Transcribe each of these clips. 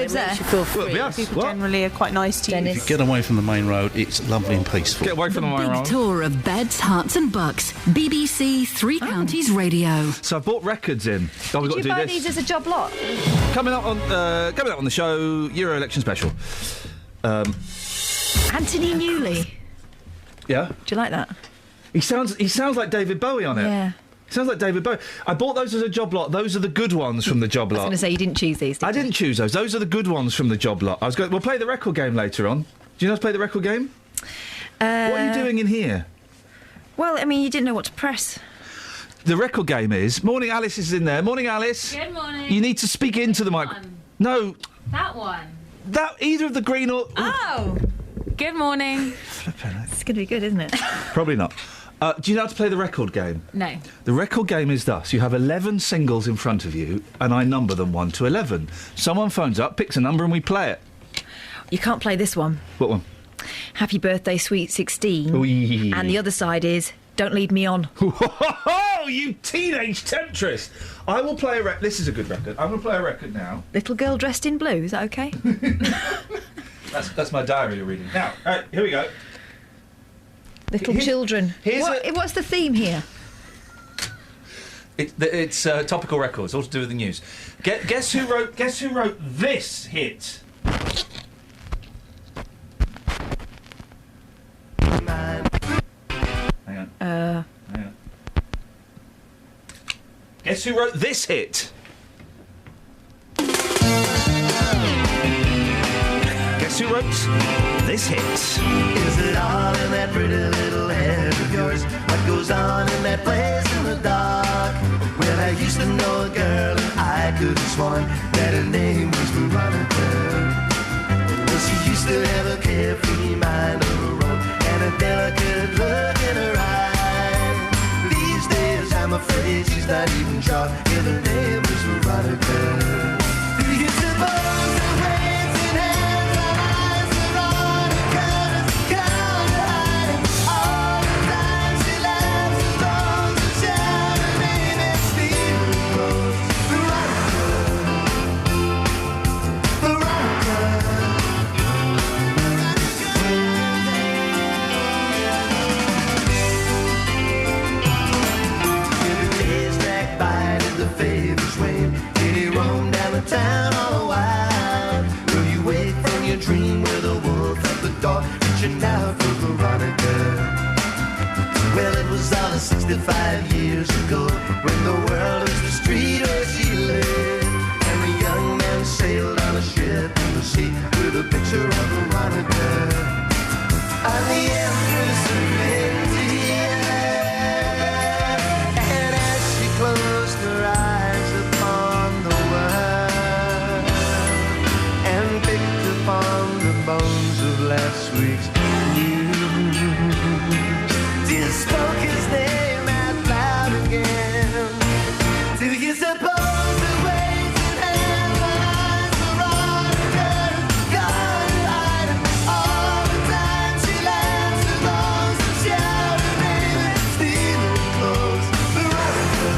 lives there? You should feel free. Well, yes. People What? generally are quite nice to you. Dennis. If you get away from the main road, it's lovely and peaceful. Get away from the main road. Tour of Beds, Hearts and Bucks. BBC Three Counties Radio. So I've bought records in. Oh, we've got Did to you do buy this. these as a job lot? Coming up on the show, Euro election special. Anthony Newley. Yeah. Do you like that? He sounds like David Bowie on it. Yeah. He sounds like David Bowie. I bought those as a job lot. Those are the good ones from the job I was lot. going to say, you didn't choose these, did I you? didn't choose those. Those are the good ones from the job lot. We'll play the record game later on. Do you know how to play the record game? What are you doing in here? Well, I mean, you didn't know what to press. The record game is... Morning, Alice is in there. Morning, Alice. Good morning. You need to speak into the mic. one. No, That one. that either of the green or... Oh! Good morning. Flippin' heck. It's going to be good, isn't it? Probably not. Do you know how to play the record game? No. The record game is thus. You have 11 singles in front of you, and I number them 1 to 11. Someone phones up, picks a number, and we play it. You can't play this one. What one? Happy Birthday, Sweet 16. Wee. And the other side is Don't Lead Me On. Oh, you teenage temptress! I will play a record. This is a good record. I'm going to play a record now. Little Girl Dressed in Blue, is that okay? That's my diary you're reading. Now, all right, here we go. Little Here's- Children. here's What's the theme here? It's topical records, all to do with the news. Guess who wrote this hit? Hang on. Hang on. Guess who wrote this hit? Guess who wrote this hit? Is it all in that pretty little head of yours? What goes on in that place in the dark? Well, I used to know a girl and I could have sworn that her name was Veronica. Well, she used to have a carefree mind of her own and a delicate look in her eye. These days I'm afraid she's not even sure if her name is Veronica. Do you suppose the waves in hands are eyes Veronica's come to hide all the time she laughs and throws and shouts her name and steals clothes. Veronica, the days drag by and the favors wane. Did he roam down the town all the while? Will you wake from your dream with a wolf at the door, reaching out for Veronica? Well, it was all 65 years ago when the world was the street where she lived, and the young man sailed on a ship in the sea with a picture of Veronica. I'm the empress of India, and as she closed her eyes upon the world and picked upon the bones of last week's news, just spoke his name out loud again. Do you suppose the waves in hands and eyes Veronica gone to hide him all the time she laughs and moans and shouts her name and steals clothes? Veronica,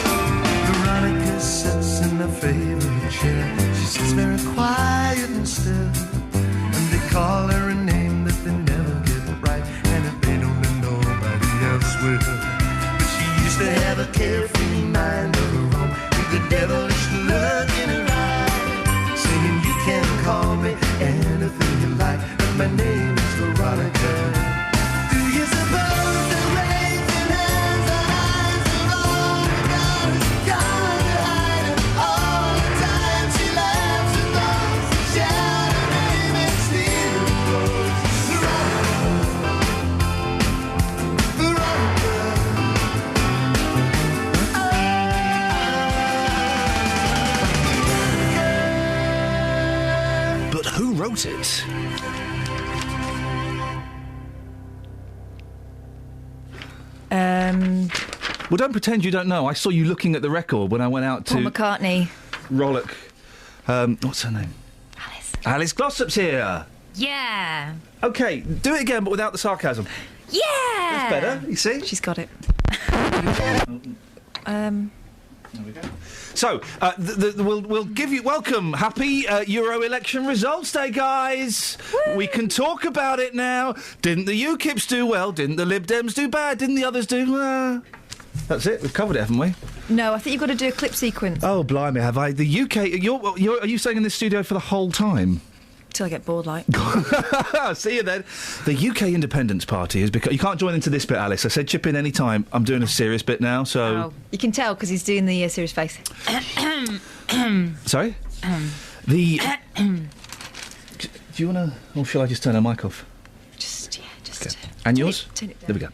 Veronica sits in her favorite chair. She sits very quiet and still, and they call her a name that they never get right, and if they don't, then nobody else will. But she used to have a carefree mind of her own, with a devilish look in her eye, saying you can call me anything you like, but my name is Veronica. Do you suppose the rains in hands and eyes Veronica gone to hide him all the time she laughs and throws and shouts her name and steals clothes? But who wrote it? Well, don't pretend you don't know. I saw you looking at the record when I went out Paul to McCartney. Rollock. What's her name? Alice. Alice Glossop's here. Yeah. OK, do it again, but without the sarcasm. Yeah! That's better, you see? She's got it. There we go. So, we'll give you... Welcome. Happy Euro election results day, guys. Woo! We can talk about it now. Didn't the UKIPs do well? Didn't the Lib Dems do bad? Didn't the others do... That's it. We've covered it, haven't we? No, I think you've got to do a clip sequence. Oh, blimey, have I? The UK... are you staying in this studio for the whole time? Till I get bored, like. See you then. The UK Independence Party has become... You can't join into this bit, Alice. I said chip in any time. I'm doing a serious bit now, so... Oh, you can tell because he's doing the serious face. Sorry? Do you want to... Or shall I just turn our mic off? Just... Okay. And yours? Turn it down. There we go.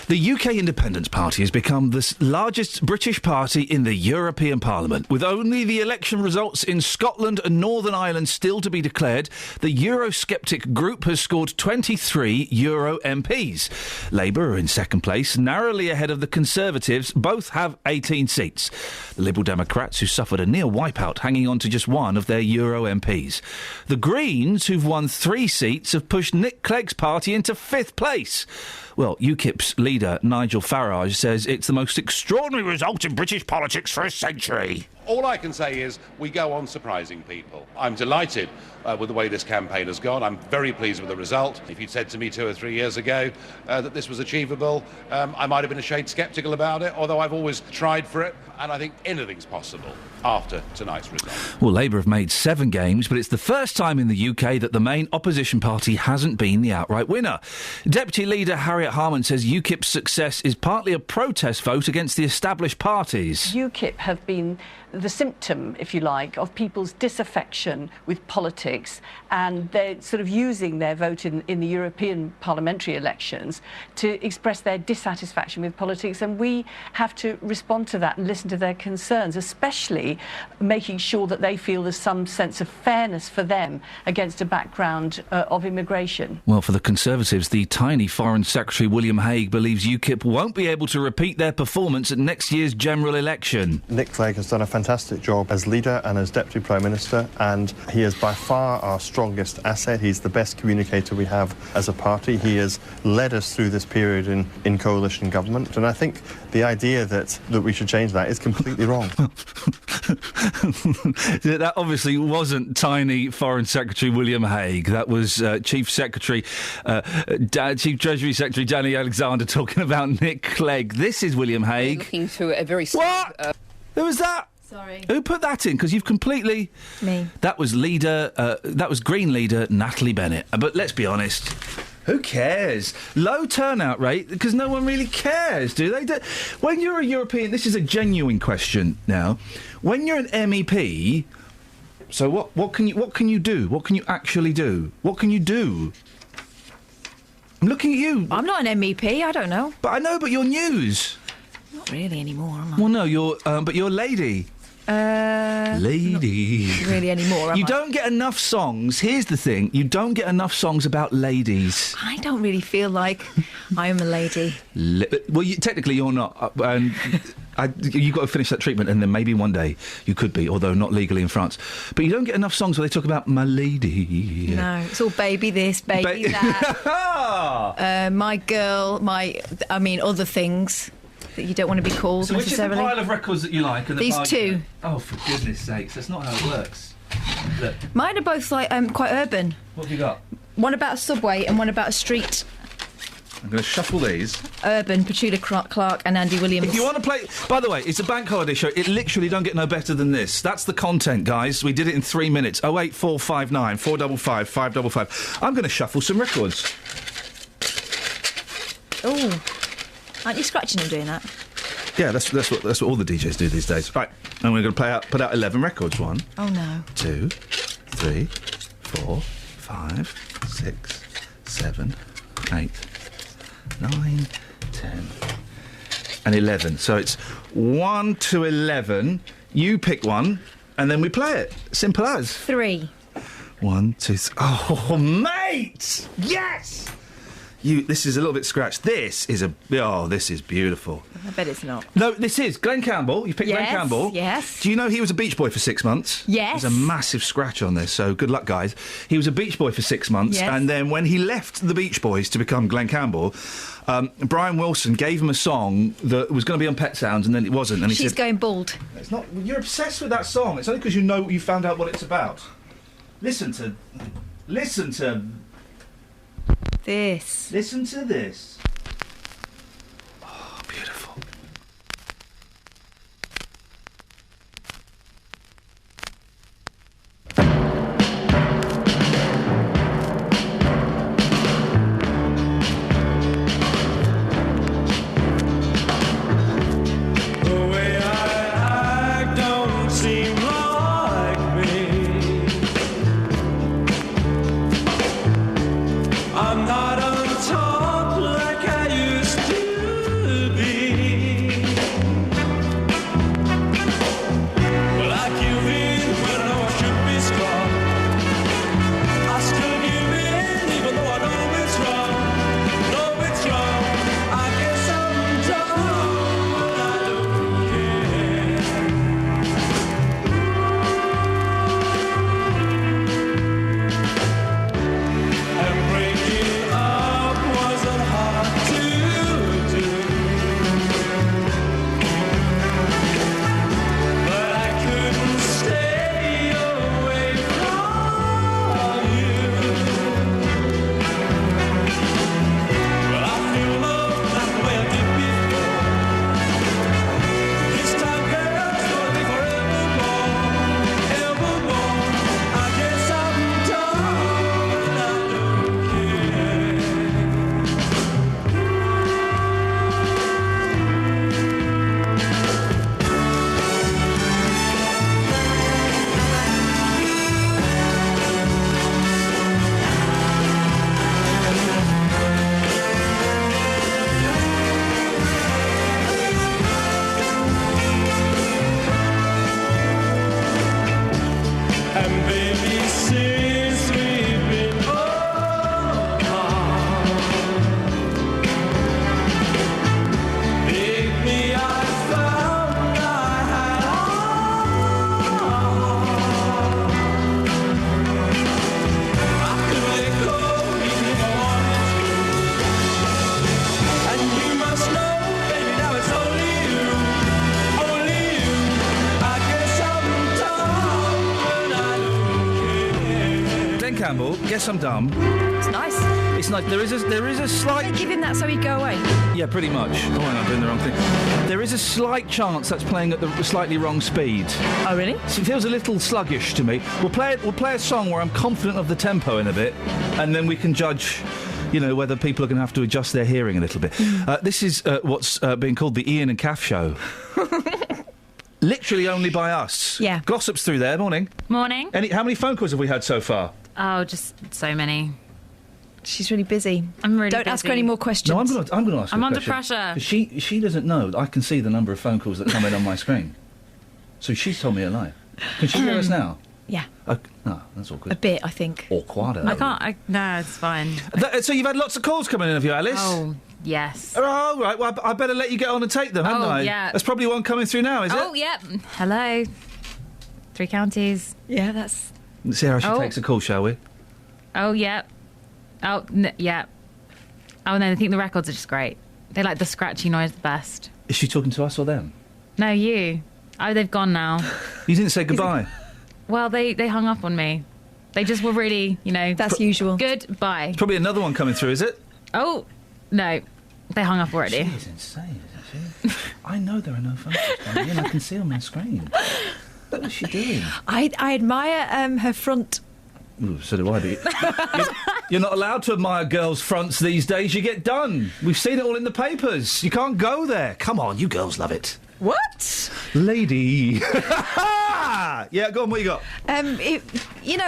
The UK Independence Party has become the largest British party in the European Parliament. With only the election results in Scotland and Northern Ireland still to be declared, the Eurosceptic group has scored 23 Euro MPs. Labour are in second place, narrowly ahead of the Conservatives. Both have 18 seats. The Liberal Democrats, who suffered a near wipeout, hanging on to just one of their Euro MPs. The Greens, who've won 3 seats, have pushed Nick Clegg's party into 5th place. Well, UKIP's leader, Nigel Farage, says it's the most extraordinary result in British politics for a century. All I can say is we go on surprising people. I'm delighted with the way this campaign has gone. I'm very pleased with the result. If you'd said to me 2 or 3 years ago that this was achievable, I might have been a shade sceptical about it, although I've always tried for it, and I think anything's possible after tonight's result. Well, Labour have made 7 games, but it's the first time in the UK that the main opposition party hasn't been the outright winner. Deputy Leader Harriet Harman says UKIP's success is partly a protest vote against the established parties. UKIP have been the symptom, if you like, of people's disaffection with politics, and they're sort of using their vote in the European parliamentary elections to express their dissatisfaction with politics, and we have to respond to that and listen to their concerns, especially making sure that they feel there's some sense of fairness for them against a background of immigration. Well, for the Conservatives, the tiny Foreign Secretary William Hague believes UKIP won't be able to repeat their performance at next year's general election. Nick Clegg has done a fantastic job as leader and as Deputy Prime Minister, and he is by far our strongest asset. He's the best communicator we have as a party. He has led us through this period in coalition government, and I think the idea that we should change that is completely wrong. That obviously wasn't tiny Foreign Secretary William Hague. That was Chief Treasury Secretary Danny Alexander talking about Nick Clegg. This is William Hague. Looking through a very... What? Who was that? Sorry. Who put that in? Because you've completely... Me. That was Green leader Natalie Bennett. But let's be honest, who cares? Low turnout rate, because no one really cares, do they? When you're a European... This is a genuine question now. When you're an MEP... So what can you do? What can you actually do? What can you do? I'm looking at you. I'm not an MEP, I don't know. But I know, but you're news. Not really anymore, am I? Well, no, but you're lady. Lady. Not really anymore, You don't get enough songs. Here's the thing. You don't get enough songs about ladies. I don't really feel like I am a lady. Well, technically you're not. You've got to finish that treatment, and then maybe one day you could be, although not legally in France. But you don't get enough songs where they talk about my lady. No, it's all baby this, baby that. My girl, other things that you don't want to be called so necessarily. Which is the pile of records that you like? And These 2. Oh, for goodness sakes, that's not how it works. Look. Mine are both like quite urban. What have you got? One about a subway and one about a street. I'm going to shuffle these. Urban, Petula Clark and Andy Williams. If you want to play... By the way, it's a bank holiday show. It literally don't get no better than this. That's the content, guys. We did it in 3 minutes. 08459 455 555. I'm going to shuffle some records. Oh. Aren't you scratching them doing that? Yeah, that's what all the DJs do these days. Right, and we're going to put out 11 records. 1, oh no, 2, 3, 4, 5, 6, 7, 8, 9, 10, and 11. So it's 1 to 11. You pick one, and then we play it. Simple as. 3. 1, 2, 3. Oh, mate! Yes! This is a little bit scratched. This is beautiful. I bet it's not. No, this is Glenn Campbell. You picked Glenn Campbell. Yes. Do you know he was a Beach Boy for 6 months? Yes. There's a massive scratch on this, so good luck, guys. He was a Beach Boy for 6 months, yes. and then when he left the Beach Boys to become Glenn Campbell, Brian Wilson gave him a song that was going to be on Pet Sounds, and then it wasn't. And he She's said, going bald. It's not. You're obsessed with that song. It's only because you found out what it's about. Listen to this. Listen to this. Oh, beautiful. Yes, I'm dumb. It's nice. It's nice. There is a slight. Give him that so he'd go away. Yeah, pretty much. Oh, I'm doing the wrong thing. There is a slight chance that's playing at the slightly wrong speed. Oh, really? So it feels a little sluggish to me. We'll play a song where I'm confident of the tempo in a bit, and then we can judge, whether people are going to have to adjust their hearing a little bit. This is what's being called the Iain and Kath show. Literally only by us. Yeah. Glossop's through there. Morning. Morning. How many phone calls have we had so far? Oh, just so many. She's really busy. I'm really Don't busy. ask her any more questions. No, I'm going to ask her I'm a under question. pressure. 'Cause she doesn't know. I can see the number of phone calls that come in on my screen. So she's told me a lie. Can she hear us now? Yeah. No, that's all good. A bit, I think. Or quite a I can't. No, it's fine. So you've had lots of calls coming in of you, Alice? Oh, yes. Oh, right. Well, I better let you get on and take them, hadn't I? Yeah. There's probably one coming through now, is it? Oh, yep. Hello. 3 counties. Yeah, that's... Let's see how she takes a call, shall we? Oh, yep. Oh, yeah. Oh, no, I think the records are just great. They like the scratchy noise the best. Is she talking to us or them? No, you. Oh, they've gone now. You didn't say goodbye? Well, they hung up on me. They just were really, That's usual. Goodbye. Probably another one coming through, is it? Oh, no. They hung up already. She is insane, isn't she? I know there are no phone calls coming in. I can see on my screen. What is she doing? I admire her front. Ooh, so do I. But you're not allowed to admire girls' fronts these days. You get done. We've seen it all in the papers. You can't go there. Come on, you girls love it. What? Lady. Yeah, go on, what you got?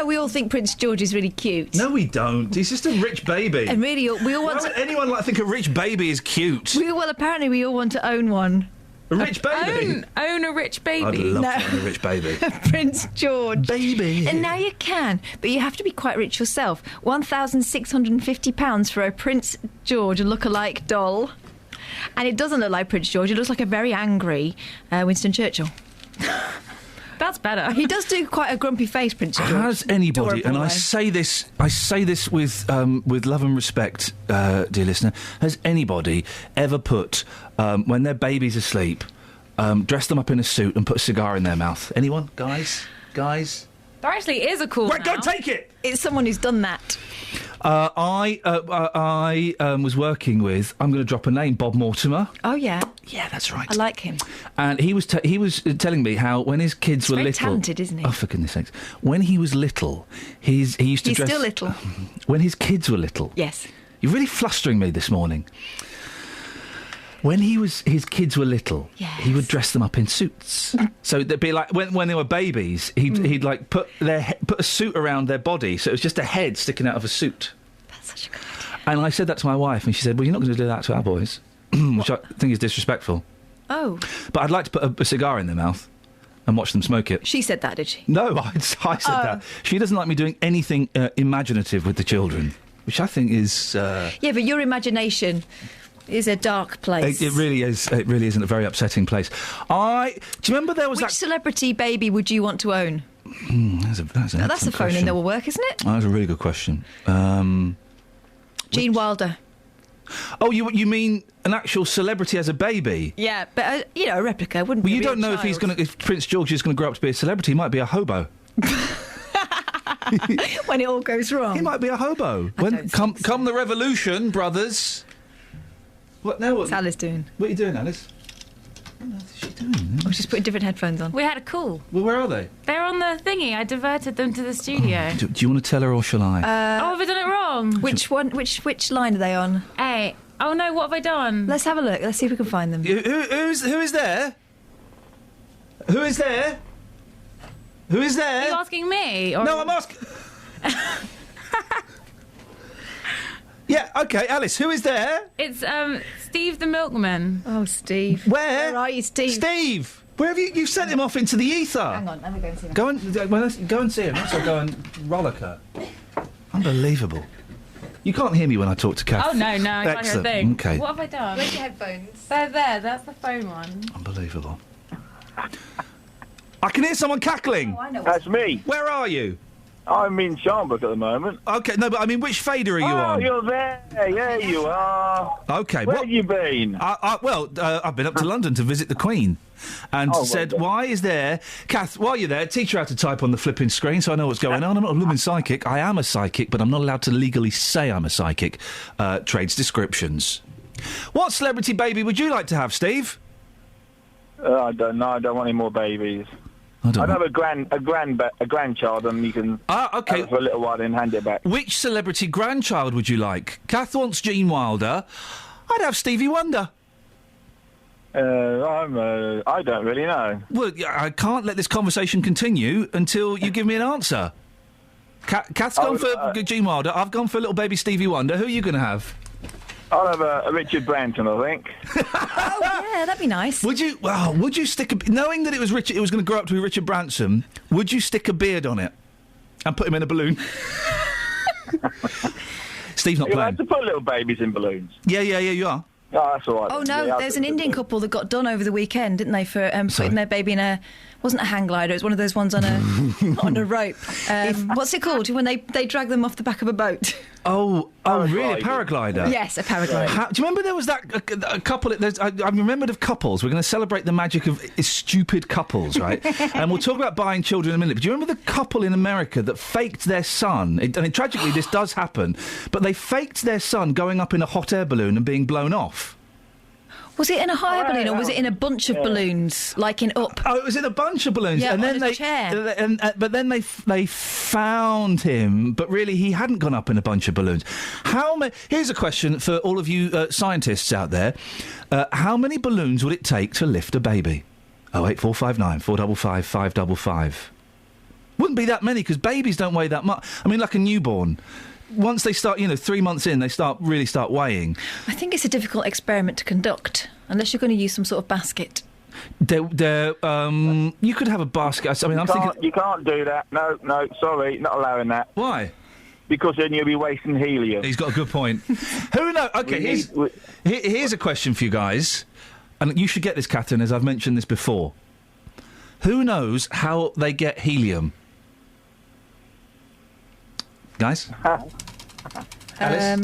We all think Prince George is really cute. No, we don't. He's just a rich baby. And really, we all want Why would anyone think a rich baby is cute? Well, apparently we all want to own one. A rich baby? Own a rich baby. I'd love to own a rich baby. Prince George. Baby. And now you can, but you have to be quite rich yourself. £1,650 for a Prince George look-alike doll. And it doesn't look like Prince George. It looks like a very angry Winston Churchill. That's better. He does do quite a grumpy face, Prince George. Has anybody, Adorable and I way. say this with love and respect, dear listener, has anybody ever put, when their baby's asleep, dress them up in a suit and put a cigar in their mouth? Anyone? Guys? There actually is a cool Right, now. go take it! It's someone who's done that. I was working with, I'm going to drop a name, Bob Mortimer. Oh, yeah. Yeah, that's right. I like him. And he was telling me how when his kids were very little, talented, isn't he? Oh, for goodness sakes! When he was little, he used to He's dress. still little. When his kids were little, Yes. you're really flustering me this morning. When his kids were little, he would dress them up in suits. So they'd be like when they were babies, he'd like put a suit around their body, so it was just a head sticking out of a suit. That's such a good idea. And I said that to my wife, and she said, "Well, you're not going to do that to our boys," which I think is disrespectful. Oh. But I'd like to put a cigar in their mouth and watch them smoke it. She said that, did she? No, I said that. She doesn't like me doing anything imaginative with the children, which I think is... Yeah, but your imagination is a dark place. It really is. It really is a very upsetting place. Do you remember there was Which celebrity baby would you want to own? That's an That's a excellent phone in question. that will work, isn't it? Oh, that's a really good question. Gene Wilder. Oh, you mean an actual celebrity as a baby? Yeah, but, a replica wouldn't Well, be you a real don't know child. if Prince George is going to grow up to be a celebrity. He might be a hobo. When it all goes wrong. He might be a hobo. Come the revolution, brothers. What now? What's Alice doing? What are you doing, Alice? What on earth is she doing? Oh, she's putting different headphones on. We had a call. Well, where are they? They're on the thingy. I diverted them to the studio. Do you want to tell her or shall I? Oh, have I done it wrong? Which one? Which line are they on? Hey. Oh no, what have I done? Let's have a look. Let's see if we can find them. Who is there? Who is there? Who is there? Are you asking me? Or... No, I'm asking. Yeah, okay, Alice, who is there? It's Steve the Milkman. Oh, Steve. Where? Where are you, Steve? Steve! Where have you sent him off into the ether? Hang on, let me go and see him. Go and see him. Also go and rollicker. Unbelievable. You can't hear me when I talk to Kath. Oh no, I can't hear a Excellent. thing. Okay. What have I done? Where's your headphones? They're there. That's the phone one. Unbelievable. I can hear someone cackling. Oh, I know. That's me. Where are you? I'm in Sharnbrook at the moment. Okay, no, but I mean, which fader are you on? You're there. Yeah, you are. Okay, Where have you been? I've been up to London to visit the Queen, and said, well, "Why is there, Kath? While you're there, teach her how to type on the flipping screen, so I know what's going on. I'm not a blooming psychic. I am a psychic, but I'm not allowed to legally say I'm a psychic. Trades descriptions. What celebrity baby would you like to have, Steve? I don't know. I don't want any more babies. I'd have a grandchild, and you can have it for a little while and hand it back. Which celebrity grandchild would you like? Kath wants Gene Wilder. I'd have Stevie Wonder. I don't really know. Well, I can't let this conversation continue until you give me an answer. Kath's gone for Gene Wilder. I've gone for little baby Stevie Wonder. Who are you going to have? I'll have a Richard Branson, I think. Oh, yeah, that'd be nice. Would you? Well, would you knowing that it was Richard? It was going to grow up to be Richard Branson. Would you stick a beard on it and put him in a balloon? Steve's not You're playing. allowed to put little babies in balloons. Yeah, you are. Oh, that's all right. Oh, no, there's an Indian couple that got done over the weekend, didn't they, for putting their baby in wasn't a hang glider, it was one of those ones on a rope. What's it called when they drag them off the back of a boat? Oh, really? A paraglider? Yes, a paraglider. Do you remember there was that a couple? I'm remembered of couples. We're going to celebrate the magic of stupid couples, right? And we'll talk about buying children in a minute. But do you remember the couple in America that faked their son? Tragically, this does happen. But they faked their son going up in a hot air balloon and being blown off. Was it in a high balloon or was it in a bunch of balloons, like in Up? Oh, it was in a bunch of balloons. Yeah, and then on a chair. But then they found him, but really he hadn't gone up in a bunch of balloons. Here's a question for all of you scientists out there. How many balloons would it take to lift a baby? 08459 455 555. Wouldn't be that many, because babies don't weigh that much. I mean, like a newborn. Once they start, 3 months in, they really start weighing. I think it's a difficult experiment to conduct, unless you're going to use some sort of basket. You could have a basket. I mean, I'm thinking You can't do that. No, sorry, not allowing that. Why? Because then you'll be wasting helium. He's got a good point. Who knows? Okay, here's a question for you guys, and you should get this, Catherine, as I've mentioned this before. Who knows how they get helium? Guys? Alice?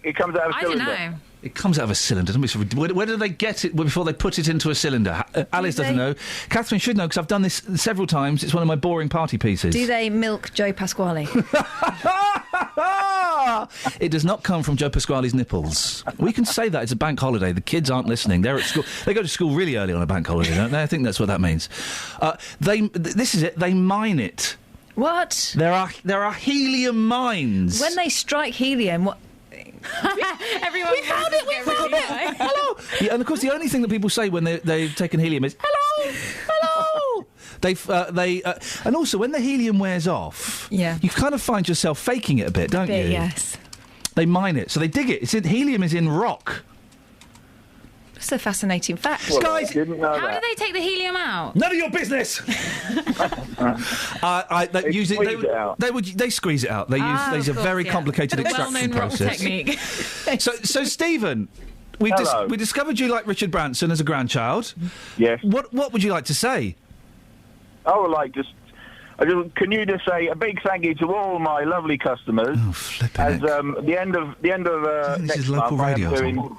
It comes out of a cylinder. I don't know. It comes out of a cylinder. Where do they get it before they put it into a cylinder? Alice doesn't know. Catherine should know because I've done this several times. It's one of my boring party pieces. Do they milk Joe Pasquale? It does not come from Joe Pasquale's nipples. We can say that. It's a bank holiday. The kids aren't listening. They're at school. They go to school really early on a bank holiday, don't they? I think that's what that means. This is it. They mine it. What? There are helium mines. When they strike helium, what? Everyone we found it. Hello. Yeah, and of course, the only thing that people say when they've taken helium is hello. And also when the helium wears off, you kind of find yourself faking it a bit, don't you? Yes. They mine it, so they dig it. Helium is in rock. It's a fascinating fact. Well, Guys, how do they take the helium out? None of your business. They squeeze it out. They use a very complicated extraction process. Technique. So Stephen, we discovered you like Richard Branson as a grandchild. Yes. What would you like to say? I would like can you just say a big thank you to all my lovely customers? Oh, flipping as the end of this next is local month, radio.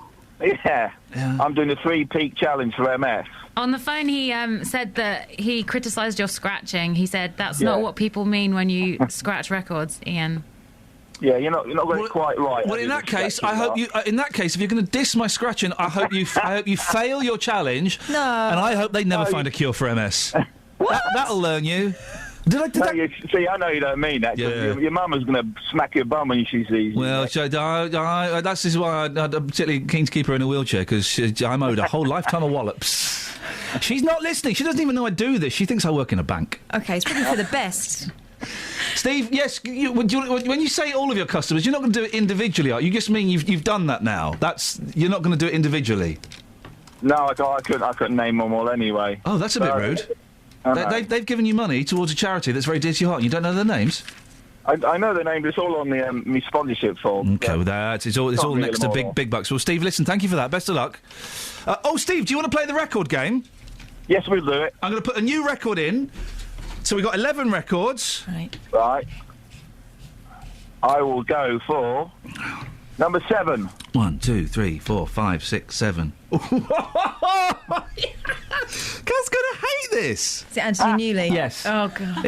I'm doing a 3-peak challenge for MS. On the phone, he said that he criticised your scratching. He said that's not what people mean when you scratch records, Ian. Yeah, you're not got it quite right. Well, in that case, I hope you. In that case, if you're going to diss my scratching, I hope you fail your challenge. No. And I hope they never find a cure for MS. That'll learn you. See, I know you don't mean that. Yeah. Your mum is going to smack your bum when she sees you. Well, that's why I'm particularly keen to keep her in a wheelchair, because I'm owed a whole lifetime of wallops. She's not listening. She doesn't even know I do this. She thinks I work in a bank. Okay, it's probably for the best. Steve, yes, when you say all of your customers, you're not going to do it individually, are you? You just mean you've done that now. You're not going to do it individually. No, I couldn't name them all anyway. Oh, that's a bit rude. They've given you money towards a charity that's very dear to your heart, and you don't know their names? I know their names. It's all on the my sponsorship form. Okay, well, it's all next to big bucks. Well, Steve, listen, thank you for that. Best of luck. Steve, do you want to play the record game? Yes, we'll do it. I'm going to put a new record in. So we've got 11 records. Right. I will go for number 7. 1, 2, 3, 4, 5, 6, 7. Cat's going to hate this. Is it Anthony Newley? Yes. Oh, God.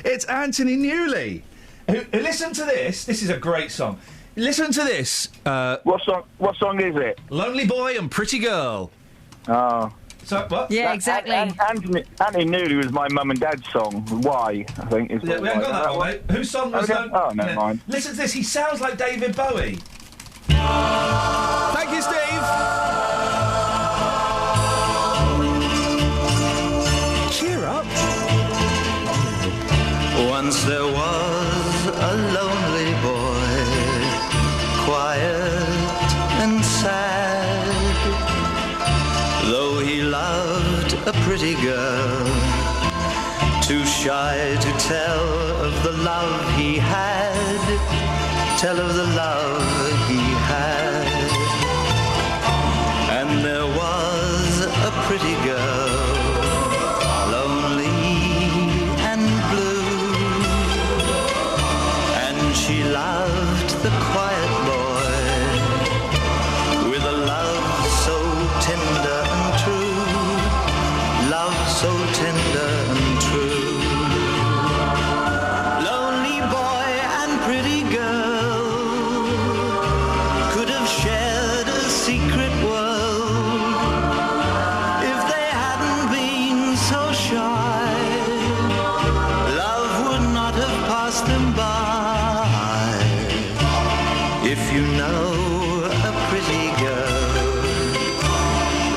It's Anthony Newley. Listen to this. This is a great song. Listen to this. What song is it? Lonely Boy and Pretty Girl. Oh. So, what? Yeah, exactly. Anthony Newley was my mum and dad's song. Why, I think. Is we haven't got that one, mate. Whose song was that? Oh, never mind. Listen to this. He sounds like David Bowie. Thank you, Steve. Cheer up. Once there was a lonely boy, quiet and sad, though he loved a pretty girl, too shy to tell of the love he had, tell of the love he had. And there was a pretty girl, lonely and blue, and she loved the quiet boy with a love so tender and true, love so tender and true. Lonely boy and pretty girl could have shared a secret world if they hadn't been so shy. Love would not have passed them by. If you know a pretty girl,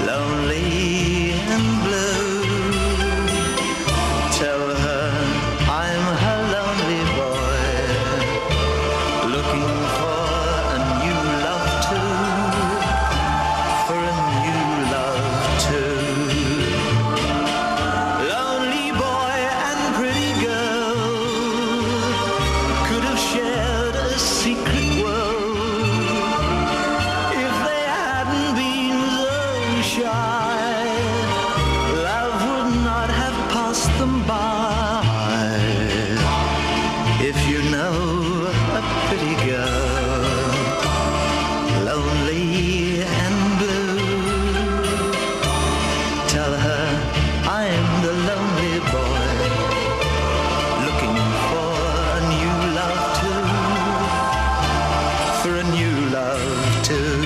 lonely and blue, tell her I'm her lonely boy, looking for a new love too, for a new love too. lonely and blue. Tell her I'm the lonely boy, looking for a new love too, for a new love too.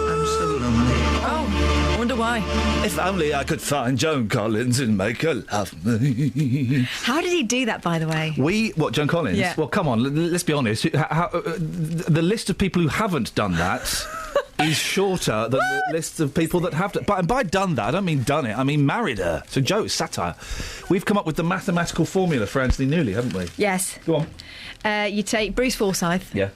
I'm so lonely. Oh, I wonder why. If only I could find Joan Collins and make her love me. How did he do that, by the way? What, Joan Collins? Yeah. Well, come on, let's be honest. The list of people who haven't done that is shorter than the list of people that have done. But by done that, I don't mean done it. I mean married her. So, Joe, it's satire. We've come up with the mathematical formula for Anthony Newley, haven't we? Yes. Go on. You take Bruce Forsyth. Yeah.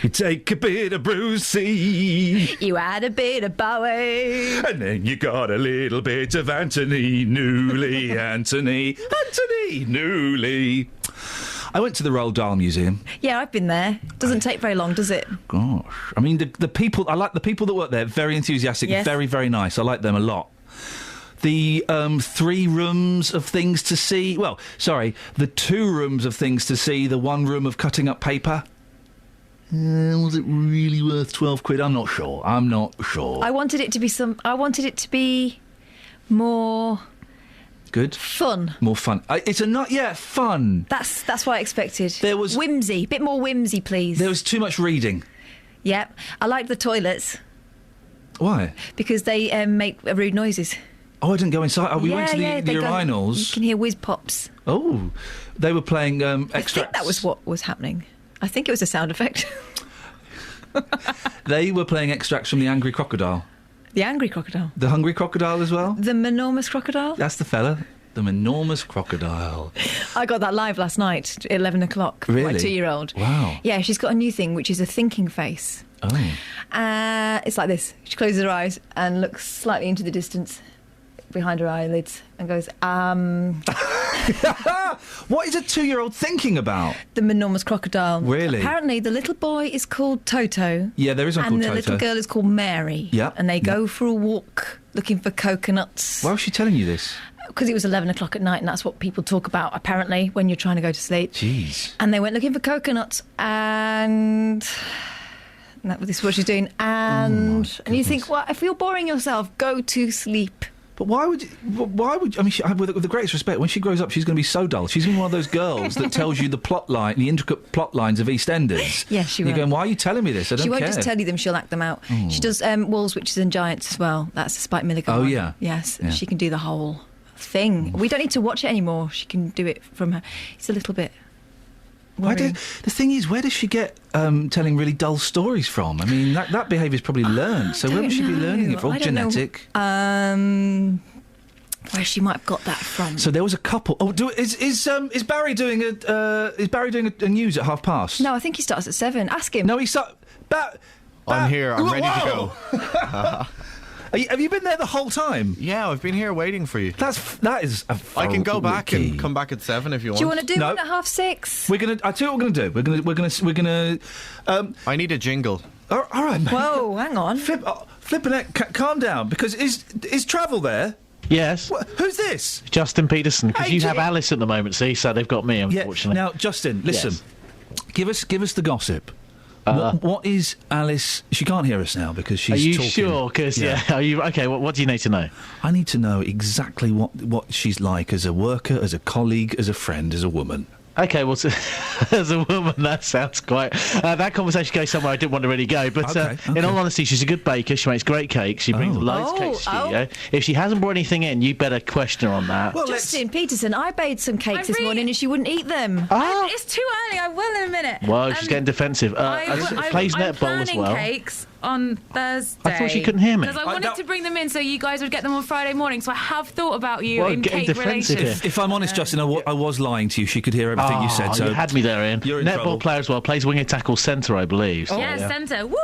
You take a bit of Brucey. You add a bit of Bowie. And then you got a little bit of Anthony Newley. Anthony Newley. I went to the Roald Dahl Museum. Yeah, I've been there. Doesn't take very long, does it? Gosh. I mean, the people... I like the people that work there. Very enthusiastic. Yes. Very, very nice. I like them a lot. The 3 rooms of things to see... Well, sorry. The 2 rooms of things to see. The 1 room of cutting up paper. Was it really worth 12 quid? I'm not sure. I wanted it to be more... Good. Fun. More fun. Fun. That's what I expected. There was... Whimsy. Bit more whimsy, please. There was too much reading. Yep. I liked the toilets. Why? Because they make rude noises. Oh, I didn't go inside. We went to the urinals. You can hear whiz pops. Oh. They were playing extracts. I think that was what was happening. I think it was a sound effect. They were playing extracts from The Angry Crocodile. The Angry Crocodile? The Hungry Crocodile as well? The Menormous Crocodile? That's the fella. The Menormous Crocodile. I got that live last night at 11 o'clock. Really? My 2-year-old. Wow. Yeah, she's got a new thing, which is a thinking face. Oh. It's like this. She closes her eyes and looks slightly into the distance behind her eyelids and goes, What is a 2-year-old thinking about? The Menormous Crocodile. Really? Apparently the little boy is called Toto. Yeah, there is one called Toto. And the little girl is called Mary. Yeah. And they go for a walk looking for coconuts. Why was she telling you this? Because it was 11 o'clock at night and that's what people talk about, apparently, when you're trying to go to sleep. Jeez. And they went looking for coconuts and this is what she's doing. And you think, well, if you're boring yourself, go to sleep. But why would you... I mean, with the greatest respect, when she grows up, she's going to be so dull. She's going to be one of those girls that tells you the intricate plot lines of EastEnders. Yes, she will. will. You're going, why are you telling me this? I don't care. She won't just tell you them, she'll act them out. Oh. She does Walls, Witches and Giants as well. That's the Spike Milligan one. Yeah? Yes, yeah. She can do the whole thing. We don't need to watch it anymore. She can do it from her. It's a little bit... The thing is, where does she get telling really dull stories from? I mean, that behaviour's probably learned. So where would she be learning it from? All genetic? Where she might have got that from. So there was a couple. Oh, is Barry doing a news at past? No, I think he starts at 7. Ask him. No, he starts. I'm here. I'm ready to go. Have you been there the whole time? Yeah, I've been here waiting for you. That is. I can go back and come back at 7 if you want. Do you want to do one at 6:30? We're gonna. I tell you what we're gonna do. We're gonna. I need a jingle. All right, mate. Whoa, hang on. Flipping it. Calm down, because is Travel there? Yes. Who's this? Justin Peterson, because you have Alice at the moment, see, so they've got me, unfortunately. Yeah. Now, Justin, listen. Yes. Give us the gossip. What is Alice... She can't hear us now because she's talking. Are you sure? Because, are you... OK, what do you need to know? I need to know exactly what she's like as a worker, as a colleague, as a friend, as a woman. OK, well, as a woman, that sounds quite... that conversation goes somewhere I didn't want to really go, but in all honesty, she's a good baker. She makes great cakes. She brings loads of cakes to the studio. If she hasn't brought anything in, you better question her on that. Well, Justin Peterson, I made some cakes this morning and she wouldn't eat them. It's too early. I will in a minute. Well, she's getting defensive. Plays netball as well. Cakes on Thursday. I thought she couldn't hear me. Because I wanted to bring them in so you guys would get them on Friday morning. So I have thought about you in cake relation. If I'm honest, Justin, I was lying to you. She could hear everything you said. So you had me there, Ian. You're in netball trouble. Player as well. Plays winger tackle centre, I believe. So, yeah, centre. Woo!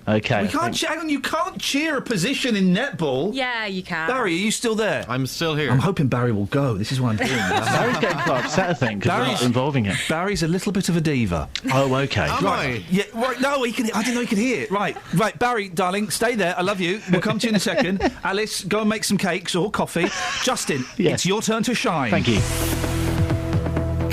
Okay. You can't cheer a position in netball. Yeah, you can. Barry, are you still there? I'm still here. I'm hoping Barry will go. This is why I'm doing this. Barry's getting quite upset, I think, because we're not involving him. Barry's a little bit of a diva. Oh, okay. Right. Yeah, right. No, I didn't know he could hear it. Right. Barry, darling, stay there. I love you. We'll come to you in a second. Alice, go and make some cakes or coffee. Justin, It's your turn to shine. Thank you.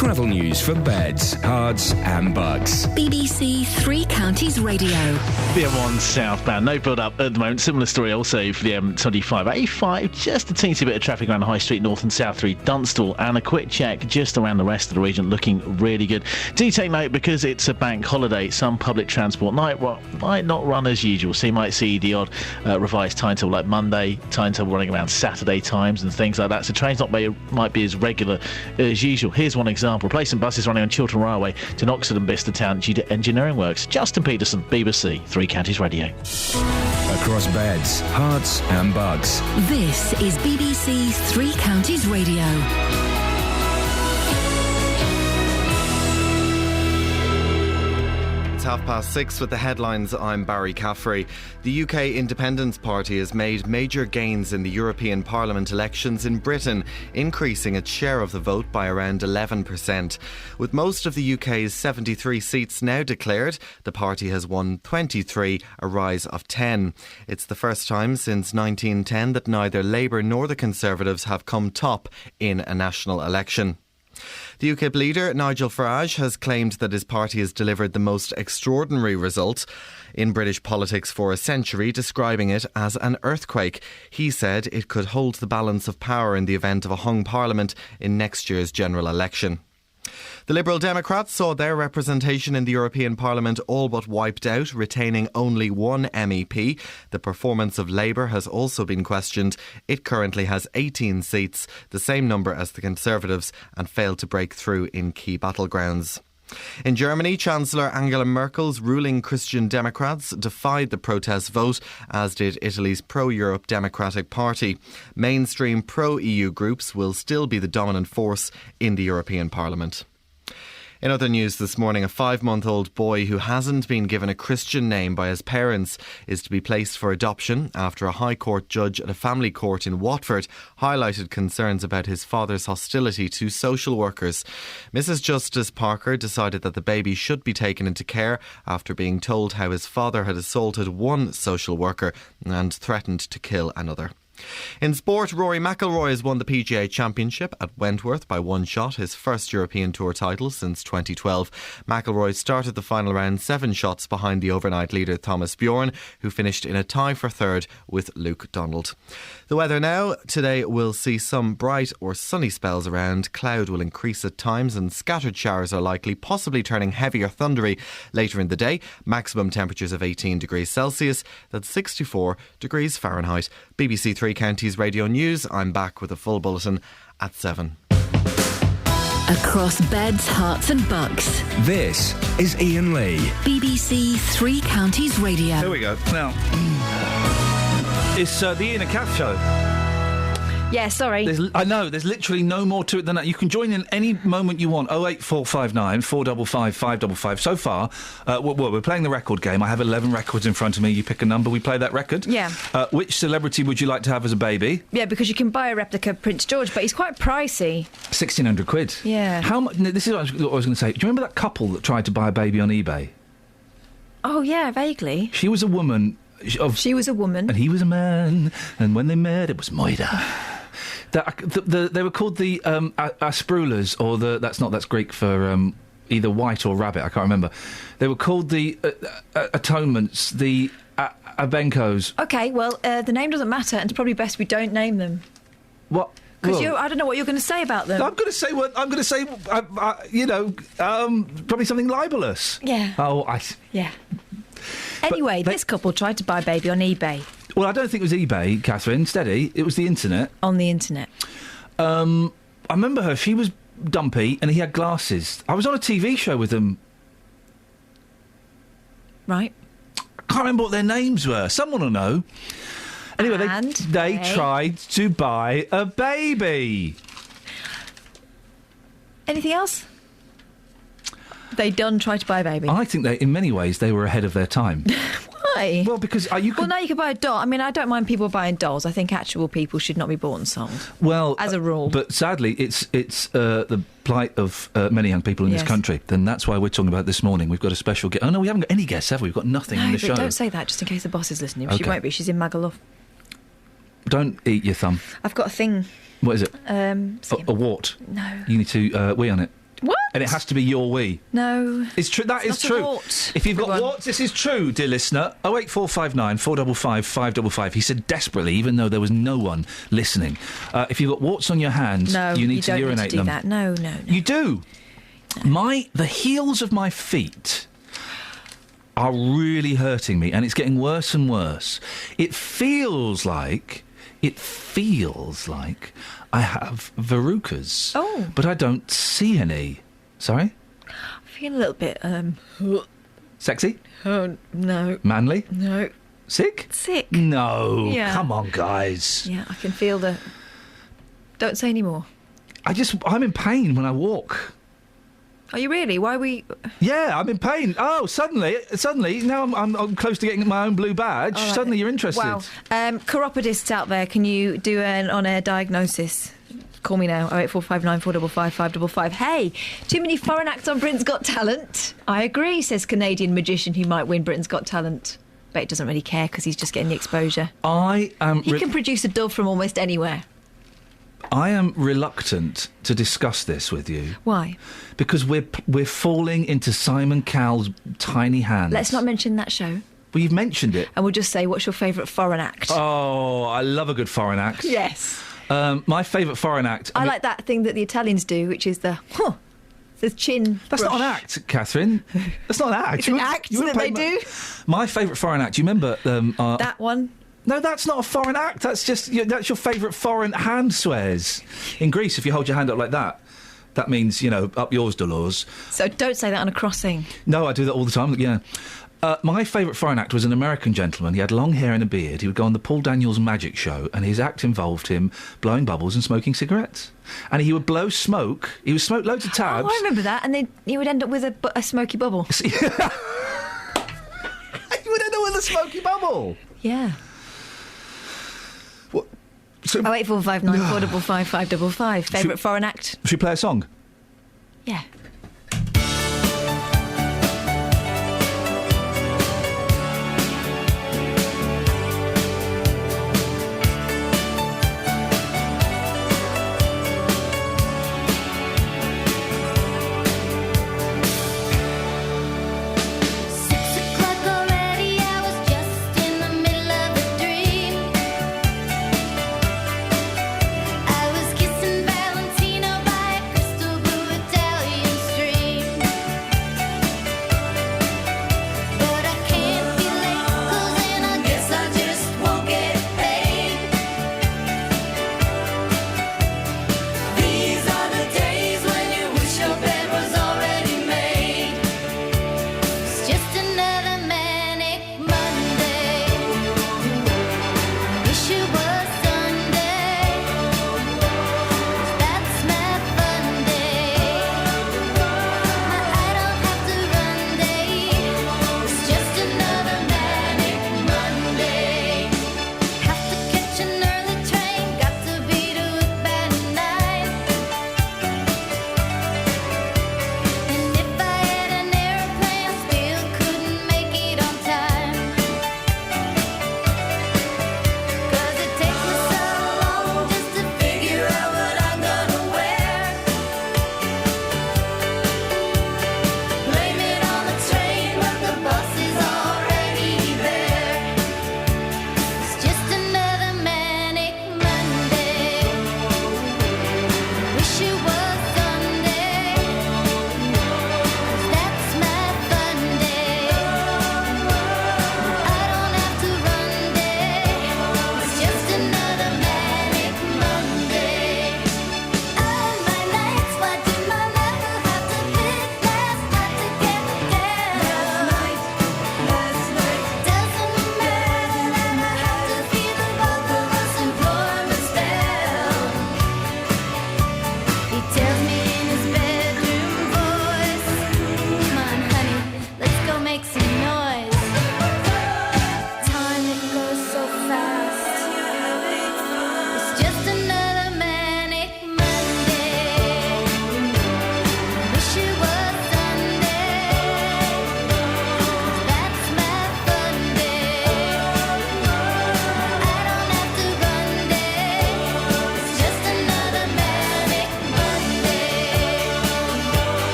Travel news for beds, cards and bugs. BBC Three Counties Radio. The M1 southbound, no build up at the moment. Similar story also for the M25. A5, just a teensy bit of traffic around High Street North and South 3 Dunstall, and a quick check just around the rest of the region, looking really good. Do take note, because it's a bank holiday, some public transport might not run as usual, so you might see the odd revised timetable, like Monday timetable running around Saturday times and things like that, so trains might be as regular as usual. Here's one example: replacing buses running on Chiltern Railway to Oxford and Bicester Town due to engineering works. Justin Peterson, BBC Three Counties Radio. Across beds, hearts and bugs. This is BBC Three Counties Radio. It's 6:30 with the headlines. I'm Barry Caffrey. The UK Independence Party has made major gains in the European Parliament elections in Britain, increasing its share of the vote by around 11%. With most of the UK's 73 seats now declared, the party has won 23, a rise of 10. It's the first time since 1910 that neither Labour nor the Conservatives have come top in a national election. The UKIP leader, Nigel Farage, has claimed that his party has delivered the most extraordinary result in British politics for a century, describing it as an earthquake. He said it could hold the balance of power in the event of a hung parliament in next year's general election. The Liberal Democrats saw their representation in the European Parliament all but wiped out, retaining only one MEP. The performance of Labour has also been questioned. It currently has 18 seats, the same number as the Conservatives, and failed to break through in key battlegrounds. In Germany, Chancellor Angela Merkel's ruling Christian Democrats defied the protest vote, as did Italy's pro-Europe Democratic Party. Mainstream pro-EU groups will still be the dominant force in the European Parliament. In other news this morning, a 5-month-old boy who hasn't been given a Christian name by his parents is to be placed for adoption after a High Court judge at a family court in Watford highlighted concerns about his father's hostility to social workers. Mrs. Justice Parker decided that the baby should be taken into care after being told how his father had assaulted one social worker and threatened to kill another. In sport, Rory McIlroy has won the PGA Championship at Wentworth by one shot, his first European Tour title since 2012. McIlroy started the final round 7 shots behind the overnight leader Thomas Bjorn, who finished in a tie for third with Luke Donald. The weather now. Today we'll see some bright or sunny spells around. Cloud will increase at times and scattered showers are likely, possibly turning heavy or thundery later in the day. Maximum temperatures of 18 degrees Celsius, that's 64 degrees Fahrenheit. BBC Three Counties Radio News. I'm back with a full bulletin at 7. Across beds, hearts and bucks. This is Iain Lee. BBC Three Counties Radio. Here we go. Now, it's the Iain and Kath show. Yeah, sorry. I know, there's literally no more to it than that. You can join in any moment you want. 08459 455 555. So far, we're playing the record game. I have 11 records in front of me. You pick a number, we play that record. Yeah. Which celebrity would you like to have as a baby? Yeah, because you can buy a replica of Prince George, but he's quite pricey. 1,600 quid. Yeah. How much? This is what I was going to say. Do you remember that couple that tried to buy a baby on eBay? Oh, yeah, vaguely. She was a woman. She was a woman. And he was a man. And when they met, it was murder. They were called the Asprulers, or that's Greek for either white or rabbit, I can't remember. They were called the Atonements, the Abenkos. OK, well, the name doesn't matter, and it's probably best we don't name them. What? Because I don't know what you're going to say about them. I'm going to say, probably something libelous. Yeah. Yeah. Anyway, this couple tried to buy a baby on eBay. Well, I don't think it was eBay, Catherine. Steady. It was the internet. On the internet. I remember her. She was dumpy and he had glasses. I was on a TV show with them. Right. I can't remember what their names were. Someone will know. Anyway, they tried to buy a baby. Anything else? They done try to buy a baby. I think in many ways, they were ahead of their time. Why? Well, because Well, now you can buy a doll. I mean, I don't mind people buying dolls. I think actual people should not be bought and sold. Well, as a rule. But sadly, it's the plight of many young people in this country. Then that's why we're talking about it this morning. We've got a special guest. Oh, no, we haven't got any guests, have we? We've got nothing in the show. Don't say that, just in case the boss is listening. Okay. She won't be. She's in Magaluf. Don't eat your thumb. I've got a thing. What is it? Skin. A wart? No. You need to wee on it. What? And it has to be your wee. No. It's true. That is not a true. wart, If you've got everyone. warts, this is true, dear listener. 08459 455 555. He said desperately, even though there was no one listening. If you've got warts on your hands, No, you need to don't urinate need to do them. that. No. You do. The heels of my feet are really hurting me, and it's getting worse and worse. It feels like I have verrucas. Oh. But I don't see any. Sorry? I feel a little bit, Sexy? Oh, no. Manly? No. Sick? Sick. No. Yeah. Come on, guys. Yeah, I can feel the... Don't say any more. I'm in pain when I walk. Are you really? Why are we... Yeah, I'm in pain. Oh, suddenly, now I'm close to getting my own blue badge. All right. Suddenly you're interested. Wow. Chiropodists out there, can you do an on-air diagnosis? Call me now, 08459 455 555. Hey, too many foreign acts on Britain's Got Talent. I agree, says Canadian magician who might win Britain's Got Talent. But he doesn't really care because he's just getting the exposure. I am... He can produce a dove from almost anywhere. I am reluctant to discuss this with you. Why? Because we're falling into Simon Cowell's tiny hands. Let's not mention that show. Well, you've mentioned it. And we'll just say, what's your favourite foreign act? Oh, I love a good foreign act. Yes. My favourite foreign act... I like that thing that the Italians do, which is the chin That's brush. not an act, Catherine. That's not an act. It's an act that they do. My favourite foreign act, do you remember... that one? No, that's not a foreign act. That's just... that's your favourite foreign hand swears. In Greece, if you hold your hand up like that, that means, up yours, Dolores. So don't say that on a crossing. No, I do that all the time, yeah. My favourite foreign act was an American gentleman. He had long hair and a beard. He would go on the Paul Daniels Magic Show, and his act involved him blowing bubbles and smoking cigarettes. And he would blow smoke. He would smoke loads of tabs. Oh, I remember that. And then he would end up with a smoky bubble. You would end up with a smoky bubble? Yeah. What? So, 08459 455 555. Favourite foreign act? Should we play a song? Yeah. I was kissing Valentino by a crystal blue Italian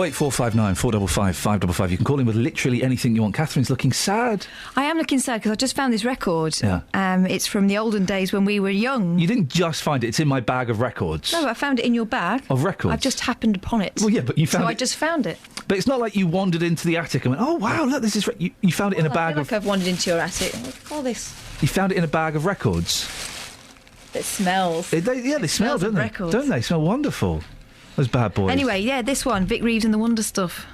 08459 455 555. You can call in with literally anything you want. Catherine's looking sad. I am looking sad because I just found this record. Yeah. It's from the olden days when we were young. You didn't just find it. It's in my bag of records. No, I found it in your bag. Of records? I've just happened upon it. Well, yeah, but you found it. So I just found it. But it's not like you wandered into the attic and went, oh, wow, look, this is... You found it in a bag I feel like I've wandered into your attic. Look at all this. You found it in a bag of records? It smells. They smell, don't they? Records. Don't they? Smell wonderful. Those bad boys. Anyway, yeah, this one, Vic Reeves and the Wonder Stuff.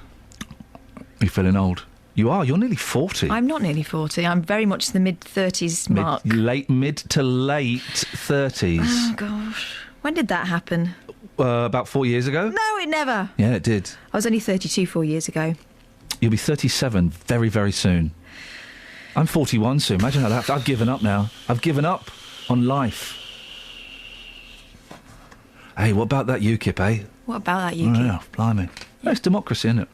You're feeling old. You are. You're nearly 40. I'm not nearly 40. I'm very much the mid-30s mark. Mid to late 30s. Oh, gosh. When did that happen? About 4 years ago. No, it never. Yeah, it did. I was only 32 4 years ago. You'll be 37 very, very soon. I'm 41 soon. Imagine how that... I've given up now. I've given up on life. Hey, what about that UKIP, eh? What about that UKIP? Oh, yeah, blimey. Yeah. It's democracy, isn't it?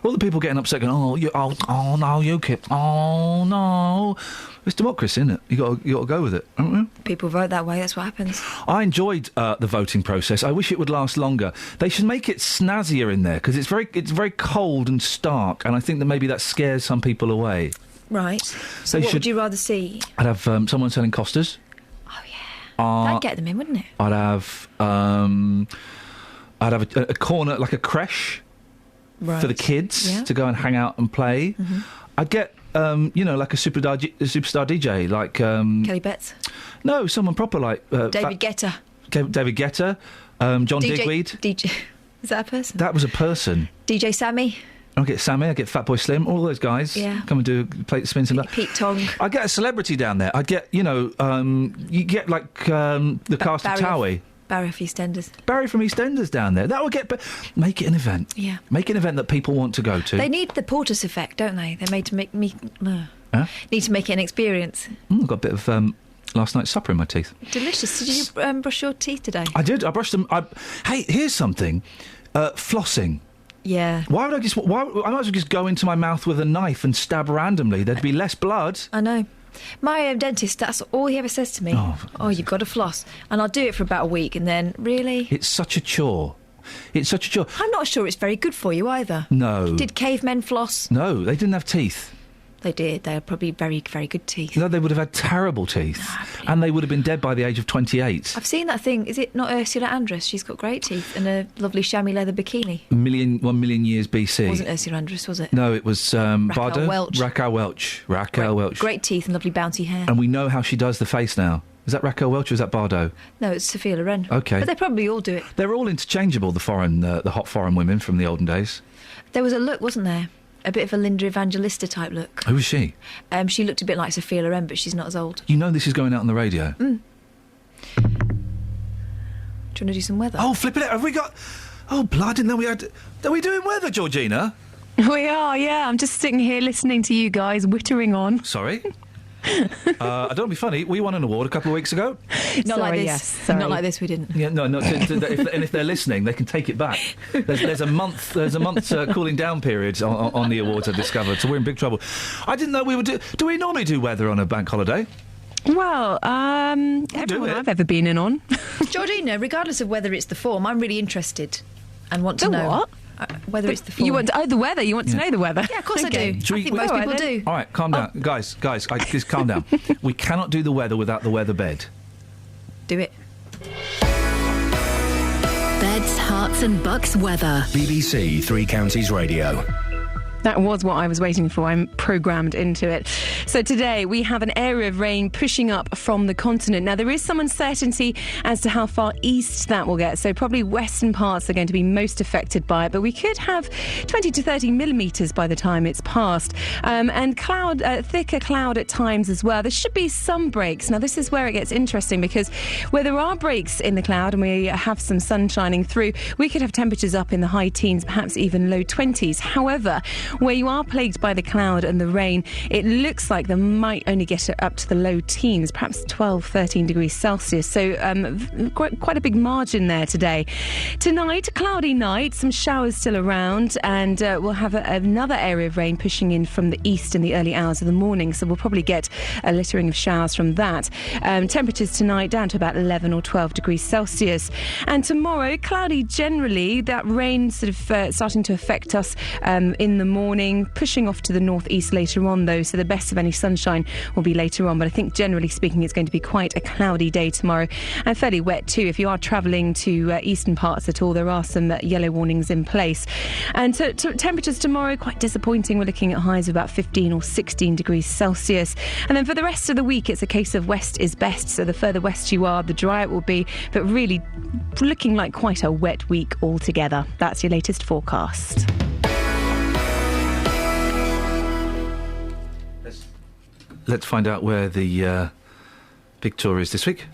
All the people getting upset going, oh no, UKIP. Oh, no. It's democracy, isn't it? You got to go with it, haven't you? People vote that way, that's what happens. I enjoyed the voting process. I wish it would last longer. They should make it snazzier in there, because it's very cold and stark, and I think that maybe that scares some people away. Right. So what would you rather see? I'd have someone selling Costas. That'd get them in, wouldn't it? I'd have a corner, like a creche for the kids to go and hang out and play. Mm-hmm. I'd get, like a superstar DJ, like... Kelly Betts? No, someone proper like... David Guetta. David Guetta, John Digweed. DJ... Is that a person? That was a person. DJ Sammy. I'll get Sammy, I'll get Fatboy Slim, all those guys. Yeah. Come and play spins and Pete Tong. I'd get a celebrity down there. I'd get, you get like the cast of Towie. Barry from EastEnders. Barry from EastEnders down there. That would make it an event. Yeah. Make an event that people want to go to. They need the Portis effect, don't they? They're made to make me... Need to make it an experience. I've got a bit of... last night's supper in my teeth. Delicious. Did you brush your teeth today? I did. I brushed them. Hey, here's something. Flossing. Yeah. Why would I just... I might as well just go into my mouth with a knife and stab randomly. There'd be less blood. I know. My dentist, that's all he ever says to me. Oh, you've got to floss. And I'll do it for about a week and then, really? It's such a chore. I'm not sure it's very good for you either. No. Did cavemen floss? No, they didn't have teeth. They did. They were probably very, very good teeth. No, they would have had terrible teeth. And they would have been dead by the age of 28. I've seen that thing. Is it not Ursula Andress? She's got great teeth and a lovely chamois leather bikini. 1 million years BC. It wasn't Ursula Andress, was it? No, it was Raquel Welch. Raquel Welch. Great teeth and lovely bouncy hair. And we know how she does the face now. Is that Raquel Welch or is that Bardot? No, it's Sophia Loren. OK. But they probably all do it. They're all interchangeable, the hot foreign women from the olden days. There was a look, wasn't there? A bit of a Linda Evangelista type look. Who was she? She looked a bit like Sophia Loren, but she's not as old. You know this is going out on the radio? Do you want to do some weather? Oh, flipping it. Have we got... Oh, blood, I didn't know we had... Are we doing weather, Georgina? We are, yeah. I'm just sitting here listening to you guys wittering on. Sorry? I don't want to be funny. We won an award a couple of weeks ago. Not like this. Yes, sorry. Not like this. We didn't. Yeah, no. If they're listening, they can take it back. There's a month cooling down period on the awards. I discovered, so we're in big trouble. I didn't know we would do. Do we normally do weather on a bank holiday? Well, everyone I've ever been in on. Georgina, regardless of whether it's the form, I'm really interested and want to know what. Whether it's the form. You want the weather? You want to know the weather? Yeah, of course I do. I think most people do. All right, calm down. Guys, just calm down. We cannot do the weather without the weather bed. Do it. Beds, Hearts and Bucks weather. BBC Three Counties Radio. That was what I was waiting for. I'm programmed into it. So today we have an area of rain pushing up from the continent. Now there is some uncertainty as to how far east that will get. So probably western parts are going to be most affected by it. But we could have 20 to 30 millimetres by the time it's passed. And thicker cloud at times as well. There should be some breaks. Now this is where it gets interesting because where there are breaks in the cloud and we have some sun shining through, we could have temperatures up in the high teens, perhaps even low 20s. However, Where you are plagued by the cloud and the rain, it looks like they might only get up to the low teens, perhaps 12, 13 degrees Celsius. So quite a big margin there today. Tonight, a cloudy night, some showers still around, and we'll have another area of rain pushing in from the east in the early hours of the morning. So we'll probably get a littering of showers from that. Temperatures tonight down to about 11 or 12 degrees Celsius. And tomorrow, cloudy generally. That rain sort of starting to affect us in the morning, pushing off to the northeast later on, though. So the best of any sunshine will be later on. But I think generally speaking, it's going to be quite a cloudy day tomorrow, and fairly wet too. If you are travelling to eastern parts at all, there are some yellow warnings in place. And so temperatures tomorrow, quite disappointing. We're looking at highs of about 15 or 16 degrees Celsius. And then for the rest of the week, it's a case of west is best. So the further west you are, the drier it will be. But really looking like quite a wet week altogether. That's your latest forecast. Let's find out where the big tour is this week.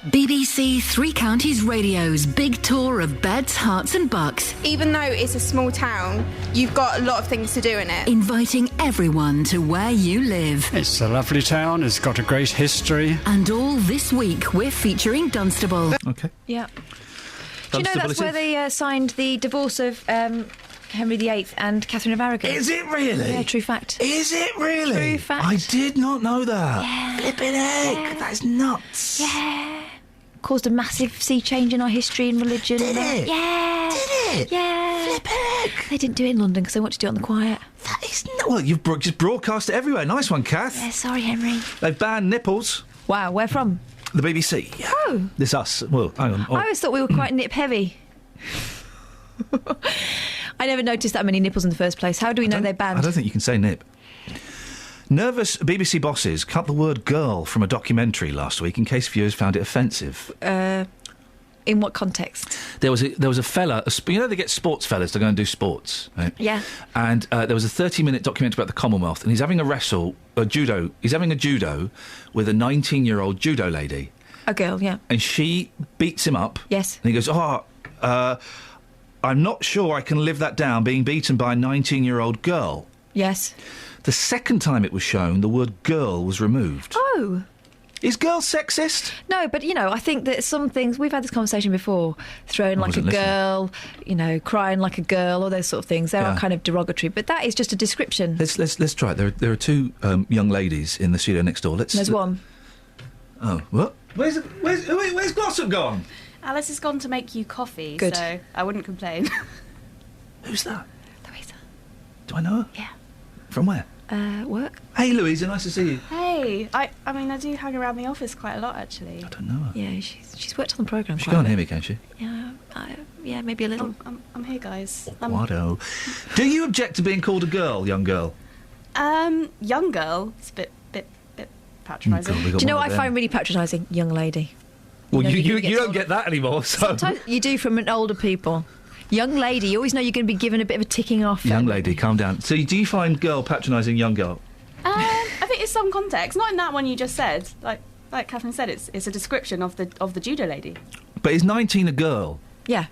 BBC Three Counties Radio's big tour of beds, hearts and bucks. Even though it's a small town, you've got a lot of things to do in it. Inviting everyone to where you live. It's a lovely town, it's got a great history. And all this week, we're featuring Dunstable. OK. Yeah. Do you know that's where they signed the divorce of Henry VIII and Catherine of Aragon? Is it really? Yeah, true fact. Is it really? True fact. I did not know that. Yeah. Flippin' heck, Yeah. that's nuts. Yeah. Caused a massive sea change in our history and religion. Did it? Yeah. Did it? Yeah. Flippin' heck. They didn't do it in London because they wanted to do it on the quiet. That is not... Well, you've just broadcast it everywhere. Nice one, Kath. Yeah, sorry, Henry. They've banned nipples. Wow, where from? The BBC. Yeah. Oh. This us. Well, hang on. Oh. I always thought we were quite nip-heavy. I never noticed that many nipples in the first place. How do we know they're banned? I don't think you can say nip. Nervous BBC bosses cut the word girl from a documentary last week in case viewers found it offensive. In what context? There was a fella, you know they get sports fellas to go and do sports, right? Yeah. And there was a 30-minute documentary about the Commonwealth, and he's having he's having a judo with a 19-year-old judo lady. A girl, yeah. And she beats him up. Yes. And he goes, I'm not sure I can live that down, being beaten by a 19-year-old girl. Yes. The second time it was shown, the word girl was removed. Oh. Is girl sexist? No, but, I think that some things... We've had this conversation before. Throwing like a girl, crying like a girl, all those sort of things. They are kind of derogatory. But that is just a description. Let's try it. There are two young ladies in the studio next door. There's one. Oh, what? Where's Glossop gone? Alice has gone to make you coffee, Good. so I wouldn't complain. Who's that? Louisa. Do I know her? Yeah. From where? Work. Hey, Louisa, nice to see you. Hey, I mean, I do hang around the office quite a lot, actually. I don't know her. Yeah, she's worked on the programme. She can't hear me, can she? Yeah, maybe a little. I'm here, guys. Wado. Do you object to being called a girl, young girl? Young girl. It's a bit patronising. Do you know what I find really patronising? Young lady. Well, you don't get that anymore, so... Sometimes you do from older people. Young lady, you always know you're going to be given a bit of a ticking off. Young lady, calm down. So do you find girl patronising young girl? I think it's some context. Not in that one you just said. Like Catherine said, it's a description of the judo lady. But is 19 a girl? Yeah.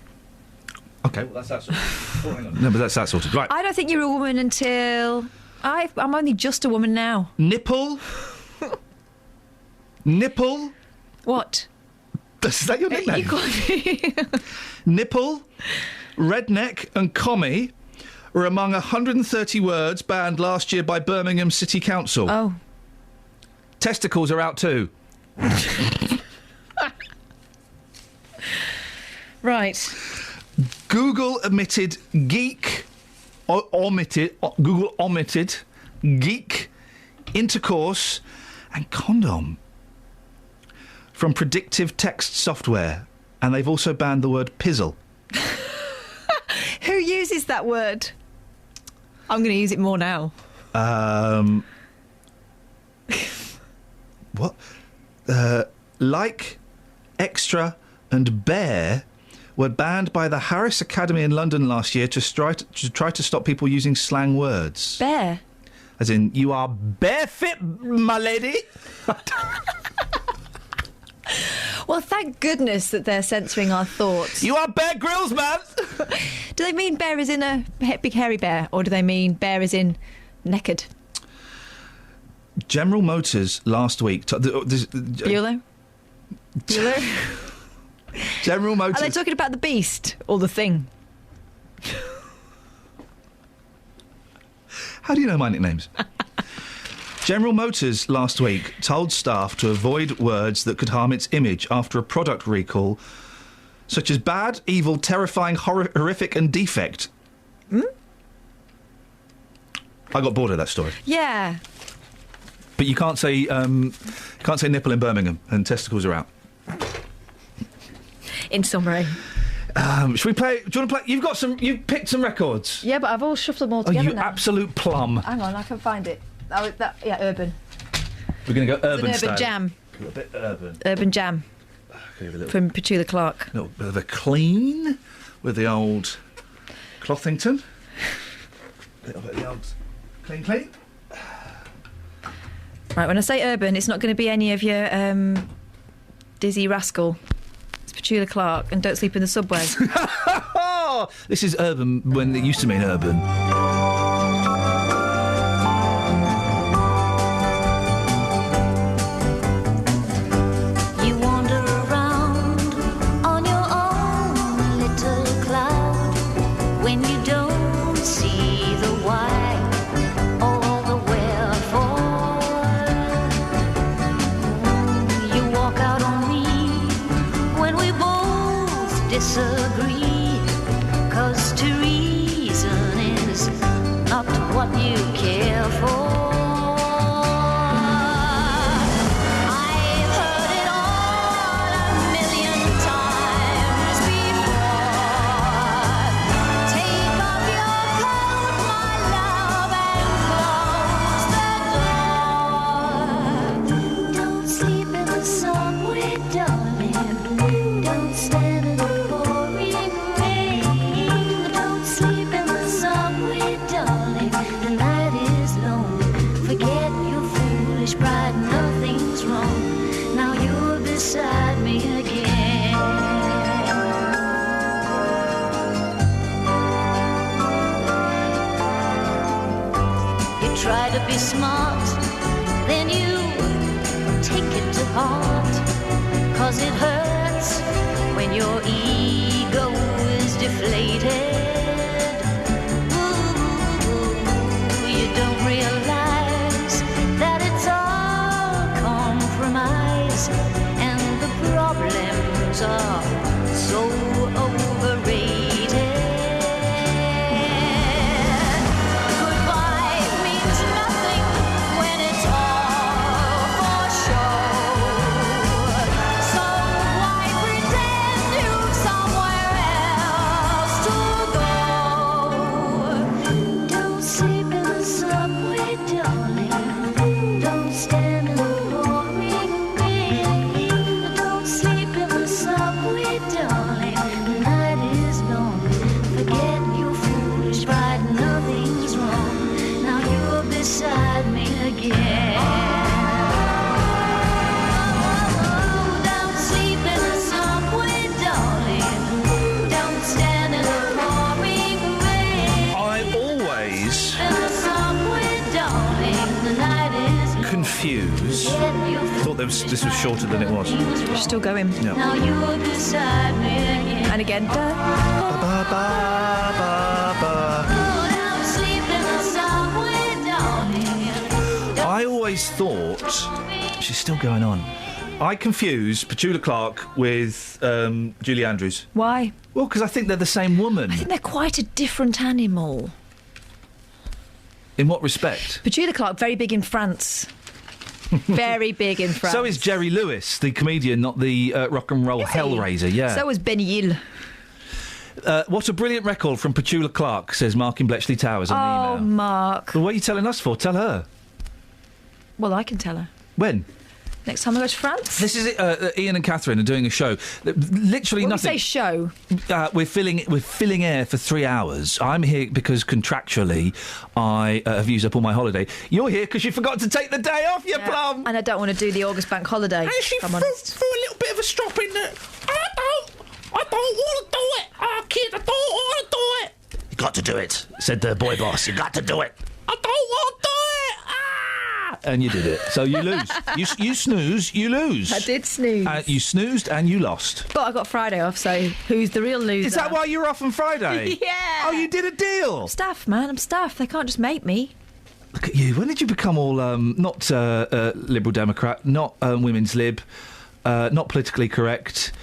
OK, well, that's that sort of... Oh, hang on. No, but that's that sort of... Right. I don't think you're a woman until... I'm only just a woman now. Nipple? Nipple? What? Is that your nickname? You call me... Nipple, redneck and commie were among 130 words banned last year by Birmingham City Council. Oh. Testicles are out too. Right. Google omitted geek, Google omitted geek, intercourse and condom from predictive text software, and they've also banned the word pizzle. Who uses that word? I'm going to use it more now. What? Like, extra and bear were banned by the Harris Academy in London last year to try to stop people using slang words. Bear? As in, you are barefit, my lady. Well, thank goodness that they're censoring our thoughts. You are Bear Grylls, man! Do they mean bear as in a big hairy bear, or do they mean bear as in naked? General Motors last week... Bueller? General Motors... Are they talking about the beast or the thing? How do you know my nicknames? General Motors last week told staff to avoid words that could harm its image after a product recall, such as bad, evil, terrifying, horrific and defect. I got bored of that story. Yeah. But you can't say nipple in Birmingham and testicles are out. In summary. Should we play? Do you want to play? You've picked some records. Yeah, but I've all shuffled them all together you now. Absolute plum. Hang on, I can find it. Urban. We're going to go urban It's an style. urban jam. A bit urban. Urban jam. From Petula Clark. A little bit of a clean with the old Clothington. A little bit of the old clean. Right, when I say urban, it's not going to be any of your Dizzy Rascal. It's Petula Clark and Don't Sleep in the Subway. This is urban when it used to mean urban. Disagree, 'cause to reason is not what you care for. I've heard it all a million times before. Take off your coat, my love, and close the door. Don't sleep in the subway, darling. Don't stand in the pride, nothing's wrong. Now you're beside me again. You try to be smart, then you take it to heart, 'cause it hurts when your ego is deflated. Ooh, you don't realize that it's and the problems are so overrated. Goodbye means nothing when it's all for show. So why pretend you've somewhere else to go? Don't sleep in the subway, darling. Don't stand in the beside me again. Don't sleep in the subway, darling. Don't stand in the pouring rain. I'm always in the subway, darling. The night is confused. I thought this was shorter than it was. We're still going. Yeah. Now you're beside me again. And again. I always thought she's still going on. I confuse Petula Clark with Julie Andrews. Why? Well, because I think they're the same woman. I think they're quite a different animal. In what respect? Petula Clark, very big in France. Very big in France. So is Jerry Lewis, the comedian, not the rock and roll hellraiser. Yeah. So is Benny Hill. What a brilliant record from Petula Clark, says Mark in Bletchley Towers on the email. Oh, Mark. Well, what are you telling us for? Tell her. Well, I can tell her. When? next time I go to France. This is it. Ian and Catherine are doing a show. Literally When nothing. we say show, We're filling air for 3 hours. I'm here because contractually I have used up all my holiday. You're here because you forgot to take the day off, you plum. and I don't want to do the August bank holiday. And she if I'm honest. threw a little bit of a strop in there. I don't want to do it. Oh, kid, I don't want to do it. You got to do it, said the boy boss. You got to do it. I don't want to do it. And you did it. So you lose. You snooze, you lose. I did snooze. You snoozed and you lost. But I got Friday off, so who's the real loser? Is that why you were off on Friday? Yeah. Oh, you did a deal. I'm staff, man. I'm staff. They can't just make me. Look at you. When did you become all not Liberal Democrat, not women's lib, not politically correct,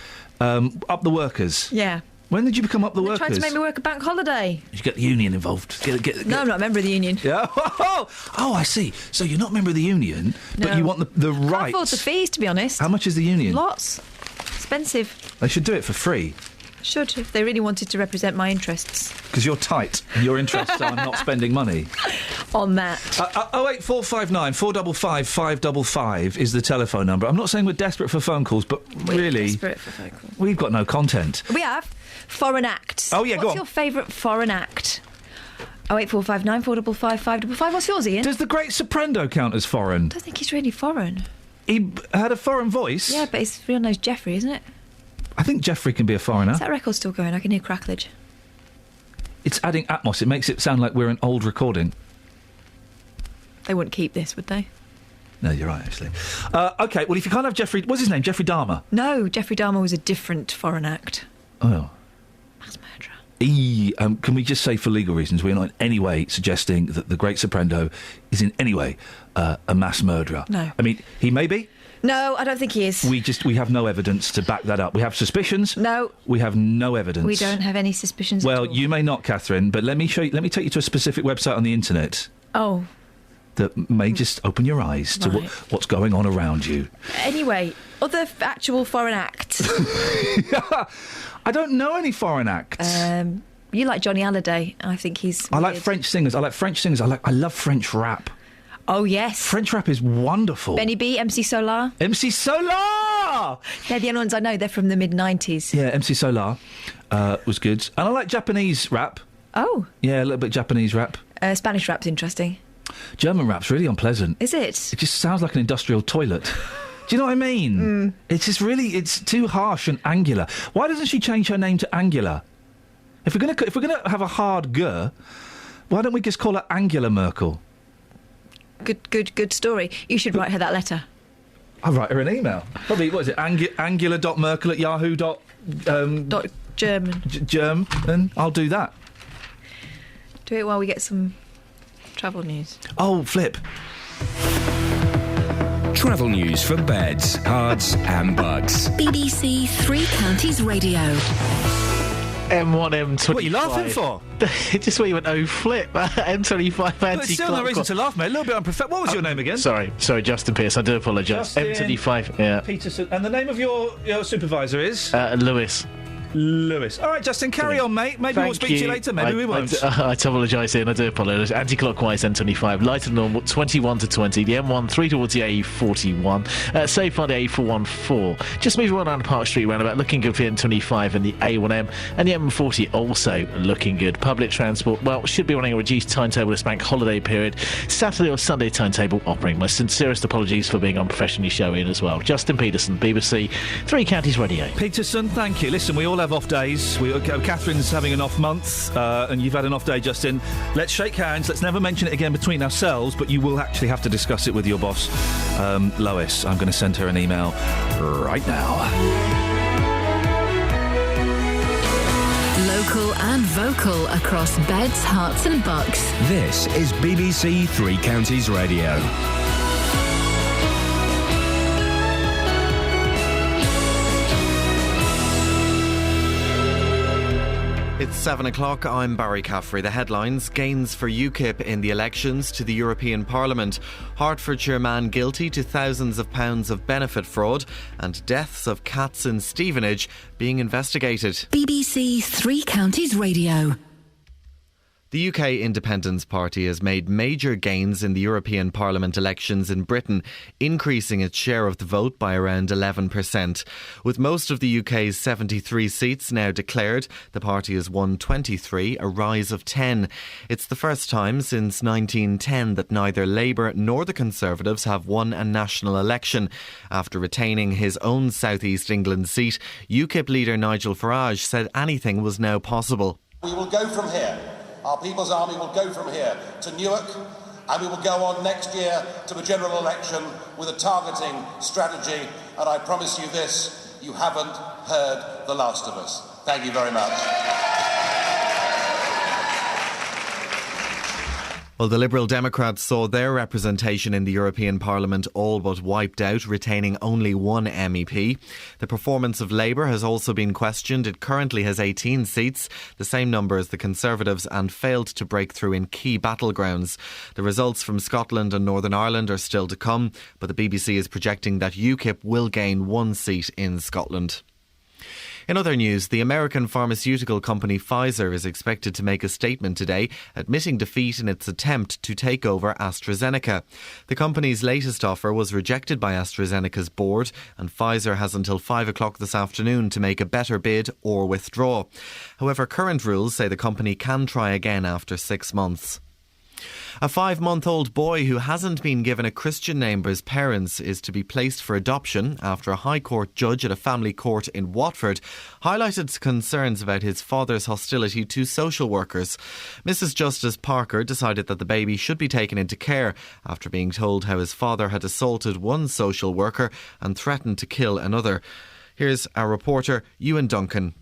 up the workers? Yeah. When did you become up the workers? Trying to make me work a bank holiday. You get the union involved. No, I'm not a member of the union. Yeah. Oh, I see. So you're not a member of the union, No. but you want the Can't rights. afford the fees, to be honest. How much is the union? Lots. Expensive. They should do it for free. Should, if they really wanted to represent my interests. Because you're tight. And your interests are not spending money. On that. 08459 455 555 is the telephone number. I'm not saying we're desperate for phone calls, but really, Desperate for phone calls. we've got no content. We have foreign acts. Oh, yeah, go on. What's your favourite foreign act? 08459 455 555. What's yours, Ian? Does the Great Soprendo count as foreign? I don't think he's really foreign. He had a foreign voice. Yeah, but his real name's Jeffrey, isn't it? I think Jeffrey can be a foreigner. Is that record still going? I can hear cracklage. It's adding atmos. It makes it sound like we're an old recording. They wouldn't keep this, would they? No, you're right, actually. OK, well, if you can't have Jeffrey... What's his name? Jeffrey Dahmer? No, Jeffrey Dahmer was a different foreign act. Oh. Mass murderer. Can we just say, for legal reasons, we're not in any way suggesting that the Great Soprendo is in any way a mass murderer. No. I mean, he may be. No, I don't think he is. We have no evidence to back that up. We have suspicions. No. We have no evidence. We don't have any suspicions Well, at all. you may not, Catherine, but let me show you. Let me take you to a specific website on the internet Oh. that may just open your eyes to Right. what's going on around you. Anyway, other actual foreign acts. I don't know any foreign acts. You like Johnny Hallyday. I think he's I like weird. French singers. I love French rap. Oh, yes. French rap is wonderful. Benny B, MC Solar. MC Solar! They're the only ones I know. They're from the mid-90s. Yeah, MC Solar was good. And I like Japanese rap. Oh. Yeah, a little bit Japanese rap. Spanish rap's interesting. German rap's really unpleasant. Is it? It just sounds like an industrial toilet. Do you know what I mean? It's just really, it's too harsh and angular. Why doesn't she change her name to Angela? If we're gonna have a hard G, why don't we just call her Angela Merkel? Good story. You should write her that letter. I'll write her an email. Probably, what is it? Angela.merkel@yahoo. German. German. I'll do that. Do it while we get some travel news. Oh, flip. Travel news for beds, cards, and bugs. BBC Three Counties Radio. M1, M25. What are you laughing for? Just where you went, oh, flip. M25 But anti still no reason to laugh, mate. A little bit unprofessional. What was your name again? Sorry, Justin Pearce. I do apologise. Justin M25, yeah. Peterson. And the name of your supervisor is? Lewis. Lewis. All right, Justin, carry on, mate. Maybe we'll speak to you later. Maybe we won't. I apologise, Ian. I do apologise. Anti-clockwise M25, lighter than normal, 21 to 20. The M1, 3 towards the A41. So far, the A414. Just moving on down Park Street roundabout, looking good for the M25 and the A1M. And the M40 also looking good. Public transport, well, should be running a reduced timetable this bank holiday period. Saturday or Sunday timetable operating. My sincerest apologies for being unprofessionally showing as well. Justin Peterson, BBC Three Counties Radio. Peterson, thank you. Listen, we all have off days. Catherine's having an off month, and you've had an off day, Justin. Let's shake hands. Let's never mention it again between ourselves, but you will actually have to discuss it with your boss, Lois. I'm going to send her an email right now. Local and vocal across beds, hearts and bucks. This is BBC Three Counties Radio. It's 7 o'clock. I'm Barry Caffrey. The headlines: gains for UKIP in the elections to the European Parliament, Hertfordshire man guilty to thousands of pounds of benefit fraud, and deaths of cats in Stevenage being investigated. BBC Three Counties Radio. The UK Independence Party has made major gains in the European Parliament elections in Britain, increasing its share of the vote by around 11%. With most of the UK's 73 seats now declared, the party has won 23, a rise of 10. It's the first time since 1910 that neither Labour nor the Conservatives have won a national election. After retaining his own South East England seat, UKIP leader Nigel Farage said anything was now possible. We will go from here. Our People's Army will go from here to Newark, and we will go on next year to the general election with a targeting strategy. And I promise you this, you haven't heard the last of us. Thank you very much. Well, the Liberal Democrats saw their representation in the European Parliament all but wiped out, retaining only one MEP. The performance of Labour has also been questioned. It currently has 18 seats, the same number as the Conservatives, and failed to break through in key battlegrounds. The results from Scotland and Northern Ireland are still to come, but the BBC is projecting that UKIP will gain one seat in Scotland. In other news, the American pharmaceutical company Pfizer is expected to make a statement today admitting defeat in its attempt to take over AstraZeneca. The company's latest offer was rejected by AstraZeneca's board, and Pfizer has until 5 o'clock this afternoon to make a better bid or withdraw. However, current rules say the company can try again after 6 months. A 5-month-old boy who hasn't been given a Christian name by his parents is to be placed for adoption after a High Court judge at a family court in Watford highlighted concerns about his father's hostility to social workers. Mrs. Justice Parker decided that the baby should be taken into care after being told how his father had assaulted one social worker and threatened to kill another. Here's our reporter, Iain Duncan.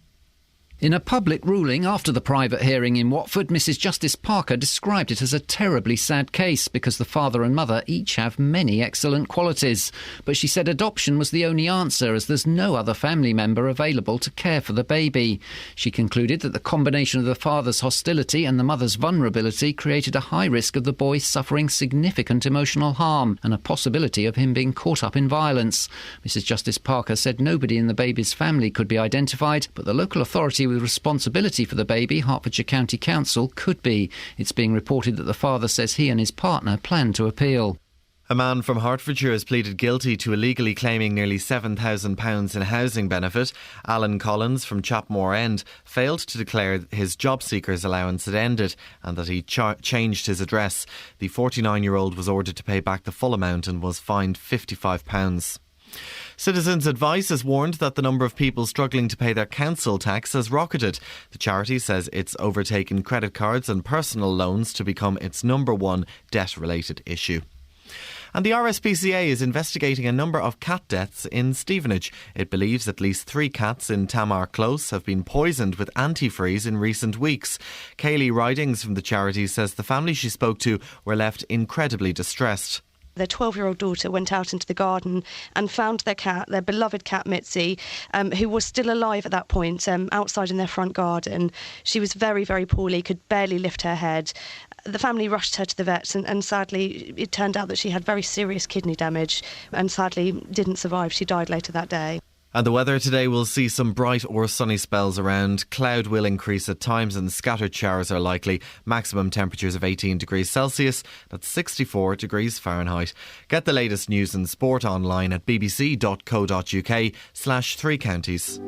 In a public ruling after the private hearing in Watford, Mrs. Justice Parker described it as a terribly sad case because the father and mother each have many excellent qualities. But she said adoption was the only answer as there's no other family member available to care for the baby. She concluded that the combination of the father's hostility and the mother's vulnerability created a high risk of the boy suffering significant emotional harm and a possibility of him being caught up in violence. Mrs. Justice Parker said nobody in the baby's family could be identified, but the local authority with responsibility for the baby, Hertfordshire County Council, could be. It's being reported that the father says he and his partner plan to appeal. A man from Hertfordshire has pleaded guilty to illegally claiming nearly £7,000 in housing benefit. Alan Collins from Chapmore End failed to declare his job seekers allowance had ended and that he changed his address. The 49-year-old was ordered to pay back the full amount and was fined £55. Citizens Advice has warned that the number of people struggling to pay their council tax has rocketed. The charity says it's overtaken credit cards and personal loans to become its number one debt-related issue. And the RSPCA is investigating a number of cat deaths in Stevenage. It believes at least 3 cats in Tamar Close have been poisoned with antifreeze in recent weeks. Kaylee Ridings from the charity says the family she spoke to were left incredibly distressed. Their 12-year-old daughter went out into the garden and found their cat, their beloved cat Mitzi, who was still alive at that point, outside in their front garden. She was very, very poorly, could barely lift her head. The family rushed her to the vets and sadly it turned out that she had very serious kidney damage and sadly didn't survive. She died later that day. And the weather today will see some bright or sunny spells around. Cloud will increase at times and scattered showers are likely. Maximum temperatures of 18 degrees Celsius. That's 64 degrees Fahrenheit. Get the latest news and sport online at bbc.co.uk/3 counties.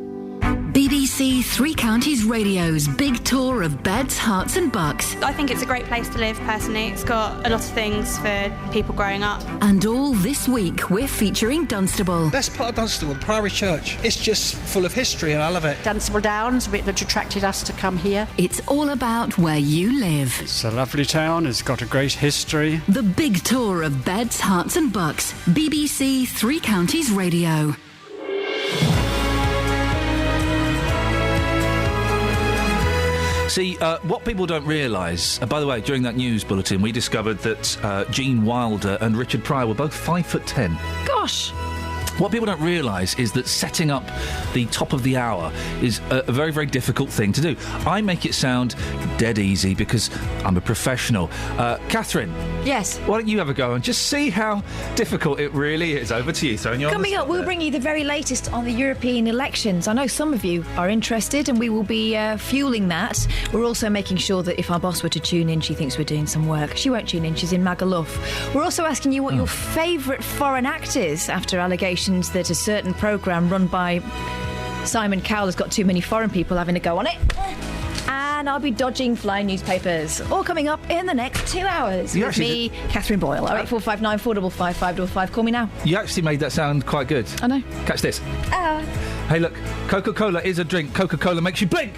BBC Three Counties Radio's big tour of beds, hearts and bucks. I think it's a great place to live, personally. It's got a lot of things for people growing up. And all this week, we're featuring Dunstable. Best part of Dunstable, Priory Church. It's just full of history and I love it. Dunstable Downs, a bit that attracted us to come here. It's all about where you live. It's a lovely town, it's got a great history. The big tour of beds, hearts and bucks. BBC Three Counties Radio. See, what people don't realise... by the way, during that news bulletin, we discovered that Gene Wilder and Richard Pryor were both 5'10". Gosh! What people don't realise is that setting up the top of the hour is a very, very difficult thing to do. I make it sound dead easy because I'm a professional. Catherine. Yes. Why don't you have a go and just see how difficult it really is? Over to you. Coming up, we'll bring you the very latest on the European elections. I know some of you are interested, and we will be fueling that. We're also making sure that if our boss were to tune in, she thinks we're doing some work. She won't tune in. She's in Magaluf. We're also asking you what your favourite foreign act is after allegations that a certain programme run by Simon Cowell has got too many foreign people having a go on it. And I'll be dodging flying newspapers. All coming up in the next 2 hours with me, Catherine Boyle. 08459 455 555. Call me now. You actually made that sound quite good. I know. Catch this. Hey, look, Coca-Cola is a drink. Coca-Cola makes you blink.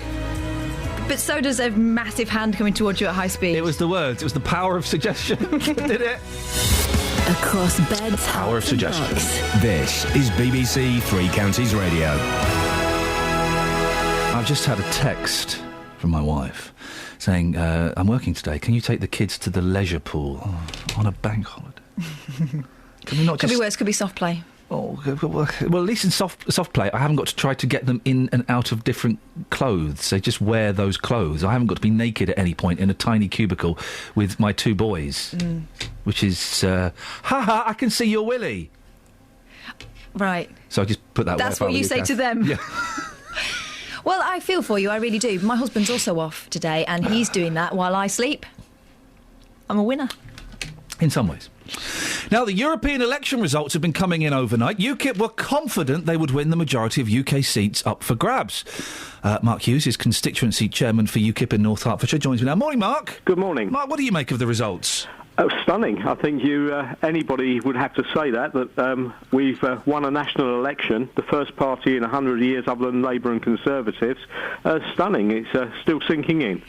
But so does a massive hand coming towards you at high speed. It was the words. It was the power of suggestion. Did it? Across beds, power of suggestion. This is BBC Three Counties Radio. I've just had a text from my wife saying, I'm working today. Can you take the kids to the leisure pool on a bank holiday? Can we not Could be worse. Could be soft play. Oh, well, at least in soft play, I haven't got to try to get them in and out of different clothes. They just wear those clothes. I haven't got to be naked at any point in a tiny cubicle with my two boys, which is, I can see your willy. Right. So I just put that. That's what you say to them. Yeah. Well, I feel for you. I really do. My husband's also off today, and he's doing that while I sleep. I'm a winner. In some ways. Now, the European election results have been coming in overnight. UKIP were confident they would win the majority of UK seats up for grabs. Mark Hughes is constituency chairman for UKIP in North Hertfordshire. Joins me now. Morning, Mark. Good morning. Mark, what do you make of the results? Stunning. I think anybody would have to say that we've won a national election, the first party in 100 years other than Labour and Conservatives. Stunning. It's still sinking in.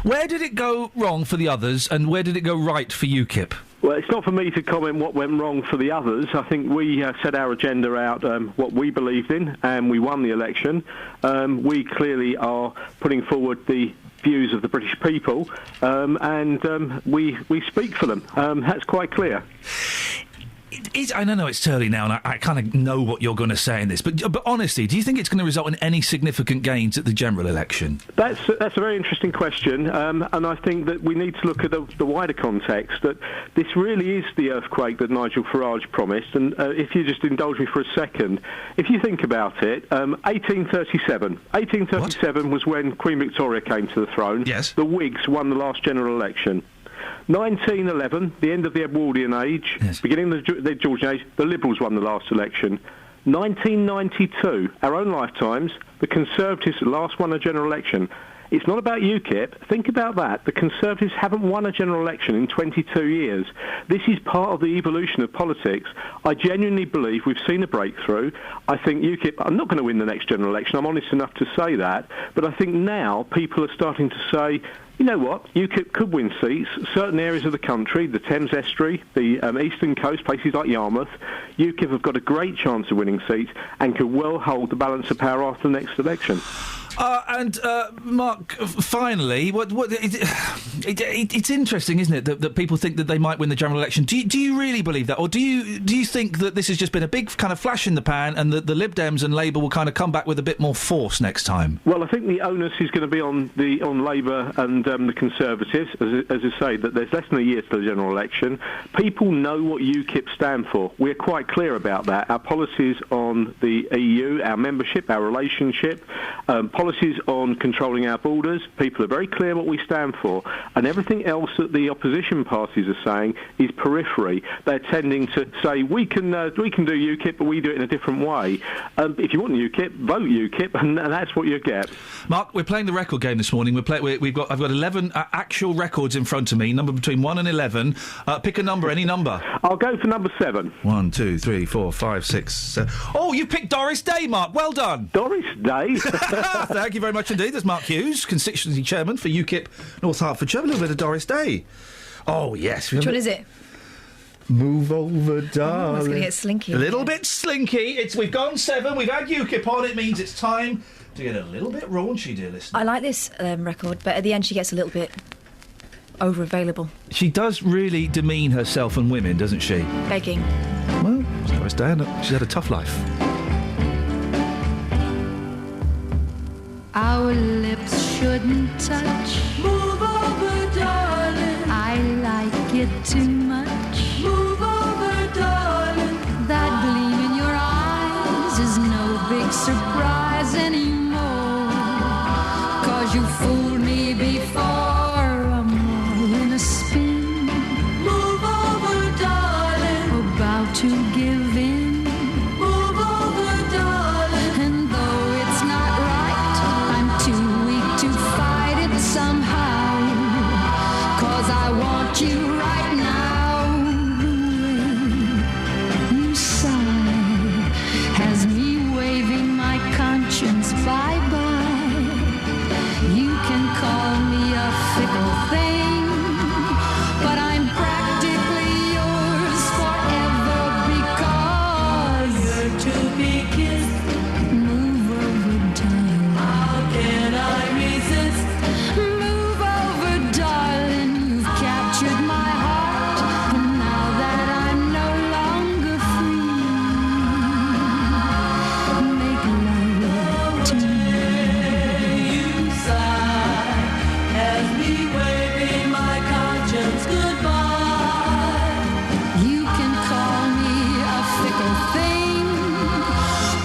Where did it go wrong for the others, and where did it go right for UKIP? Well, it's not for me to comment what went wrong for the others. I think we set our agenda out, what we believed in, and we won the election. We clearly are putting forward the views of the British people, and we speak for them. That's quite clear. I don't know, it's early now, and I kind of know what you're going to say in this, but honestly, do you think it's going to result in any significant gains at the general election? That's a very interesting question, and I think that we need to look at the wider context, that this really is the earthquake that Nigel Farage promised, and if you just indulge me for a second, if you think about it, 1837 was when Queen Victoria came to the throne. Yes. The Whigs won the last general election. 1911, the end of the Edwardian age, beginning of the Georgian age, the Liberals won the last election. 1992, our own lifetimes, the Conservatives last won a general election. It's not about UKIP. Think about that. The Conservatives haven't won a general election in 22 years. This is part of the evolution of politics. I genuinely believe we've seen a breakthrough. I think UKIP, I'm not going to win the next general election. I'm honest enough to say that. But I think now people are starting to say, you know what, UKIP could win seats. Certain areas of the country, the Thames Estuary, the eastern coast, places like Yarmouth, UKIP have got a great chance of winning seats and could well hold the balance of power after the next election. Mark, finally, it's interesting, isn't it, that people think that they might win the general election. Do you really believe that, or do you think that this has just been a big kind of flash in the pan, and that the Lib Dems and Labour will kind of come back with a bit more force next time? Well, I think the onus is going to be on Labour and the Conservatives, as I say, that there's less than a year to the general election. People know what UKIP stand for. We're quite clear about that. Our policies on the EU, our membership, our relationship, policies on controlling our borders, people are very clear what we stand for, and everything else that the opposition parties are saying is periphery. They're tending to say we can do UKIP, but we do it in a different way. If you want UKIP, vote UKIP, and that's what you get. Mark, we're playing the record game this morning. I've got 11 actual records in front of me, number between 1 and 11. Pick a number, any number. I'll go for number 7. 1, 2, 3, 4, 5, 6, 7. Oh, you picked Doris Day, Mark. Well done. Doris Day. Thank you very much indeed. There's Mark Hughes, constituency chairman for UKIP North Hertfordshire. A little bit of Doris Day. Oh, yes. Which one is it? Move over, darling. Oh, it's going to get slinky. A little bit slinky. We've gone 7. We've had UKIP on. It means it's time to get a little bit raunchy, dear listener. I like this record, but at the end she gets a little bit over-available. She does really demean herself and women, doesn't she? Begging. Well, Doris Day. She's had a tough life. Our lips shouldn't touch. Move over, darling. I like it too much. Move over, darling. That gleam in your eyes is no big surprise anymore. 'Cause you fooled me before. I'm all in a spin. Move over, darling. About to give in. Move over, darling. And though it's not right, I'm too weak to fight it somehow. 'Cause I want you right now. The way you sigh has me waving my conscience bye-bye. You can call me a fickle thing, but I'm practically yours forever because you're to be kissed. Move over, darling. How can I resist? Move over, darling. You've captured my heart, and now that I'm no longer free, make love to me. You sigh as me waving my conscience goodbye. You can call me a fickle thing,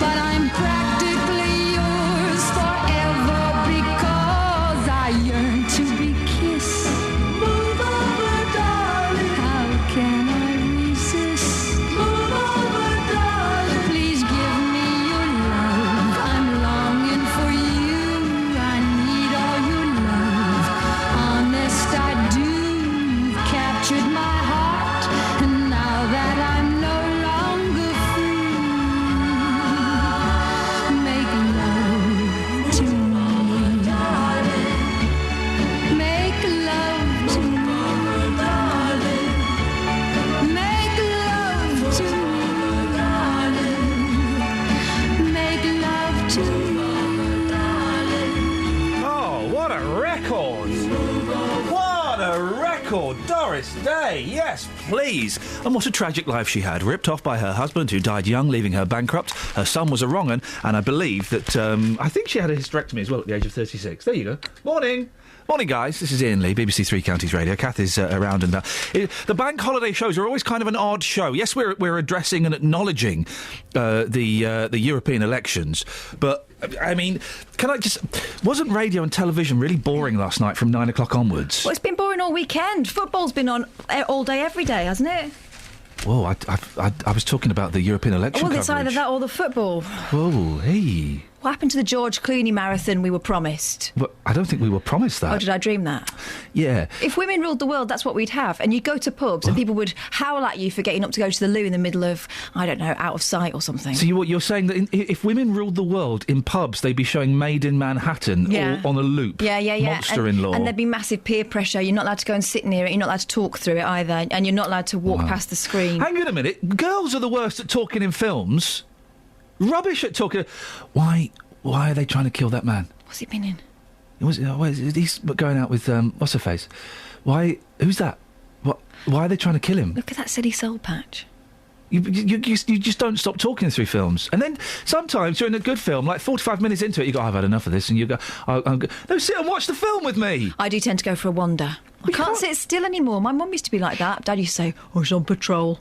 but I'm practically yours forever because I yearn to be kissed. Move over, darling. How can I resist? Move over, darling. Please give me your love. I'm longing for you. I need all your love. Honest, I do. You've captured my heart, and now that I'm no longer free, make love to me, darling. Make love to me, darling. Make love to me, darling. Make love to me, darling. Oh, what a record! What a record! Doris Day, yes, please. And what a tragic life she had. Ripped off by her husband, who died young, leaving her bankrupt. Her son was a wrong 'un, and I believe that, I think she had a hysterectomy as well at the age of 36. There you go. Morning. Morning, guys. This is Iain Lee, BBC Three Counties Radio. Kath is around and the bank holiday shows are always kind of an odd show. Yes, we're addressing and acknowledging the European elections, but I mean, wasn't radio and television really boring last night from 9 o'clock onwards? Well, it's been boring all weekend. Football's been on all day, every day, hasn't it? Whoa, I was talking about the European election Well, it's coverage. either that or the football. Whoa, hey. What happened to the George Clooney marathon we were promised? Well, I don't think we were promised that. Or did I dream that? Yeah. If women ruled the world, that's what we'd have. And you'd go to pubs and people would howl at you for getting up to go to the loo in the middle of, I don't know, out of sight or something. So you're saying that if women ruled the world in pubs, they'd be showing Made in Manhattan all on a loop? Yeah. Monster-in-law. And there'd be massive peer pressure. You're not allowed to go and sit near it. You're not allowed to talk through it either. And you're not allowed to walk past the screen. Hang on a minute. Girls are the worst at talking in films. Rubbish at talking. Why are they trying to kill that man? What's he been in? He's going out with what's her face? Who's that? Why are they trying to kill him? Look at that silly soul patch. You just don't stop talking through films, and then sometimes you're in a good film, like 45 minutes into it, you go, I've had enough of this, and you go, no, sit and watch the film with me. I do tend to go for a wander. I can't sit still anymore. My mum used to be like that. Dad used to say, she's on patrol.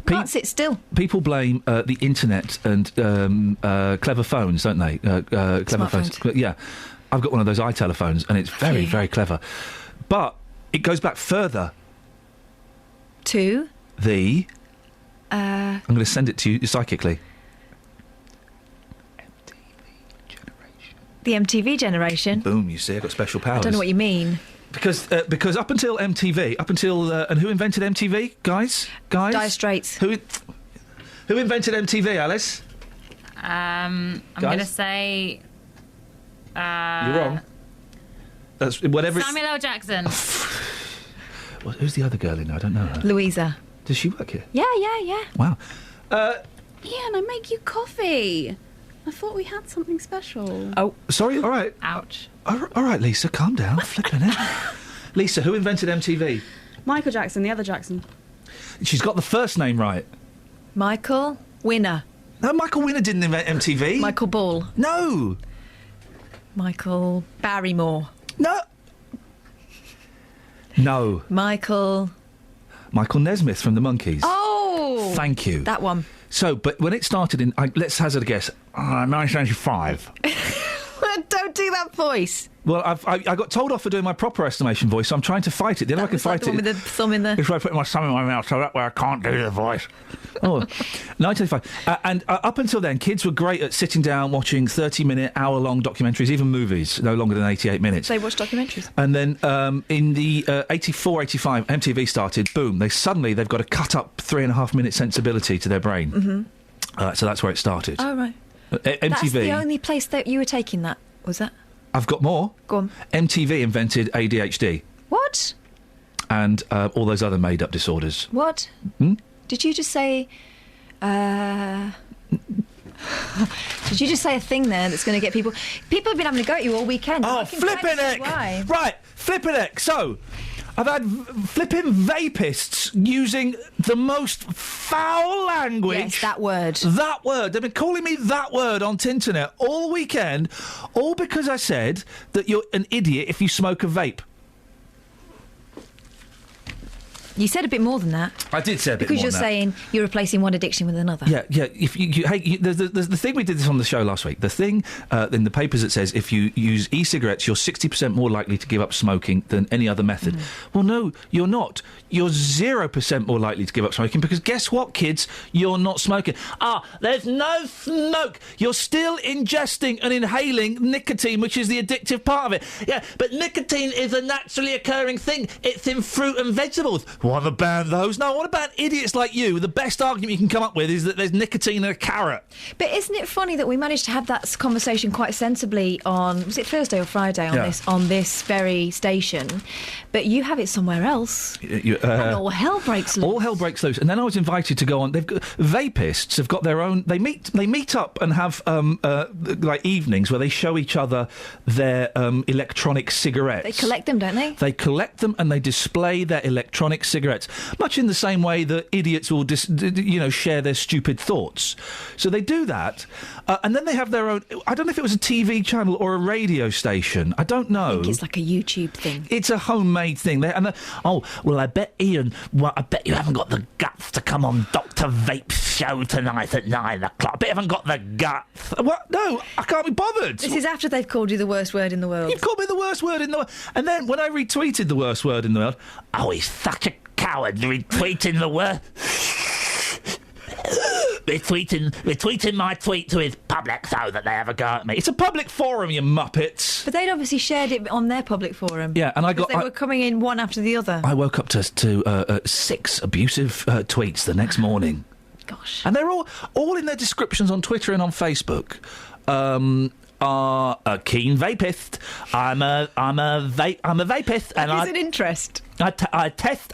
Can't sit still. People blame the internet and clever phones, don't they? Clever phones. Yeah. I've got one of those iTelephones, and it's very, very clever. But it goes back further. To? I'm going to send it to you psychically. The MTV generation. Boom, you see, I've got special powers. I don't know what you mean. Because up until MTV, and who invented MTV, guys? Dire Straits. Who invented MTV, Alice? I'm going to say... You're wrong. That's whatever. Samuel L. Jackson. Well, who's the other girl in there? I don't know her. Louisa. Does she work here? Yeah. Wow. Iain, I make you coffee. I thought we had something special. Oh, sorry. All right. Ouch. All right, Lisa, calm down. Flipping it. Lisa, who invented MTV? Michael Jackson, the other Jackson. She's got the first name right. Michael Winner. No, Michael Winner didn't invent MTV. Michael Ball. No. Michael Barrymore. No. No. Michael Nesmith from the Monkees. Oh! Thank you. That one. So, but when it started in, let's hazard a guess, 1995. Don't do that voice. Well, I got told off for doing my proper estimation voice, so I'm trying to fight it. The only way I can fight the one with the thumb in there. is if I put my thumb in my mouth, so that way I can't do the voice. Oh, 1985. And up until then, kids were great at sitting down, watching 30-minute, hour-long documentaries, even movies, no longer than 88 minutes. They watch documentaries. And then in the 84, 85, MTV started, boom, they've got a cut-up 3.5-minute sensibility to their brain. Mm-hmm. So that's where it started. Oh, right. MTV. That's the only place that you were taking that, was that? I've got more. Go on. MTV invented ADHD. What? And all those other made-up disorders. What? Did you just say... Did you just say a thing there that's going to get people... People have been having a go at you all weekend. Oh, flippin' heck! Right, flippin' heck. So, I've had flipping vapists using the most foul language. Yes, that word. That word. They've been calling me that word on Tinternet all weekend, all because I said that you're an idiot if you smoke a vape. You said a bit more than that. I did say a bit more than that. Because you're saying you're replacing one addiction with another. Yeah. If there's the thing we did this on the show last week. The thing in the papers that says if you use e-cigarettes, you're 60% more likely to give up smoking than any other method. Well, no, you're not. You're 0% more likely to give up smoking because guess what, kids? You're not smoking. There's no smoke. You're still ingesting and inhaling nicotine, which is the addictive part of it. Yeah, but nicotine is a naturally occurring thing. It's in fruit and vegetables. What about those? No, what about idiots like you? The best argument you can come up with is that there's nicotine in a carrot. But isn't it funny that we managed to have that conversation quite sensibly on, was it Thursday or Friday on this very station? But you have it somewhere else. And all hell breaks loose. All hell breaks loose. And then I was invited to go on. Vapists have got their own. They meet up and have like evenings where they show each other their electronic cigarettes. They collect them, don't they? They collect them and they display their electronic cigarettes, much in the same way that idiots will share their stupid thoughts. So they do that, and then they have their own. I don't know if it was a TV channel or a radio station. I don't know. I think it's like a YouTube thing. It's a homemade thing. I bet Iain. Well, I bet you haven't got the guts to come on Dr. Vape's show tonight at 9 o'clock. I bet you haven't got the guts. What? No, I can't be bothered. This is after they've called you the worst word in the world. You've called me the worst word in the world. And then when I retweeted the worst word in the world, he's such a coward retweeting the word. retweeting my tweet to his public so that they have a go at me. It's a public forum, you muppets. But they'd obviously shared it on their public forum. Yeah, and they were coming in one after the other. I woke up to 6 abusive tweets the next morning. Gosh. And they're all in their descriptions on Twitter and on Facebook. Are a keen vapist. I'm a vapist, and is an interest. I test,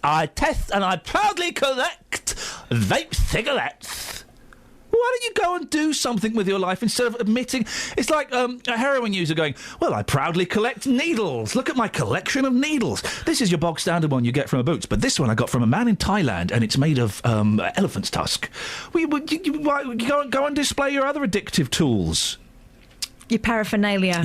and I proudly collect vape cigarettes. Why don't you go and do something with your life instead of admitting... It's like a heroin user going, well, I proudly collect needles. Look at my collection of needles. This is your bog standard one you get from a Boots, but this one I got from a man in Thailand, and it's made of elephant's tusk. Go and display your other addictive tools. Your paraphernalia.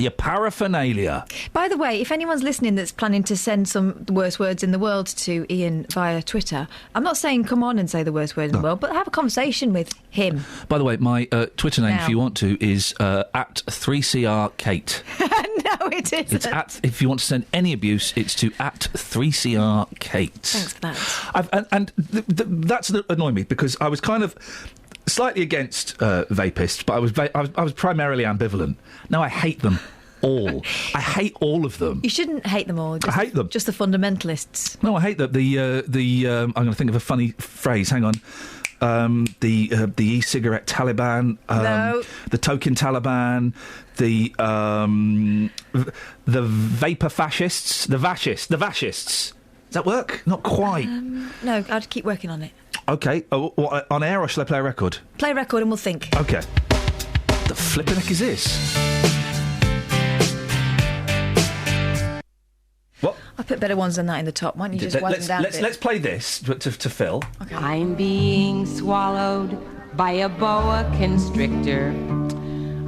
By the way, if anyone's listening that's planning to send some worst words in the world to Iain via Twitter, I'm not saying come on and say the worst word in the world, but have a conversation with him. By the way, my Twitter name, if you want to, is at 3CRKate. No, it isn't. It's if you want to send any abuse, it's to at 3CRKate. Thanks for that. That's annoying me because I was kind of slightly against vapists, but I was primarily ambivalent. Now I hate them all. I hate all of them. You shouldn't hate them all. I hate them. Just the fundamentalists. No, I hate them. I'm going to think of a funny phrase. Hang on. The e-cigarette Taliban. No. The token Taliban. The vapor fascists. The fascists. Does that work? Not quite. No, I'd keep working on it. OK. What, on air, or shall I play a record? Play a record and we'll think. OK. The flippin' heck is this? What? I put better ones than that in the top. Why don't you just wind them down a bit? Let's play this to Phil. Okay. I'm being swallowed by a boa constrictor.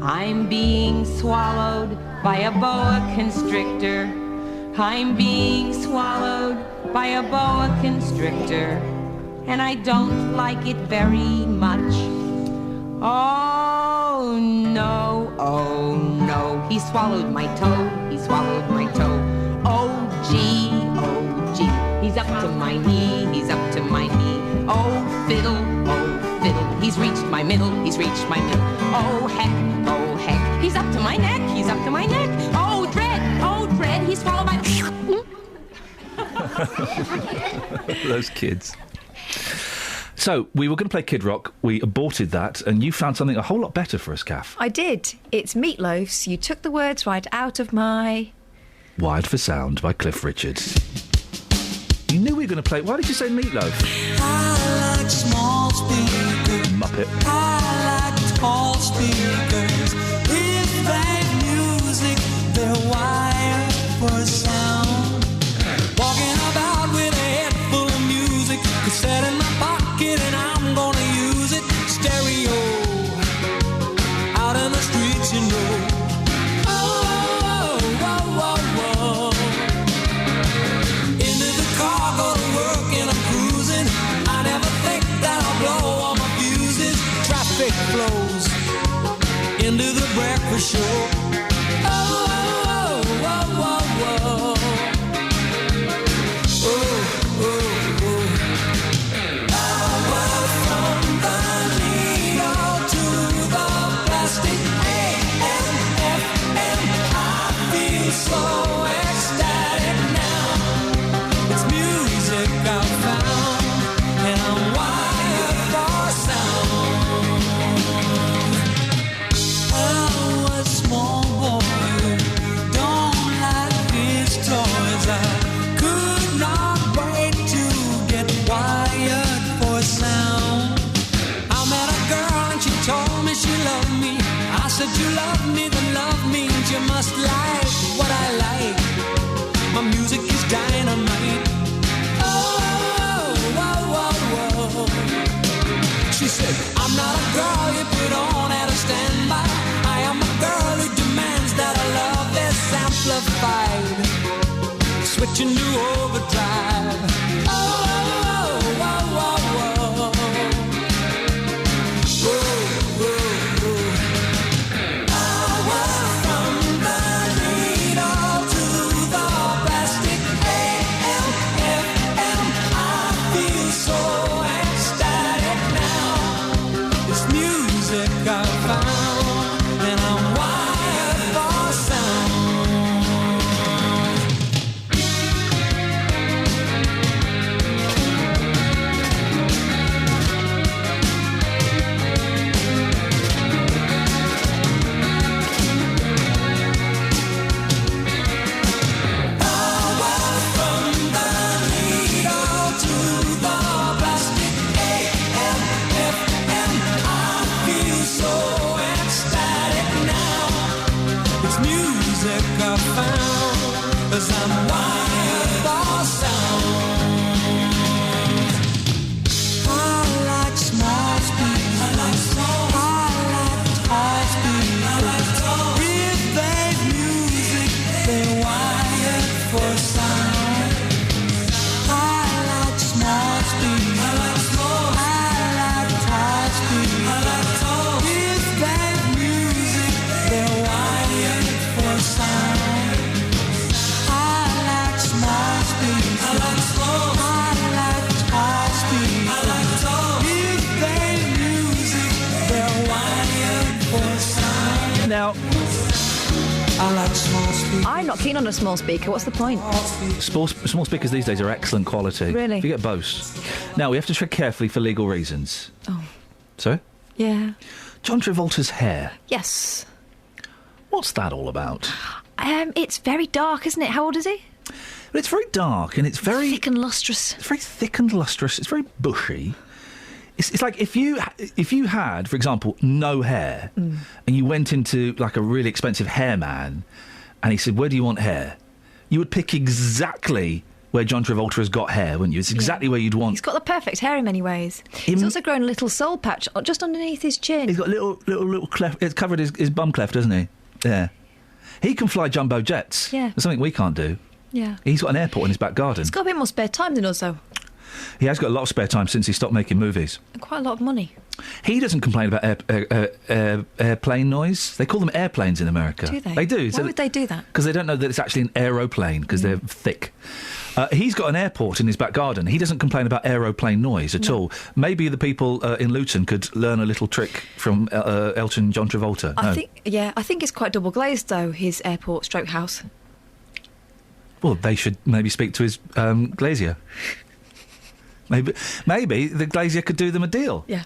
I'm being swallowed by a boa constrictor. I'm being swallowed by a boa constrictor. And I don't like it very much. Oh no, he swallowed my toe, he swallowed my toe. Oh gee, he's up to my knee, he's up to my knee. Oh fiddle, he's reached my middle, he's reached my middle. Oh heck, he's up to my neck, he's up to my neck. Oh dread, he swallowed my... Those kids. So, we were going to play Kid Rock, we aborted that, and you found something a whole lot better for us, Kath. I did. It's Meatloaf's You Took the Words Right Out of My... Wired for Sound by Cliff Richard. You knew we were going to play... Why did you say Meatloaf? I like small speakers. Muppet. I like tall speakers. If they music, they're wired for sound. Walking about with a head full of music, cassette in my pocket and I'm gonna use it. Stereo, out in the streets, you know. Into the car, go to work and I'm cruising. I never think that I'll blow all my fuses. Traffic flows into the breakfast show. So ecstatic now. It's music I found, and I'm wired for sound. I was a small boy, don't like his toys. I could not wait to get wired for sound. I met a girl and she told me she loved me. I said, you love me, then love means you must like what I like. My music is dynamite. Oh. She said, I'm not a girl you put on at a standby. I am a girl who demands that our love is amplified. Switching to overdrive. Oh. Now, I'm not keen on a small speaker. What's the point? Small speakers these days are excellent quality. Really? If you get Bose. Now, we have to tread carefully for legal reasons. Oh. So? Yeah. John Travolta's hair. Yes. What's that all about? It's very dark, isn't it? How old is he? Well, it's very dark and it's very... thick and lustrous. It's very thick and lustrous. It's very bushy. It's like if you had, for example, no hair and you went into like a really expensive hair man and he said, where do you want hair? You would pick exactly where John Travolta has got hair, wouldn't you? It's exactly where you'd want. He's got the perfect hair in many ways. He's also grown a little soul patch just underneath his chin. He's got a little cleft. It's covered his bum cleft, doesn't he? Yeah. He can fly jumbo jets. Yeah. That's something we can't do. Yeah. He's got an airport in his back garden. He's got a bit more spare time than us, though. He has got a lot of spare time since he stopped making movies. And quite a lot of money. He doesn't complain about airplane noise. They call them airplanes in America. Do they? They do. Why would they do that? Because they don't know that it's actually an aeroplane, because they're thick. He's got an airport in his back garden. He doesn't complain about aeroplane noise at all. Maybe the people in Luton could learn a little trick from Elton John Travolta. I think it's quite double glazed, though, his airport stroke house. Well, they should maybe speak to his glazier. Maybe the glazier could do them a deal. Yeah.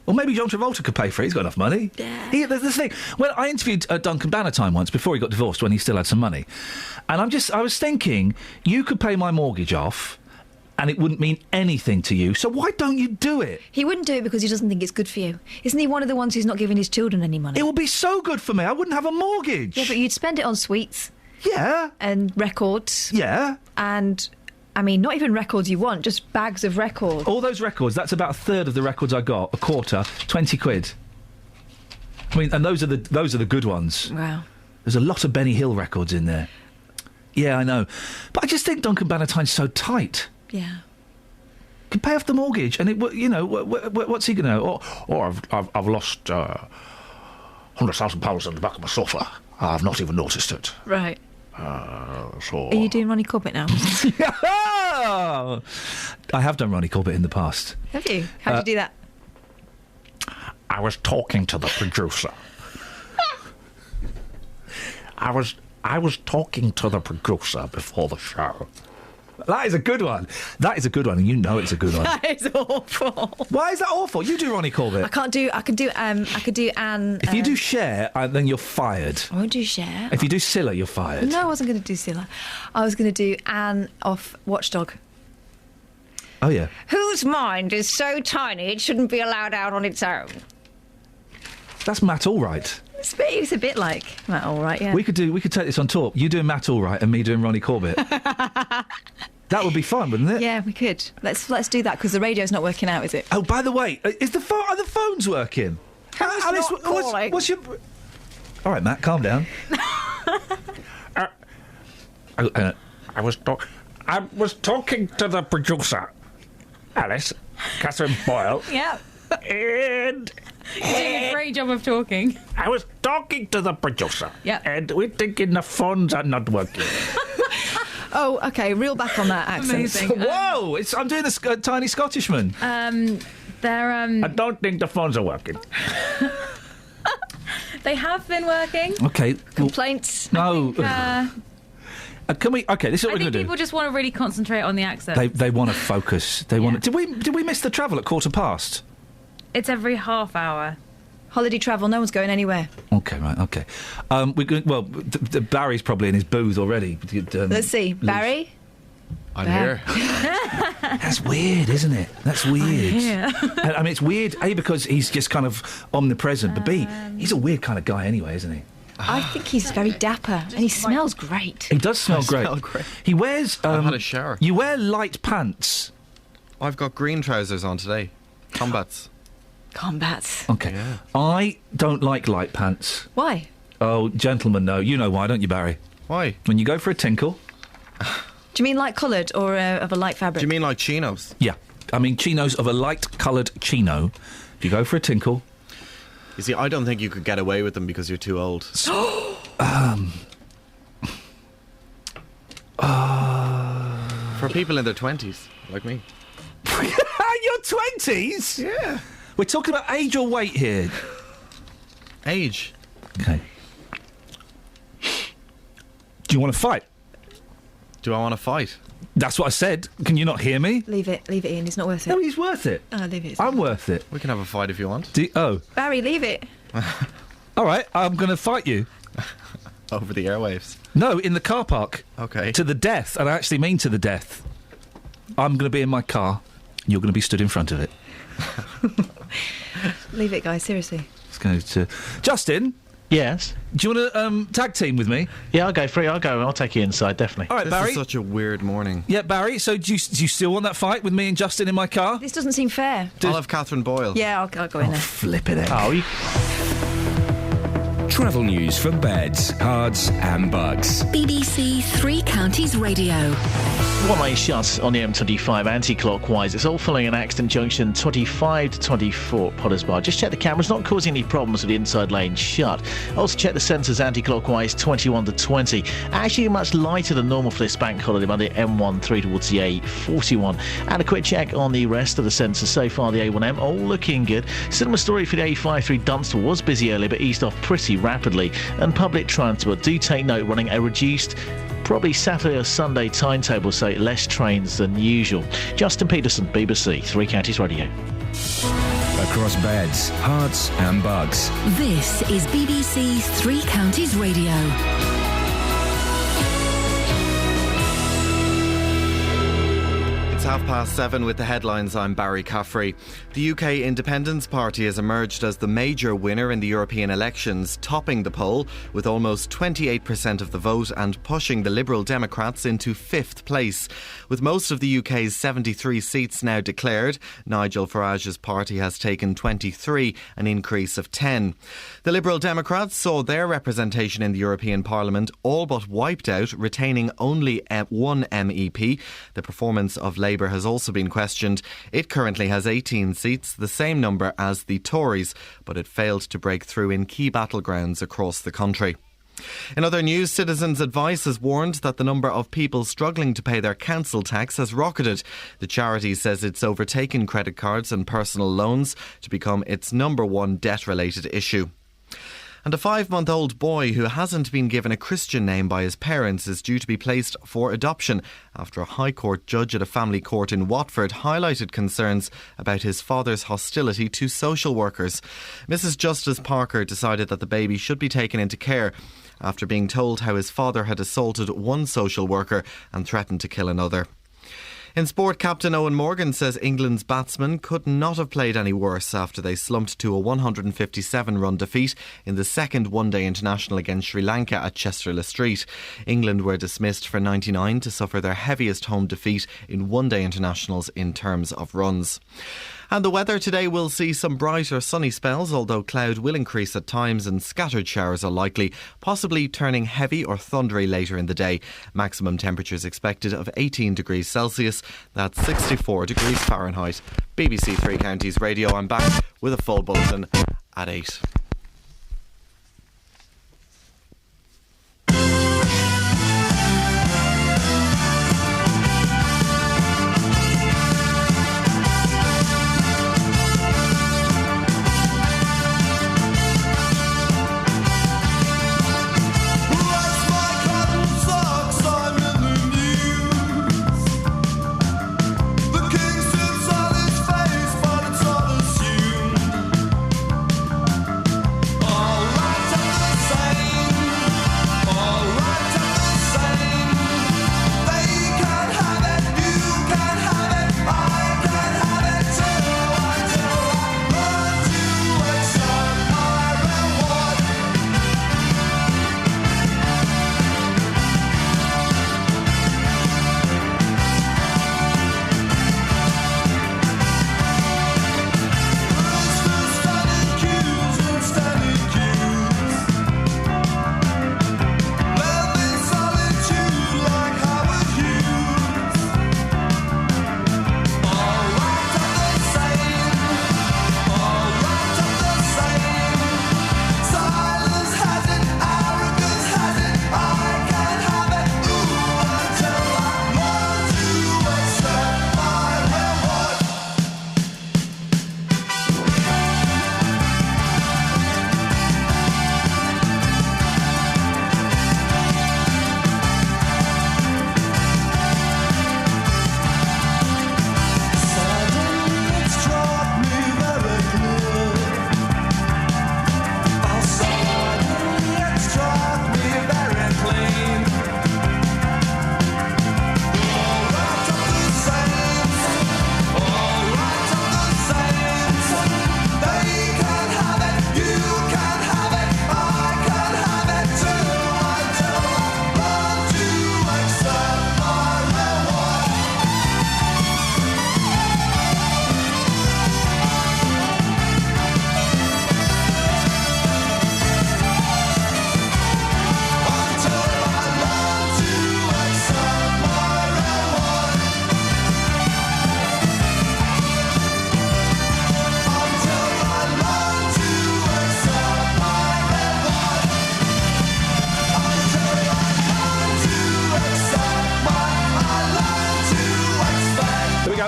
Or maybe John Travolta could pay for it. He's got enough money. Yeah. There's this thing. Well, I interviewed Duncan Bannatyne once before he got divorced, when he still had some money. And I was thinking, you could pay my mortgage off and it wouldn't mean anything to you. So why don't you do it? He wouldn't do it because he doesn't think it's good for you. Isn't he one of the ones who's not giving his children any money? It would be so good for me. I wouldn't have a mortgage. Yeah, but you'd spend it on sweets. Yeah. And records. Yeah. And... I mean, not even records you want, just bags of records. All those records, that's about a third of the records I got, a quarter, 20 quid. I mean, and those are the good ones. Wow. There's a lot of Benny Hill records in there. Yeah, I know. But I just think Duncan Bannatyne's so tight. Yeah. Can pay off the mortgage, and what's he going to... I've lost £100,000 in the back of my sofa. I've not even noticed it. Right. So... Are you doing Ronnie Corbett now? I have done Ronnie Corbett in the past. Have you? How'd you do that? I was talking to the producer. I was talking to the producer before the show. That is a good one. That is a good one, and you know it's a good one. That is awful. Why is that awful? You do Ronnie Corbett. I could do Anne. If you do Cher, then you're fired. I won't do Cher. If you do Scylla, you're fired. No, I wasn't going to do Scylla. I was going to do Anne off Watchdog. Oh, yeah. Whose mind is so tiny it shouldn't be allowed out on its own? That's Matt Allwright. It's a bit like Matt Allwright, yeah. We could take this on tour. You doing Matt Allwright and me doing Ronnie Corbett. That would be fun, wouldn't it? Yeah, we could. Let's do that, because the radio's not working out, is it? Oh, by the way, are the phones working? Alice, what's your... All right, Matt, calm down. I was talking to the producer, Alice, Catherine Boyle. Yeah. You're And doing a great job of talking. I was talking to the producer. Yeah. And we're thinking the phones are not working. Oh, OK, reel back on that accent. Amazing. Whoa! I'm doing a tiny Scottishman. I don't think the phones are working. They have been working. OK. Complaints. No. Can we? OK, this is what we're going to do. People just want to really concentrate on the accent. They want to focus. They want to... Did we miss the travel at 15:15? It's every half hour. Holiday travel, no one's going anywhere. OK, right, OK. We're going... Well, Barry's probably in his booth already. Let's see. Barry? I'm here. That's weird, isn't it? That's weird. I mean, it's weird, A, because he's just kind of omnipresent, but B, he's a weird kind of guy anyway, isn't he? I think he's very dapper, and he smells great. He does smell great. He wears... I've had a shower. You wear light pants. I've got green trousers on today. Combats. OK. Yeah. I don't like light pants. Why? Oh, gentlemen, no. You know why, don't you, Barry? Why? When you go for a tinkle... Do you mean light coloured or of a light fabric? Do you mean like chinos? Yeah. I mean chinos of a light-coloured chino. If you go for a tinkle... You see, I don't think you could get away with them because you're too old. For people in their 20s, like me. Your 20s? Yeah. We're talking about age or weight here. Age. OK. Do you want to fight? Do I want to fight? That's what I said. Can you not hear me? Leave it, Ian. It's not worth it. No, he's worth it. Oh, leave it. I'm worth it. We can have a fight if you want. Barry, leave it. All right, I'm going to fight you. Over the airwaves? No, in the car park. OK. To the death, and I actually mean to the death. I'm going to be in my car, and you're going to be stood in front of it. Leave it, guys, seriously. Let's go to... Justin? Yes. Do you want to tag team with me? Yeah, I'll go free. I'll take you inside, definitely. All right, Barry. This is such a weird morning. Yeah, Barry, so do you still want that fight with me and Justin in my car? This doesn't seem fair. I'll have Catherine Boyle. Yeah, I'll go in there. Flip it. Travel news for beds, cards and bugs. BBC Three Counties Radio. One lane shut on the M25 anti-clockwise. It's all following an accident junction 25 to 24 Potters Bar. Just check the cameras, not causing any problems with the inside lane shut. Also check the sensors anti-clockwise 21 to 20. Actually much lighter than normal for this bank holiday Monday M13 towards the A41. And a quick check on the rest of the sensors so far. The A1M all looking good. Similar story for the A53. Dunstable was busy earlier but eased off pretty rapidly. And public transport, do take note, running a reduced probably Saturday or Sunday timetable, so less trains than usual. Justin Peterson, BBC Three Counties Radio. Across beds, hearts and bugs. This is BBC Three Counties Radio. It's 7:30 with the headlines. I'm Barry Caffrey. The UK Independence Party has emerged as the major winner in the European elections, topping the poll with almost 28% of the vote and pushing the Liberal Democrats into 5th place. With most of the UK's 73 seats now declared, Nigel Farage's party has taken 23, an increase of 10. The Liberal Democrats saw their representation in the European Parliament all but wiped out, retaining only one MEP. The performance of Labour has also been questioned. It currently has 18 seats, the same number as the Tories, but it failed to break through in key battlegrounds across the country. In other news, Citizens Advice has warned that the number of people struggling to pay their council tax has rocketed. The charity says it's overtaken credit cards and personal loans to become its number one debt-related issue. And a 5-month-old boy who hasn't been given a Christian name by his parents is due to be placed for adoption after a High Court judge at a family court in Watford highlighted concerns about his father's hostility to social workers. Mrs. Justice Parker decided that the baby should be taken into care after being told how his father had assaulted one social worker and threatened to kill another. In sport, captain Owen Morgan says England's batsmen could not have played any worse after they slumped to a 157-run defeat in the second one-day international against Sri Lanka at Chester-le-Street. England were dismissed for 99 to suffer their heaviest home defeat in one-day internationals in terms of runs. And the weather today will see some bright or sunny spells, although cloud will increase at times and scattered showers are likely, possibly turning heavy or thundery later in the day. Maximum temperatures expected of 18 degrees Celsius, that's 64 degrees Fahrenheit. BBC Three Counties Radio, I'm back with a full bulletin at 8.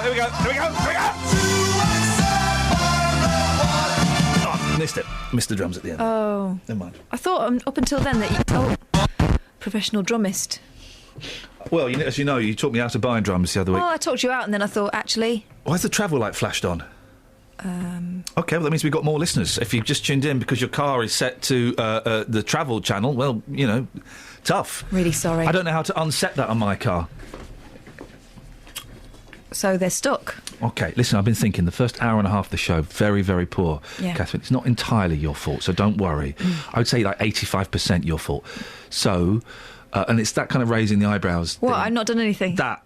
Here we go. Oh, missed it. Missed the drums at the end. Oh. Never mind. I thought up until then that you... professional drummist. Well, as you know, you taught me how to buy drums the other week. Oh, I talked you out and then I thought, actually... Why's the travel light flashed on? OK, well, that means we've got more listeners. If you've just tuned in because your car is set to the travel channel, well, tough. Really sorry. I don't know how to unset that on my car. So they're stuck. OK, listen, I've been thinking the first hour and a half of the show, very, very poor. Yeah. Catherine, it's not entirely your fault, so don't worry. I would say like 85% your fault. So... and it's that kind of raising the eyebrows. What? I've not done anything. That.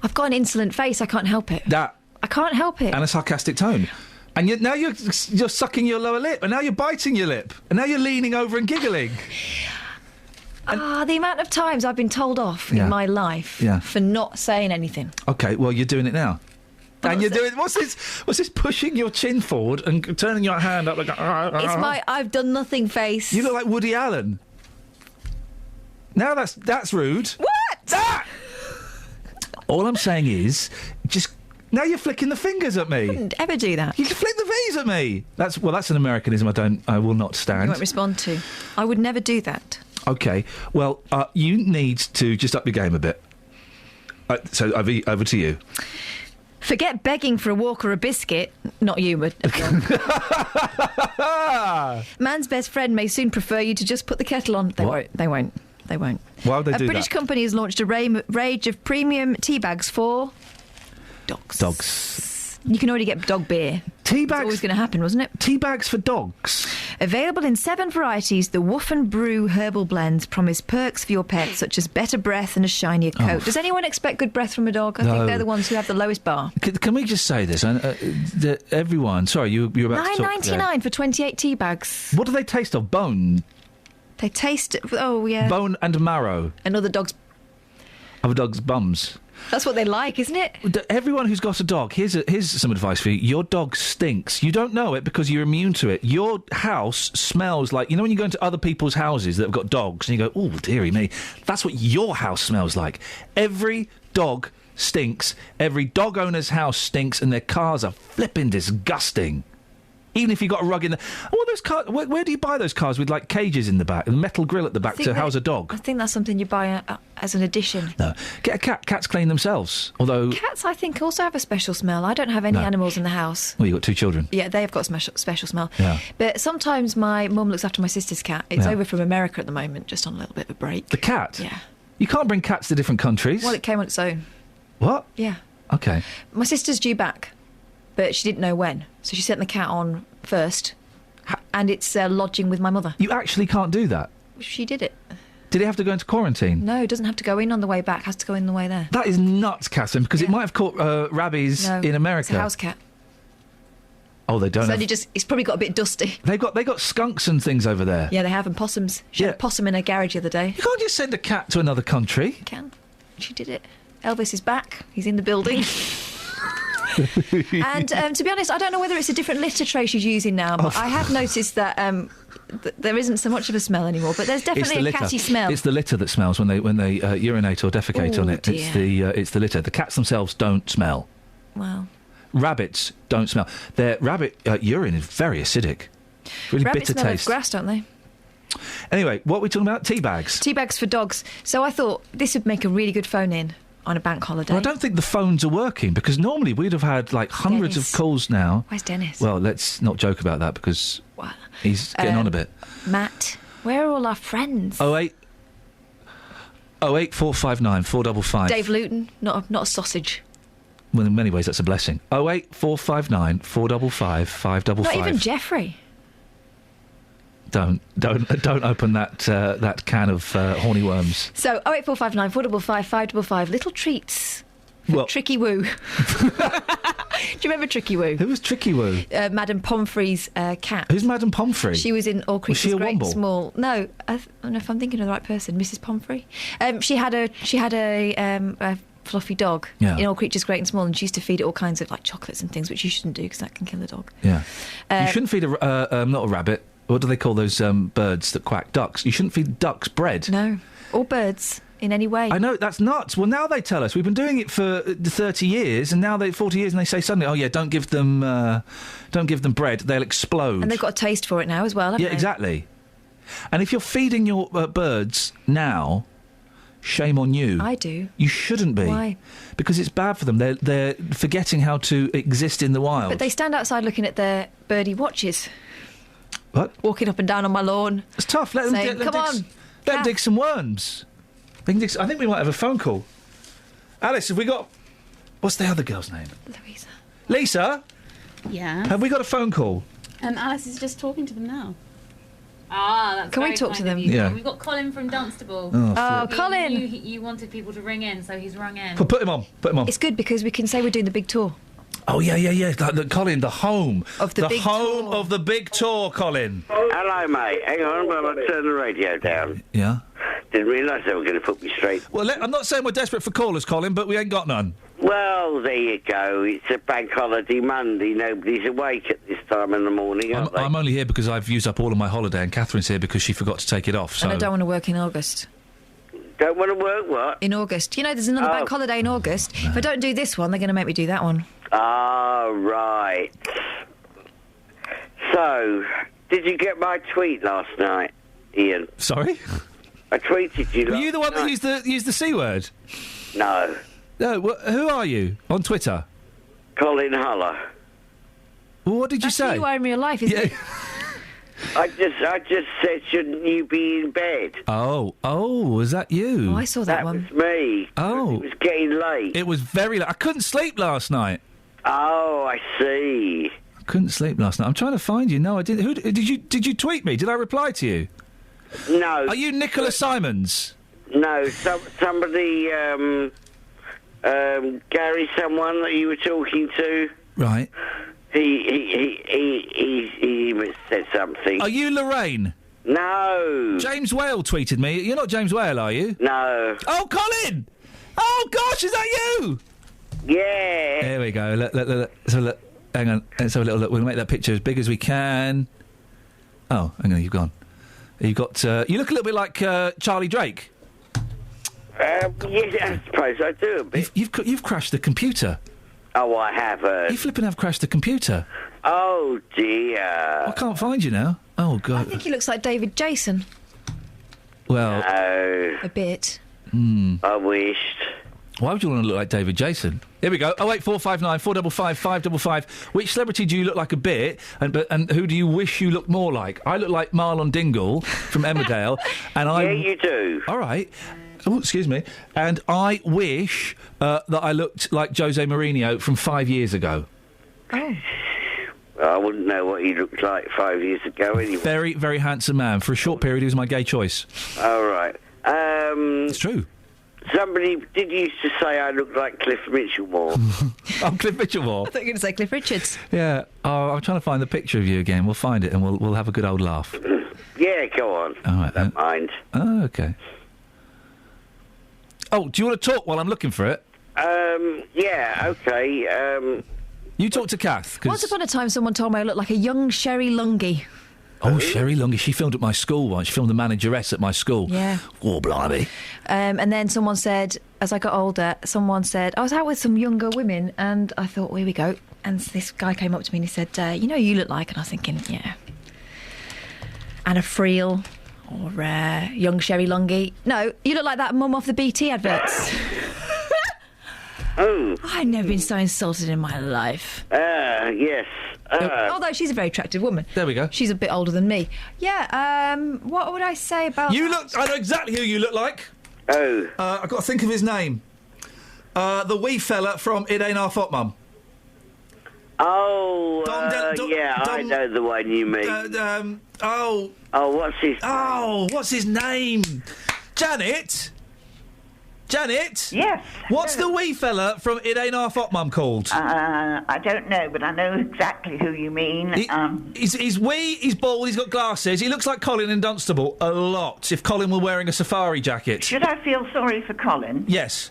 I've got an insolent face. I can't help it. That. I can't help it. And a sarcastic tone. And now you're sucking your lower lip, and now you're biting your lip, and now you're leaning over and giggling. The amount of times I've been told off in my life for not saying anything. OK, well, you're doing it now. And you're doing... What's this pushing your chin forward and turning your hand up like... It's my I've done nothing face. You look like Woody Allen. Now that's rude. What? That! All I'm saying is, just... Now you're flicking the fingers at me. I wouldn't ever do that. You flick the V's at me. That's an Americanism I will not stand. You won't respond to. I would never do that. OK. Well, you need to just up your game a bit. So over to you. Forget begging for a walk or a biscuit. Not you, but... Man's best friend may soon prefer you to just put the kettle on. They won't. Why would they do that? A British company has launched a range of premium tea bags for... dogs. You can already get dog beer. Tea bags? It's always going to happen, wasn't it? Tea bags for dogs. Available in 7 varieties, the Woof and Brew herbal blends promise perks for your pets, such as better breath and a shinier coat. Does anyone expect good breath from a dog? I think they're the ones who have the lowest bar. Can we just say this? Everyone... Sorry, you were about to talk... $9.99 for 28 tea bags. What do they taste of? Bone? They taste... Oh, yeah. Bone and marrow. And other dogs' bums. That's what they like, isn't it? Everyone who's got a dog, here's some advice for you. Your dog stinks. You don't know it because you're immune to it. Your house smells like... when you go into other people's houses that have got dogs and you go, oh, dearie me, that's what your house smells like. Every dog stinks. Every dog owner's house stinks and their cars are flipping disgusting. Even if you've got a rug in the... All those cars... Where do you buy those cars with, cages in the back, and a metal grill at the back to house a dog? I think that's something you buy as an addition. No. Get a cat. Cats clean themselves, although... Cats, I think, also have a special smell. I don't have any animals in the house. Well, you've got 2 children. Yeah, they have got special smell. Yeah. But sometimes my mum looks after my sister's cat. It's over from America at the moment, just on a little bit of a break. The cat? Yeah. You can't bring cats to different countries. Well, it came on its own. What? Yeah. OK. My sister's due back, but she didn't know when. So she sent the cat on first... and it's lodging with my mother. You actually can't do that? She did it. Did it have to go into quarantine? No, it doesn't have to go in on the way back. It has to go in the way there. That is nuts, Catherine, because it might have caught rabies in America. It's a house cat. Oh, they don't have... It's probably got a bit dusty. They got skunks and things over there. Yeah, they have, and possums. She had a possum in her garage the other day. You can't just send a cat to another country. You can. She did it. Elvis is back. He's in the building. And to be honest, I don't know whether it's a different litter tray she's using now, but I have noticed that there isn't so much of a smell anymore. But there's definitely a catty smell. It's the litter that smells when they urinate or defecate on it. Dear. It's the litter. The cats themselves don't smell. Wow. Rabbits don't smell. Their rabbit urine is very acidic. Really Rabbits bitter smell taste. of grass, don't they? Anyway, what are we talking about? Tea bags. Tea bags for dogs. So I thought this would make a really good phone in on a bank holiday. Well, I don't think the phones are working because normally we'd have had hundreds of calls now. Where's Dennis? Well, let's not joke about that because he's getting on a bit. Matt, where are all our friends? 08459 455. Dave Luton, not a sausage. Well, in many ways, that's a blessing. 08459 455 555. Not even Jeffrey. Don't open that can of horny worms. So 08459 455 555. Little treats. Tricky Woo. Do you remember Tricky Woo? Who was Tricky Woo? Madame Pomfrey's cat. Who's Madame Pomfrey? She was in All Creatures was she a Great and Womble? Small. No, I don't know if I'm thinking of the right person. Mrs. Pomfrey. She had a fluffy dog in All Creatures Great and Small, and she used to feed it all kinds of chocolates and things, which you shouldn't do because that can kill a dog. Yeah. You shouldn't feed not a rabbit. What do they call those birds that quack? Ducks. You shouldn't feed ducks bread. No. Or birds. in any way. I know, that's nuts. Well, now they tell us. We've been doing it for 30 years, and now 40 years, and they say suddenly, oh, yeah, don't give them bread. They'll explode. And they've got a taste for it now as well, haven't they? Yeah, exactly. And if you're feeding your birds now, shame on you. I do. You shouldn't be. Why? Because it's bad for them. They're forgetting how to exist in the wild. But they stand outside looking at their birdie watches. What? Walking up and down on my lawn. It's tough. Let them Come dig some worms. They can I think we might have a phone call. Alice, have we got... What's the other girl's name? Louisa. Lisa? Yeah. Have we got a phone call? Alice is just talking to them now. Ah, that's Can we very talk kind to them? of you. Yeah. We've got Colin from Dunstable. Oh, Colin! You wanted people to ring in, so he's rung in. Put him on. It's good because we can say we're doing the big tour. Oh, yeah. Colin, the home. Of the big home tour. of the big tour, Colin. Hello, mate. Hang on, while I turn the radio down. Yeah? Didn't realise they were going to put me straight. Well, I'm not saying we're desperate for callers, Colin, but we ain't got none. Well, there you go. It's a bank holiday Monday. Nobody's awake at this time in the morning, are they? I'm only here because I've used up all of my holiday, and Catherine's here because she forgot to take it off. So. And I don't want to work in August. Don't want to work what? In August. You know, there's another bank holiday in August. If I don't do this one, they're going to make me do that one. Ah, right. So, did you get my tweet last night, Ian? Sorry? I tweeted you. Were you the one that used the C word? No. No. Who are you on Twitter? Colin Huller. Well, what did you say? That's who you are in real life, isn't it? I just said, shouldn't you be in bed? Oh, was that you? Oh, I saw that one. That was me. Oh. It was getting late. It was very late. I couldn't sleep last night. Oh, I see. I couldn't sleep last night. I'm trying to find you. No, I didn't. Did you tweet me? Did I reply to you? No. Are you Nicola Simons? No, somebody, Gary, someone that you were talking to. Right. He said something. Are you Lorraine? No. James Whale tweeted me. You're not James Whale, are you? No. Oh, Colin! Oh, gosh, is that you? Yeah. There we go. Look. Hang on. Let's have a little look. We'll make that picture as big as we can. Oh, hang on. You've gone. You've got... you look a little bit like Charlie Drake. Yes, I suppose I do a bit. You've crashed the computer. Oh, I have. You flipping have crashed the computer. Oh, dear. I can't find you now. Oh, God. I think he looks like David Jason. Well... No. A bit. I wished. Why would you want to look like David Jason? Here we go. 08459 455 555. Which celebrity do you look like a bit, and who do you wish you looked more like? I look like Marlon Dingle from Emmerdale, and Yeah, you do. All right. Oh, excuse me. And I wish that I looked like Jose Mourinho from 5 years ago. Oh. I wouldn't know what he looked like 5 years ago anyway. Very, very handsome man. For a short period, he was my gay choice. All right. It's true. Somebody did used to say I looked like Cliff Mitchellmore. I'm Cliff Mitchellmore. I thought you were going to say Cliff Richards. Yeah. Oh, I'm trying to find the picture of you again. We'll find it and we'll have a good old laugh. Yeah, go on. All right. Don't mind. Oh, okay. Oh, do you want to talk while I'm looking for it? Yeah, okay. You talk to Kath. Once upon a time, someone told me I looked like a young Sherry Lungi. Oh, Sherry Lungi. She filmed at my school once. She filmed the manageress at my school. Yeah. Oh, blimey. And then someone said, as I got older, someone said, I was out with some younger women, and I thought, well, here we go. And this guy came up to me and he said, you know who you look like? And I was thinking, yeah. Anna Friel or young Sherry Lungi. No, you look like that mum off the BT adverts. Oh. I've never been so insulted in my life. Yes. Although she's a very attractive woman. There we go. She's a bit older than me. Yeah, what would I say about You that? look... I know exactly who you look like. Oh. I've got to think of his name. The wee fella from It Ain't Our Fault, Mum. Oh, I know the one you mean. Oh, what's his name? Oh, what's his name? Janet? Yes. What's the wee fella from It Ain't Our Fault, Mum, called? I don't know, but I know exactly who you mean. He's wee, he's bald, he's got glasses. He looks like Colin in Dunstable a lot, if Colin were wearing a safari jacket. Should I feel sorry for Colin? Yes.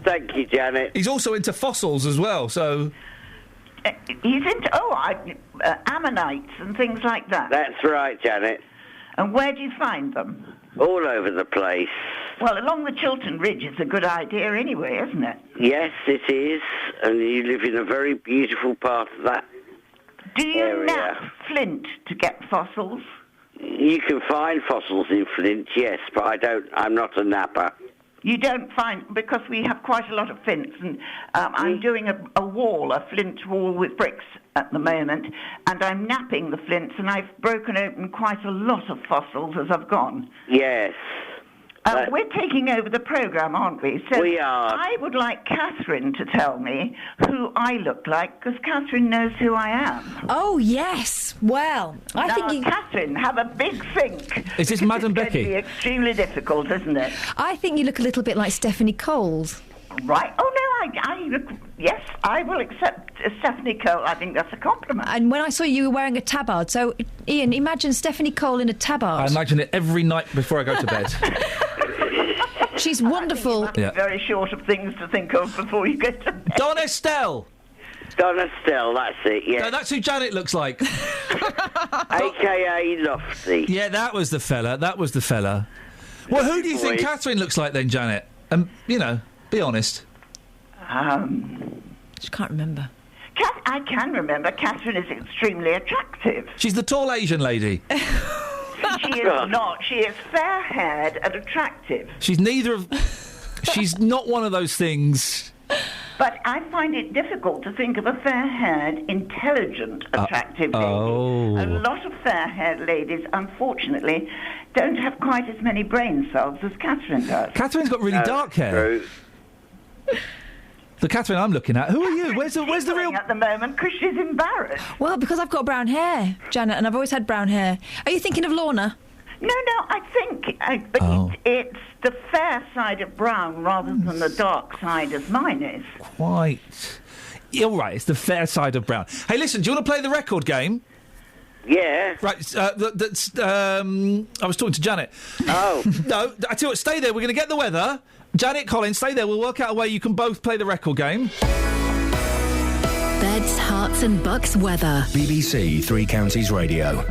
Thank you, Janet. He's also into fossils as well, so... He's into, ammonites and things like that. That's right, Janet. And where do you find them? All over the place. Well, along the Chiltern Ridge is a good idea anyway, isn't it? Yes, it is. And you live in a very beautiful part of that Do you area. nap Flint to get fossils? You can find fossils in Flint, yes, but I'm not a napper. You don't find, because we have quite a lot of flints, and I'm doing a wall, a flint wall with bricks at the moment, and I'm napping the flints, and I've broken open quite a lot of fossils as I've gone. Yes. We're taking over the programme, aren't we? So we are. I would like Catherine to tell me who I look like, because Catherine knows who I am. Oh, yes. Well, I think Catherine, have a big think. Is this Madam Becky? It's going to be extremely difficult, isn't it? I think you look a little bit like Stephanie Coles. Right. Oh, no, I look... Yes, I will accept Stephanie Cole. I think that's a compliment. And when I saw you were wearing a tabard, so, Iain, imagine Stephanie Cole in a tabard. I imagine it every night before I go to bed. She's wonderful. Yeah. Very short of things to think of before you get to bed. Don Estelle! Don Estelle, that's it, yeah. No, that's who Janet looks like. A.K.A. Lofty. Yeah, that was the fella. Well, who do you think Catherine looks like then, Janet? Be honest. She can't remember. I can remember. Catherine is extremely attractive. She's the tall Asian lady. She is not. She is fair-haired and attractive. She's neither of... She's not one of those things... But I find it difficult to think of a fair-haired, intelligent, attractive lady. A lot of fair-haired ladies, unfortunately, don't have quite as many brain cells as Catherine does. Catherine's got really dark hair. The Catherine I'm looking at. Who are you? Where's the real... At the moment, because she's embarrassed. Well, because I've got brown hair, Janet, and I've always had brown hair. Are you thinking of Lorna? No, I think it's the fair side of brown rather than the dark side as mine is. Quite. You're right, it's the fair side of brown. Hey, listen, do you want to play the record game? Yeah. Right, I was talking to Janet. Oh. No, I tell you what, stay there, we're going to get the weather. Janet, Colin, stay there, we'll work out a way you can both play the record game. Beds, Hearts and Bucks weather. BBC Three Counties Radio.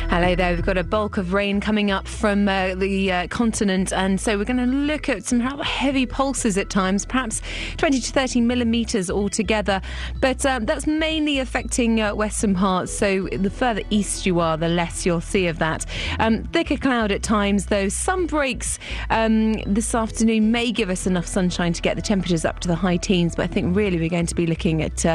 Hello there. We've got a bulk of rain coming up from the continent, and so we're going to look at some heavy pulses at times, perhaps 20 to 30 millimetres altogether. But that's mainly affecting western parts, so the further east you are, the less you'll see of that. Thicker cloud at times, though. Some breaks this afternoon may give us enough sunshine to get the temperatures up to the high teens, but I think really we're going to be looking at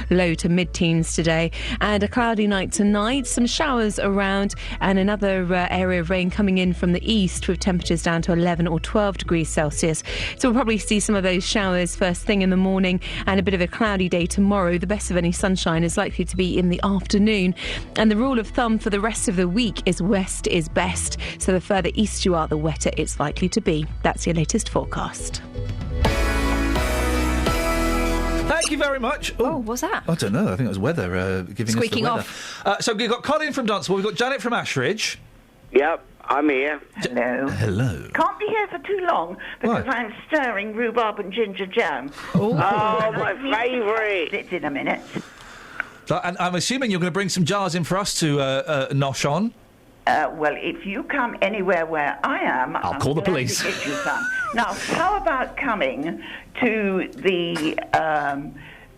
low to mid-teens today. And a cloudy night tonight, some showers around, and another area of rain coming in from the east with temperatures down to 11 or 12 degrees Celsius. So we'll probably see some of those showers first thing in the morning, and a bit of a cloudy day tomorrow. The best of any sunshine is likely to be in the afternoon. And the rule of thumb for the rest of the week is west is best. So the further east you are, the wetter it's likely to be. That's your latest forecast. Thank you very much. Oh, what's that? I don't know. I think it was weather giving Squeaking us the weather. So we've got Colin from Dunstable, we've got Janet from Ashridge. Yep, I'm here. Hello. Hello. Can't be here for too long because I'm stirring rhubarb and ginger jam. Oh, my favourite. It's in a minute. So, and I'm assuming you're going to bring some jars in for us to nosh on. Well, if you come anywhere where I am, I'll call the police. Get you some. Now, how about coming to the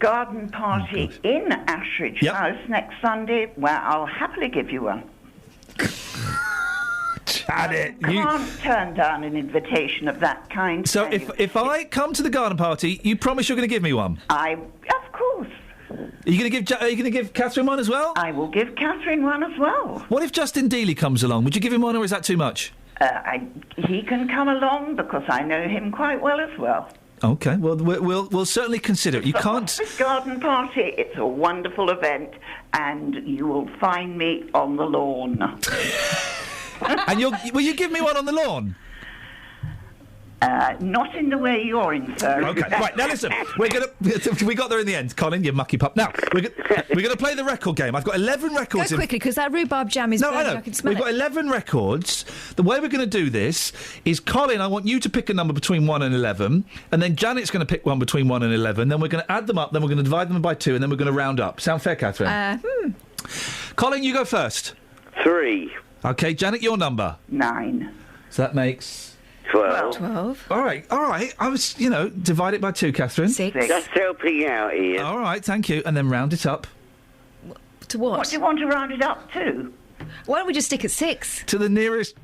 garden party in Ashridge House next Sunday, where I'll happily give you one. Janet, you can't turn down an invitation of that kind. So if I come to the garden party, you promise you're going to give me one? Of course. Are you going to give Catherine one as well? I will give Catherine one as well. What if Justin Dealey comes along? Would you give him one, or is that too much? He can come along because I know him quite well as well. Okay, well, we'll certainly consider it. You can't... This garden party, it's a wonderful event, and you will find me on the lawn. And will you give me one on the lawn? Not in the way you're in, sir. Okay, right, now listen, we got there in the end, Colin, you mucky pup. Now, we're going to play the record game. I've got 11 records. Go quickly, because that rhubarb jam is burning. I can smell We've got 11 records. The way we're going to do this is, Colin, I want you to pick a number between 1 and 11, and then Janet's going to pick one between 1 and 11, then we're going to add them up, then we're going to divide them by 2, and then we're going to round up. Sound fair, Catherine? Colin, you go first. 3. OK, Janet, your number? 9. So that makes... 12. All right. I was, divide it by 2, Catherine. 6. Just helping out, Ian. All right, thank you. And then round it up. To what? What do you want to round it up to? Why don't we just stick at 6? To the nearest...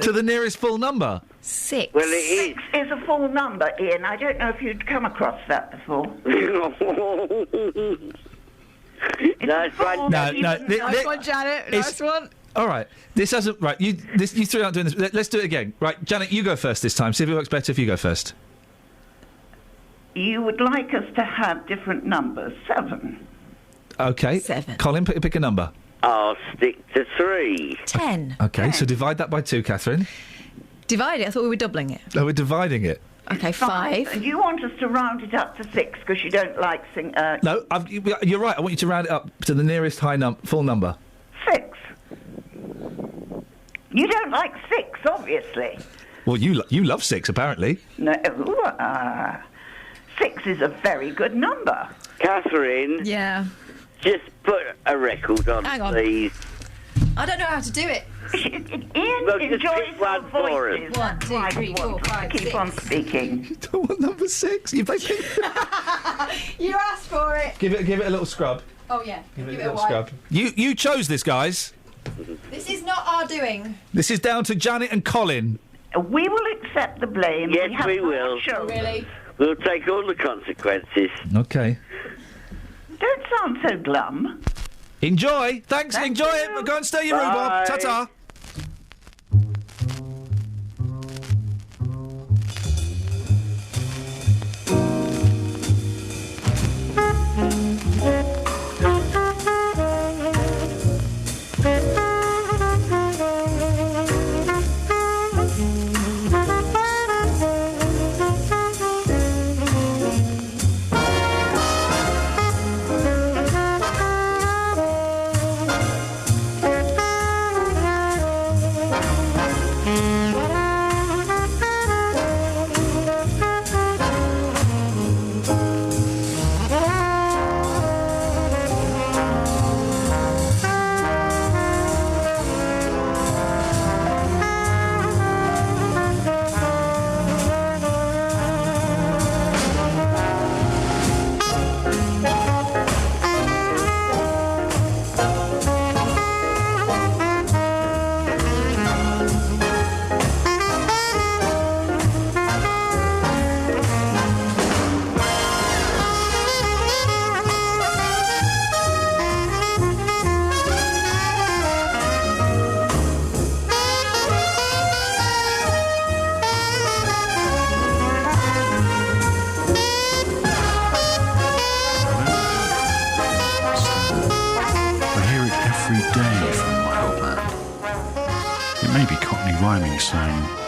to the nearest full number. 6. Well, it 6 is a full number, Ian. I don't know if you'd come across that before. Nice one. Nice one, Janet. Nice one. All right. This hasn't... Right, you three aren't doing this. Let's do it again. Right, Janet, you go first this time. See if it works better if you go first. You would like us to have different numbers. 7. OK. 7. Colin, pick a number. I'll stick to 3. 10. OK, so divide that by 2, Catherine. Divide it? I thought we were doubling it. Oh, we're dividing it. OK, 5. And you want us to round it up to 6 because you don't like... No, you're right. I want you to round it up to the nearest full number. 6. You don't like 6, obviously. Well, you love 6, apparently. No, 6 is a very good number. Catherine. Yeah. Just put a record on, Hang on. please. I don't know how to do it. Ian enjoys our voices. 1, 2, 3, 4, 5, Keep 6. on speaking. You don't want number 6. You play You asked for it. Give it a little scrub. Oh, yeah. Give it a little scrub. You chose this, guys. This is not our doing. This is down to Janet and Colin. We will accept the blame. Yes, we will. Really? We'll take all the consequences. OK. Don't sound so glum. Enjoy. Thanks. Enjoy it. Go and stay your room, Bob. Ta-ta.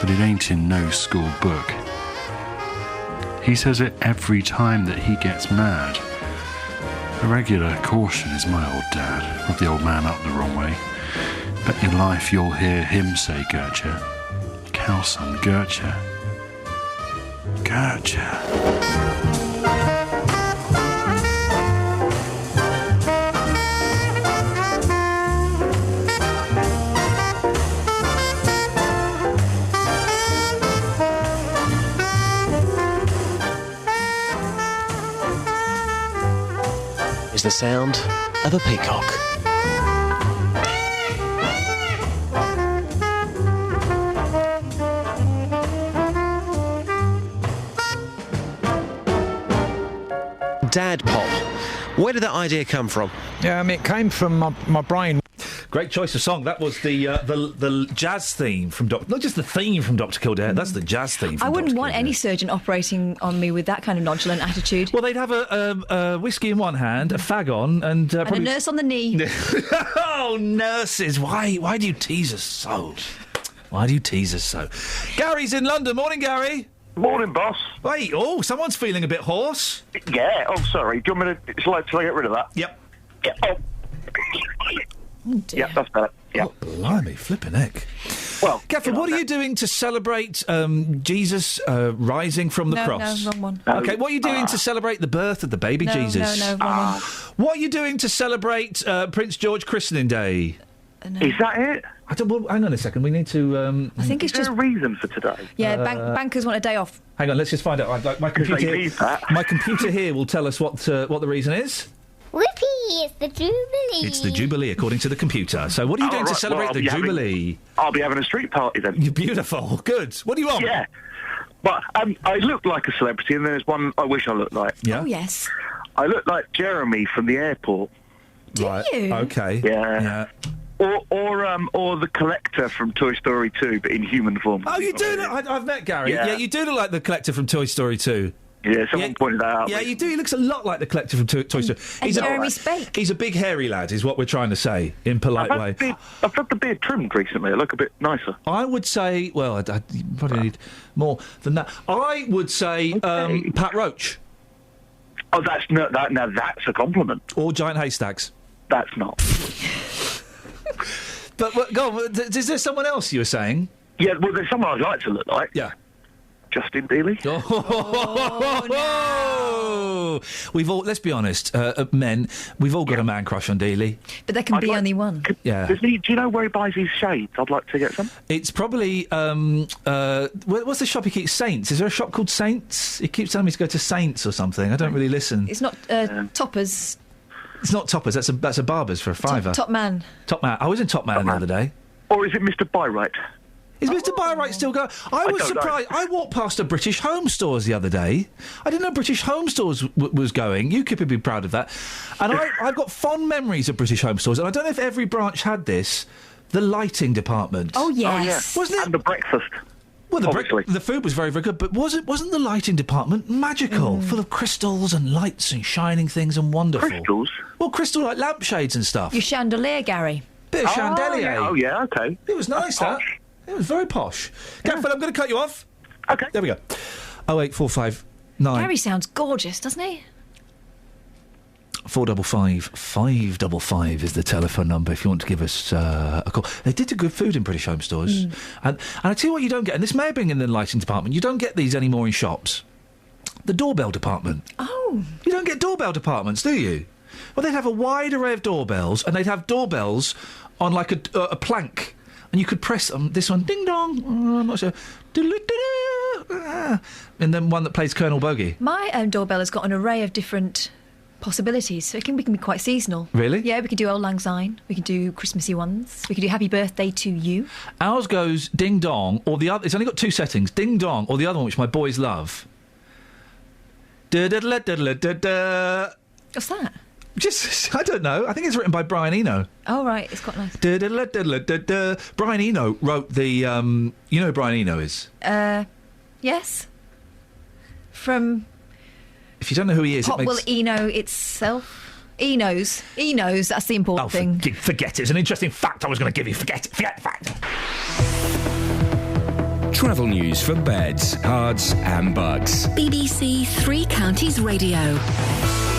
But it ain't in no school book. He says it every time that he gets mad. A regular caution is my old dad, rub the old man up the wrong way. Bet your life you'll hear him say Gertrude. Cow son, Gertrude. Gertrude. Is the sound of a peacock. Dad pop. Where did that idea come from? It came from my brain. Great choice of song. That was the jazz theme from not just the theme from Dr. Kildare. That's the jazz theme. From I wouldn't Dr. want any surgeon operating on me with that kind of nonchalant attitude. Well, they'd have a whiskey in one hand, a fag on, and a nurse on the knee. Oh, nurses! Why do you tease us so? Why do you tease us so? Gary's in London. Morning, Gary. Morning, boss. Wait, someone's feeling a bit hoarse. Yeah. Oh, sorry. Do you want me to? Shall I get rid of that? Yep. Yeah. Oh. Oh, dear. Yeah, that's better. Yeah. Oh, blimey, flipping heck. Well, Catherine, what are you doing to celebrate Jesus rising from the cross? No, wrong one. Okay, what are you doing to celebrate the birth of the baby Jesus? No, wrong one. What are you doing to celebrate Prince George Christening Day? Is that it? I don't. Well, hang on a second. We need to. I think it's Is there a reason for today? Yeah, bankers want a day off. Hang on. Let's just find out. My computer. My computer here will tell us what the reason is. Whoopee! It's the Jubilee. It's the Jubilee, according to the computer. So, what are you doing to celebrate the Jubilee? I'll be having a street party then. You're beautiful. Good. What do you want? Yeah. But I look like a celebrity, and there's one I wish I looked like. Yeah. Oh yes. I look like Jeremy from the airport. Right. you? Okay. Yeah. Or the collector from Toy Story 2, but in human form. Oh, you do look... I've met Gary. Yeah. Yeah, you do look like the collector from Toy Story 2. Yeah, someone pointed that out. Yeah, you do. He looks a lot like the collector from Toy Story. And Jeremy Spake. He's a big hairy lad, is what we're trying to say, in polite way. I've had the beard trimmed recently. I look a bit nicer. I would say... Well, I probably need more than that. I would say Pat Roach. Oh, that's a compliment. Or Giant Haystacks. That's not. But go on, is there someone else you were saying? Yeah, well, there's someone I'd like to look like. Yeah. Justin Dealey. Oh, no! We've all, let's be honest, men, we've all got a man crush on Dealey. But there can be only one. Yeah. Do you know where he buys his shades? I'd like to get some. It's probably, what's the shop he keeps? Saints. Is there a shop called Saints? He keeps telling me to go to Saints or something. I don't really listen. It's not Toppers. It's not Toppers, that's a Barber's for a £5. Top Man. Top Man. I was in Top Man the other day. Or is it Mr. Byright? Is Mr. Byright still going? I was surprised. I walked past a British Home Stores the other day. I didn't know British Home Stores was going. You could be proud of that. And I've got fond memories of British Home Stores. And I don't know if every branch had this. The lighting department. Oh, yes. Wasn't it? And the breakfast. Well, the food was very, very good. But wasn't the lighting department magical? Full of crystals and lights and shining things and wonderful. Crystals? Well, crystal like lampshades and stuff. Your chandelier, Gary. Bit of chandelier. Yeah. Oh, yeah, okay. It was nice, that. It was very posh. Gafford, I'm going to cut you off. Okay. There we go. 08459. Gary sounds gorgeous, doesn't he? 455 555 is the telephone number if you want to give us a call. They did do good food in British Home Stores. And I tell you what you don't get, and this may have been in the lighting department, you don't get these anymore in shops. The doorbell department. Oh. You don't get doorbell departments, do you? Well, they'd have a wide array of doorbells, and they'd have doorbells on like a plank. And you could press this one, ding dong, I'm not sure, and then one that plays Colonel Bogey. My doorbell has got an array of different possibilities, so we can be quite seasonal. Really? Yeah, we can do Old Lang Syne, we can do Christmassy ones, we can do Happy Birthday to You. Ours goes ding dong, or the other. It's only got two settings: ding dong, or the other one, which my boys love. What's that? Just, I don't know. I think it's written by Brian Eno. Oh, right, it's quite nice. Brian Eno wrote the, you know who Brian Eno is? Yes. From... If you don't know who he is, Pop will Eno itself. Enos, that's the important thing. Forget it. It's an interesting fact I was going to give you. Forget it. Forget the fact. Travel news for beds, cards and bugs. BBC Three Counties Radio.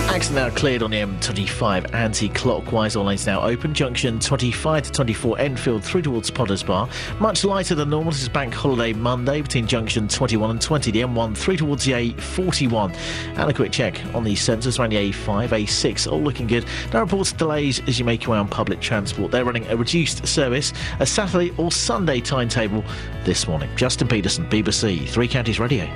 Accident now cleared on the M25 anti-clockwise. All lanes now open. Junction 25 to 24 Enfield through towards Potters Bar. Much lighter than normal. This is Bank Holiday Monday between Junction 21 and 20. The M1 through towards the A41. And a quick check on the sensors around the A5, A6. All looking good. No reports of delays as you make your way on public transport. They're running a reduced service, a Saturday or Sunday timetable this morning. Justin Peterson, BBC Three Counties Radio.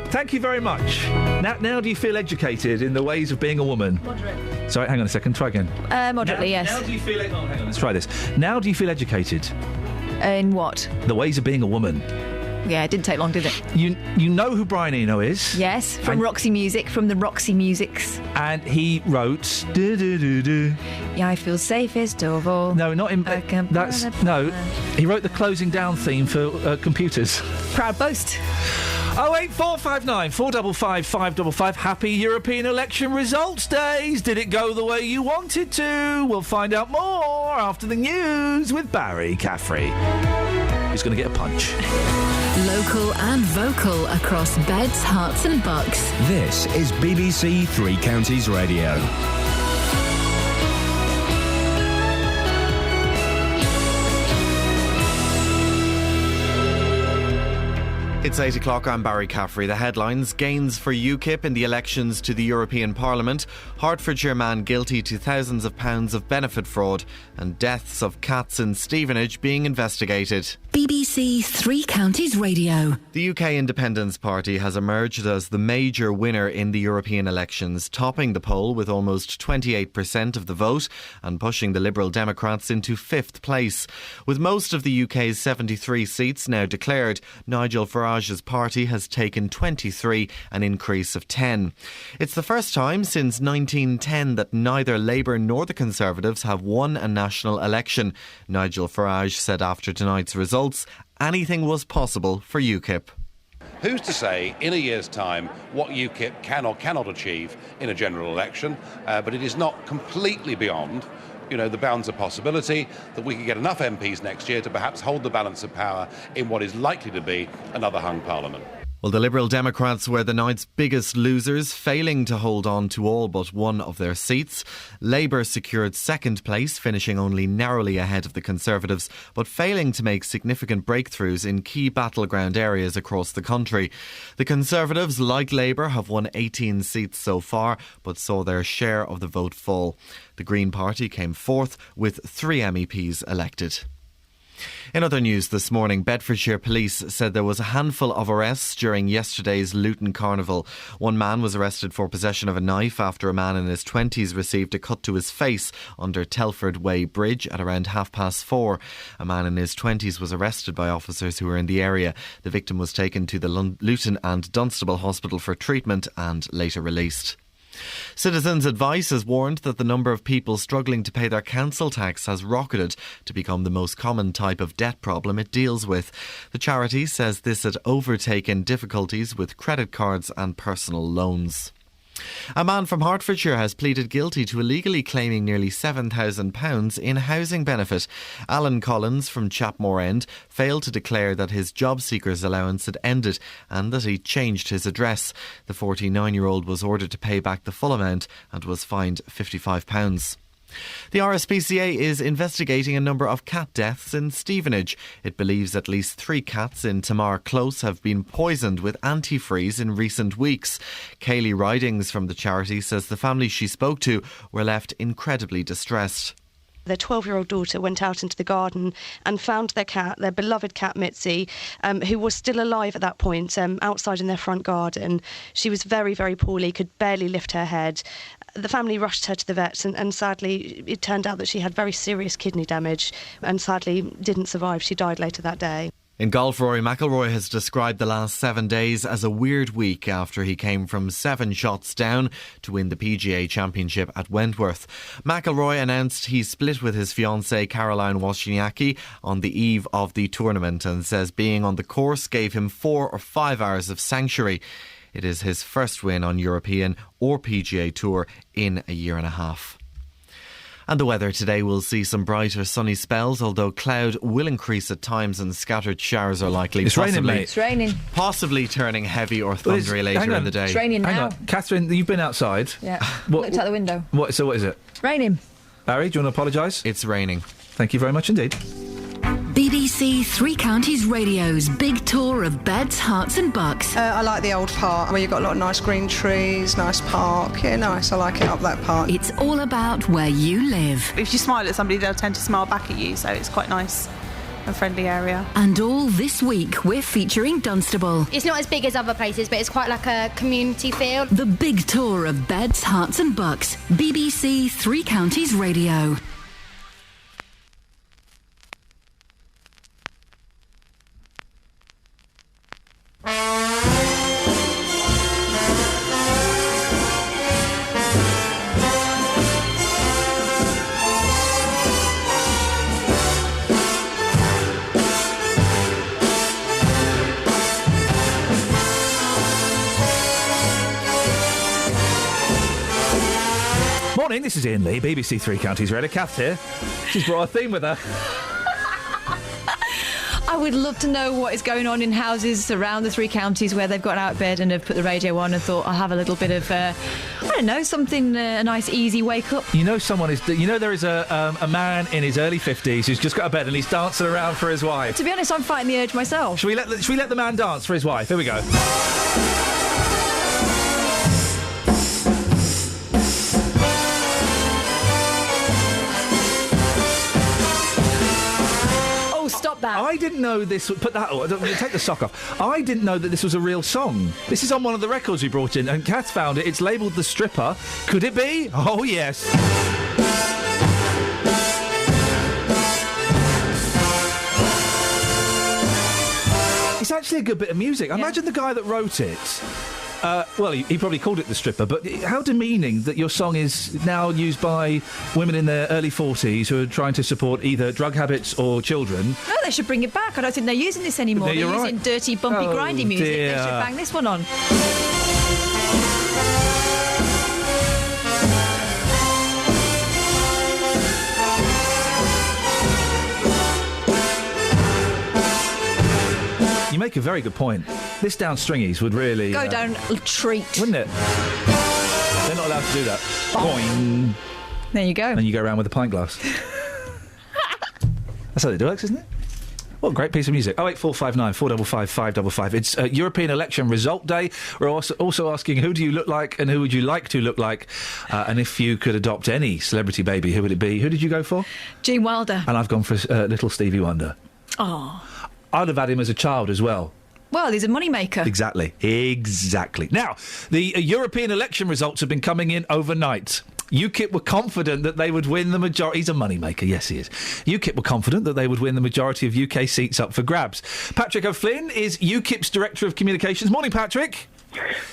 Thank you very much. Now do you feel educated in the ways of being a woman? Moderate. Sorry, hang on a second. Try again. Moderately, yes. Now do you feel... Oh, hang on, let's try this. Now do you feel educated? In what? The ways of being a woman. Yeah, it didn't take long, did it? You know who Brian Eno is? Yes, from Roxy Music, from the Roxy Musics. And he wrote... Yeah, I feel safest of all. No, not in... he wrote the closing down theme for computers. Proud boast. 08459 455 555. Happy European election results days. Did it go the way you wanted to? We'll find out more after the news with Barry Caffrey. Who's going to get a punch? Local and vocal across beds, hearts and bucks. This is BBC Three Counties Radio. It's 8 o'clock, I'm Barry Caffrey. The headlines: gains for UKIP in the elections to the European Parliament, Hertfordshire man guilty to thousands of pounds of benefit fraud, and deaths of cats in Stevenage being investigated. BBC Three Counties Radio. The UK Independence Party has emerged as the major winner in the European elections, topping the poll with almost 28% of the vote and pushing the Liberal Democrats into fifth place. With most of the UK's 73 seats now declared, Nigel Farage's party has taken 23, an increase of 10. It's the first time since 1910 that neither Labour nor the Conservatives have won a national election. Nigel Farage said after tonight's results, anything was possible for UKIP. Who's to say in a year's time what UKIP can or cannot achieve in a general election? But it is not completely beyond, the bounds of possibility that we could get enough MPs next year to perhaps hold the balance of power in what is likely to be another hung parliament. Well, the Liberal Democrats were the night's biggest losers, failing to hold on to all but one of their seats. Labour secured second place, finishing only narrowly ahead of the Conservatives, but failing to make significant breakthroughs in key battleground areas across the country. The Conservatives, like Labour, have won 18 seats so far, but saw their share of the vote fall. The Green Party came fourth, with 3 MEPs elected. In other news this morning, Bedfordshire Police said there was a handful of arrests during yesterday's Luton Carnival. One man was arrested for possession of a knife after a man in his 20s received a cut to his face under Telford Way Bridge at around 4:30. A man in his 20s was arrested by officers who were in the area. The victim was taken to the Luton and Dunstable Hospital for treatment and later released. Citizens Advice has warned that the number of people struggling to pay their council tax has rocketed to become the most common type of debt problem it deals with. The charity says this had overtaken difficulties with credit cards and personal loans. A man from Hertfordshire has pleaded guilty to illegally claiming nearly £7,000 in housing benefit. Alan Collins from Chapmore End failed to declare that his job seekers allowance had ended and that he changed his address. The 49-year-old was ordered to pay back the full amount and was fined £55. The RSPCA is investigating a number of cat deaths in Stevenage. It believes at least 3 cats in Tamar Close have been poisoned with antifreeze in recent weeks. Kaylee Ridings from the charity says the family she spoke to were left incredibly distressed. Their 12-year-old daughter went out into the garden and found their cat, their beloved cat Mitzi, who was still alive at that point, outside in their front garden. She was very, very poorly, could barely lift her head. The family rushed her to the vets and sadly it turned out that she had very serious kidney damage and sadly didn't survive. She died later that day. In golf, Rory McIlroy has described the last 7 days as a weird week after he came from 7 shots down to win the PGA Championship at Wentworth. McIlroy announced he split with his fiancée Caroline Wozniacki on the eve of the tournament and says being on the course gave him 4 or 5 hours of sanctuary. It is his first win on European or PGA Tour in a year and a half. And the weather today will see some brighter sunny spells, although cloud will increase at times and scattered showers are likely. It's raining, mate. It's raining. Possibly turning heavy or thundery later in the day. It's raining now. Hang on. Catherine, you've been outside. Yeah. Looked out the window. So what is it? Raining. Barry, do you want to apologise? It's raining. Thank you very much indeed. BBC Three Counties Radio's big tour of beds, hearts and bucks. I like the old part where you've got a lot of nice green trees, nice park. Yeah, nice. I like it up that part. It's all about where you live. If you smile at somebody, they'll tend to smile back at you, so it's quite nice. A friendly area. And all this week we're featuring Dunstable. It's not as big as other places, but it's quite like a community feel. The big tour of beds, hearts and bucks. BBC Three Counties Radio. Morning, this is Iain Lee, BBC Three Counties Radio. Kath here. She's brought a theme with her. I would love to know what is going on in houses around the three counties where they've got out of bed and have put the radio on and thought, I'll have a little bit of, I don't know, something, a nice easy wake up. You know, there is a man in his early 50s who's just got out of bed and he's dancing around for his wife. To be honest, I'm fighting the urge myself. Should we let the man dance for his wife? Here we go. Stop that. I didn't know this. Take the sock off. I didn't know that this was a real song. This is on one of the records we brought in, and Kath found it. It's labelled The Stripper. Could it be? Oh, yes. It's actually a good bit of music. Yeah. Imagine the guy that wrote it. He probably called it The Stripper, but how demeaning that your song is now used by women in their early 40s who are trying to support either drug habits or children. No, they should bring it back. I don't think they're using this anymore. No, they're using dirty, bumpy, grindy music. Dear. They should bang this one on. You make a very good point. This down stringies would really... Go down a treat. Wouldn't it? They're not allowed to do that. Boing. There you go. And you go around with a pint glass. That's how they do it, isn't it? What a great piece of music. 08459 455 555. It's European election result day. We're also asking who do you look like and who would you like to look like? And if you could adopt any celebrity baby, who would it be? Who did you go for? Gene Wilder. And I've gone for little Stevie Wonder. Oh. I'd have had him as a child as well. Well, he's a moneymaker. Exactly. Now, the European election results have been coming in overnight. UKIP were confident that they would win the majority... He's a moneymaker, yes he is. UKIP were confident that they would win the majority of UK seats up for grabs. Patrick O'Flynn is UKIP's Director of Communications. Morning, Patrick.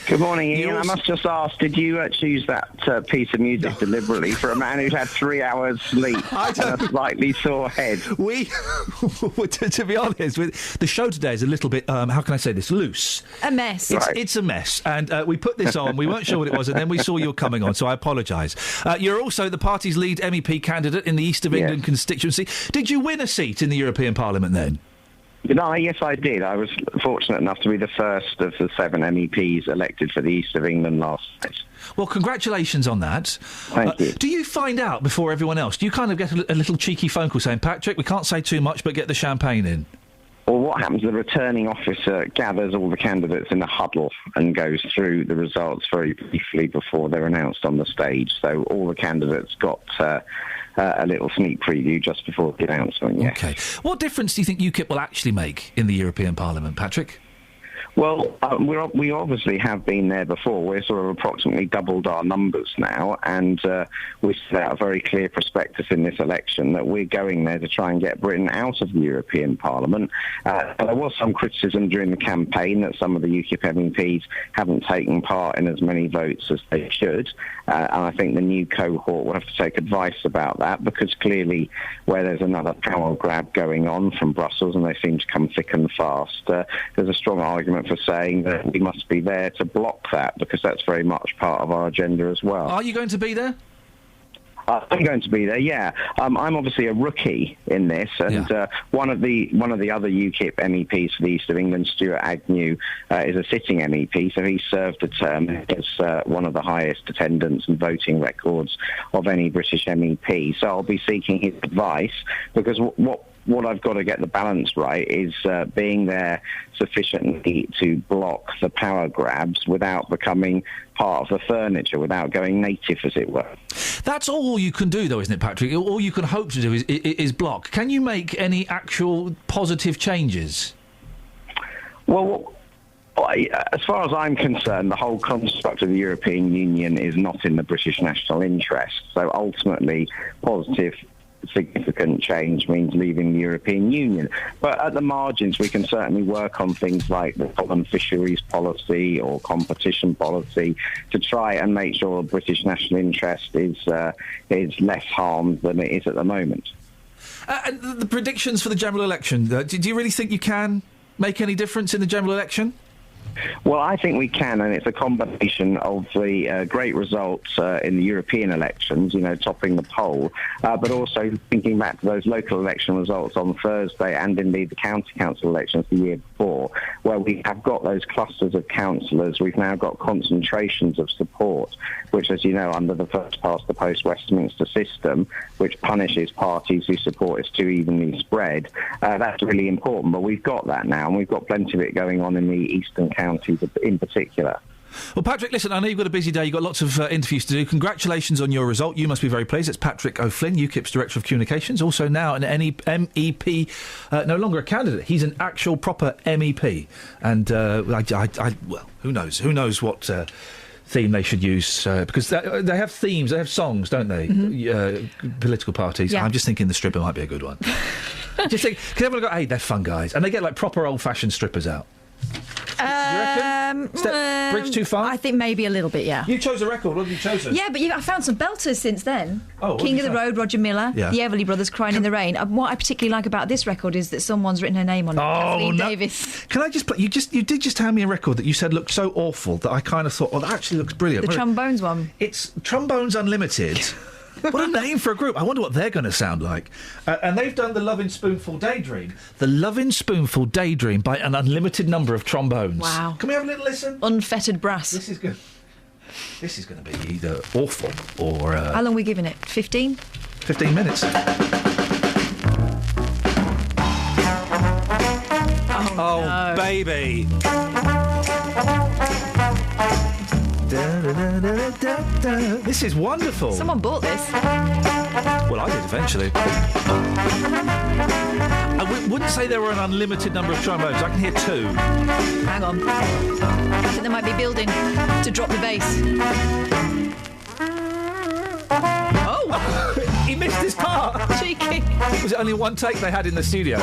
Good morning, Ian. I must just ask, did you choose that piece of music deliberately for a man who'd had 3 hours sleep and a slightly sore head? To be honest, the show today is a little bit, how can I say this, loose. A mess. It's a mess. And we put this on, we weren't sure what it was, and then we saw you were coming on, so I apologise. You're also the party's lead MEP candidate in the East of England constituency. Did you win a seat in the European Parliament then? Yes, I did. I was fortunate enough to be the first of the 7 MEPs elected for the East of England last night. Well, congratulations on that. Thank you. Do you find out before everyone else? Do you kind of get a little cheeky phone call saying, Patrick, we can't say too much, but get the champagne in? Well, what happens, the returning officer gathers all the candidates in a huddle and goes through the results very briefly before they're announced on the stage. So all the candidates got a little sneak preview just before the announcement, yes. OK. What difference do you think UKIP will actually make in the European Parliament, Patrick? Well, we obviously have been there before. We're sort of approximately doubled our numbers now, and we set out a very clear prospectus in this election that we're going there to try and get Britain out of the European Parliament. There was some criticism during the campaign that some of the UKIP MEPs haven't taken part in as many votes as they should, and I think the new cohort will have to take advice about that, because clearly where there's another power grab going on from Brussels, and they seem to come thick and fast, there's a strong argument for saying that we must be there to block that, because that's very much part of our agenda as well. Are you going to be there? I'm going to be there, yeah. I'm obviously a rookie in this, and one of the other UKIP MEPs for the East of England, Stuart Agnew, is a sitting MEP, so he served a term as one of the highest attendance and voting records of any British MEP. So I'll be seeking his advice, because what I've got to get the balance right is being there sufficiently to block the power grabs without becoming part of the furniture, without going native, as it were. That's all you can do, though, isn't it, Patrick? All you can hope to do is block. Can you make any actual positive changes? Well, as far as I'm concerned, the whole construct of the European Union is not in the British national interest. So ultimately, positive significant change means leaving the European Union. But at the margins, we can certainly work on things like the common fisheries policy or competition policy to try and make sure the British national interest is less harmed than it is at the moment. And the predictions for the general election, do you really think you can make any difference in the general election? Well, I think we can, and it's a combination of the great results in the European elections, topping the poll, but also thinking back to those local election results on Thursday and indeed the county council elections the year before, where we have got those clusters of councillors. We've now got concentrations of support, which, as you know, under the first-past-the-post Westminster system, which punishes parties whose support is too evenly spread, that's really important. But we've got that now, and we've got plenty of it going on in the eastern counties in particular. Well, Patrick, listen, I know you've got a busy day. You've got lots of interviews to do. Congratulations on your result. You must be very pleased. It's Patrick O'Flynn, UKIP's Director of Communications, also now an MEP, no longer a candidate. He's an actual proper MEP. And, well, who knows? Who knows what theme they should use? Because they have themes, they have songs, don't they? Mm-hmm. Political parties. Yeah. I'm just thinking the stripper might be a good one. Just think, because everyone go, hey, they're fun guys. And they get, like, proper old-fashioned strippers out. You reckon? Bridge too far? I think maybe a little bit, yeah. You chose a record. What have you chosen? Yeah, but I found some belters since then. Oh, King of the Road, Roger Miller, the Everly Brothers, Crying in the Rain. What I particularly like about this record is that someone's written her name on it. Kathleen Davis. Can I just play? You did just hand me a record that you said looked so awful that I kind of thought, oh, that actually looks brilliant. The Trombones one. It's Trombones Unlimited. What a name for a group. I wonder what they're going to sound like. And they've done the Lovin' Spoonful Daydream. The Lovin' Spoonful Daydream by an unlimited number of trombones. Wow. Can we have a little listen? Unfettered brass. This is good. This is going to be either awful or... How long are we giving it? 15? 15 minutes. Oh, no. Baby. This is wonderful. Someone bought this. Well, I did eventually. I wouldn't say there were an unlimited number of trombones. I can hear 2. Hang on. I think they might be building to drop the bass. Oh! He missed his part. Cheeky. Was it only one take they had in the studio?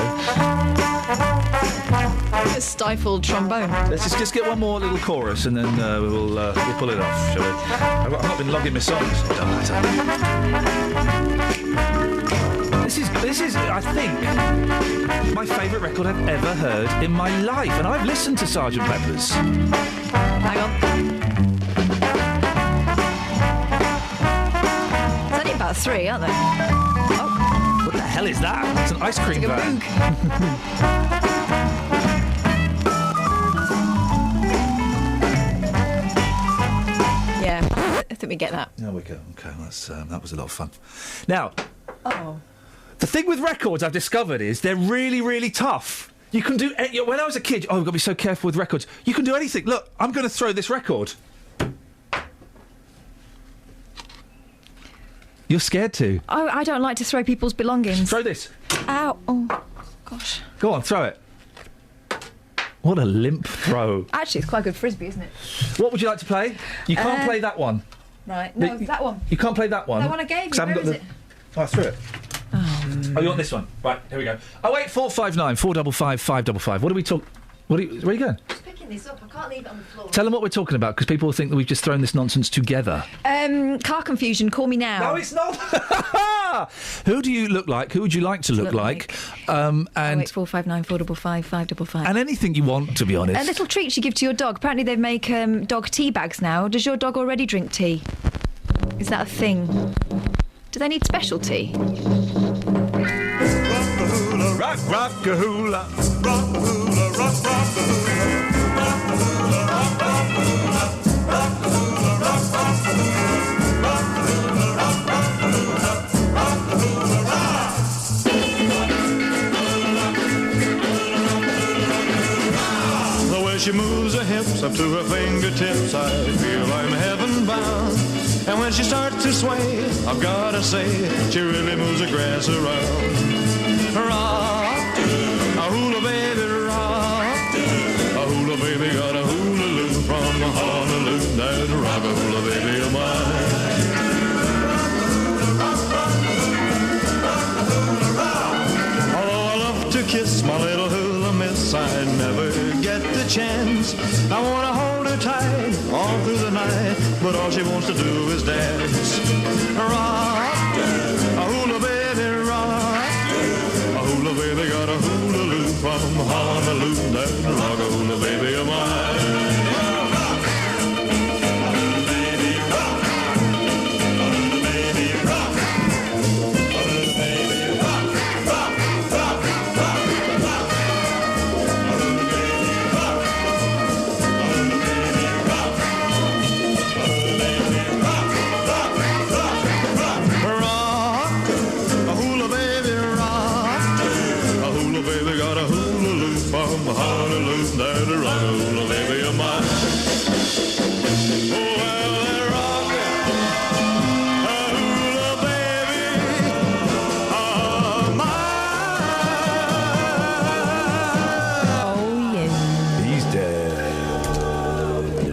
A stifled trombone. Let's just get one more little chorus and then we'll pull it off, shall we? I've not been logging my songs. It doesn't matter. This is, I think, my favourite record I've ever heard in my life, and I've listened to Sgt. Pepper's. Hang on. There's only about 3, aren't there? Oh. What the hell is that? It's an ice cream van. Yeah, I think we get that. There we go. Okay, that was a lot of fun. Now, the thing with records I've discovered is they're really, really tough. You can do... When I was a kid, I've got to be so careful with records. You can do anything. Look, I'm going to throw this record. You're scared to. Oh, I don't like to throw people's belongings. Throw this. Ow. Oh, gosh. Go on, throw it. What a limp throw. Actually, it's quite a good frisbee, isn't it? What would you like to play? You can't play that one. Right. No, that one. You can't play that one. That one I gave you. Where is it? Oh, I threw it. Oh, you want this one? Right, here we go. 08459 455 555. What are we talking... Where are you going? Just picking this up. I can't leave it on the floor. Tell them what we're talking about, because people will think that we've just thrown this nonsense together. Car confusion. Call me now. No, it's not. Who do you look like? Who would you like to look like? And 08459 455 555. And anything you want, to be honest. Little treats you give to your dog. Apparently they make dog tea bags now. Does your dog already drink tea? Is that a thing? Do they need special tea? Rock, rock-a-hula. Rock-a-hula, rock, rock-a-hula. Rock-a-hula, rock, rock-a-hula. Rock-a-hula, rock, rock-a-hula. Rock-a-hula, rock, rock-a-hula. Rock-a-hula, rock. The way she moves her hips up to her fingertips, I feel I'm heaven bound. And when she starts to sway, I've gotta say, she really moves the grass around. Rock, a hula baby, rock, a hula baby got a hula-loo from Honolulu. That rock a hula baby of mine. Although I love to kiss my little hula miss, I never get the chance. I wanna hold her tight all through the night, but all she wants to do is dance. Rock, a hula baby, rock. A hula baby got a hula-loo from Honolulu, that rock-a-hula baby of mine.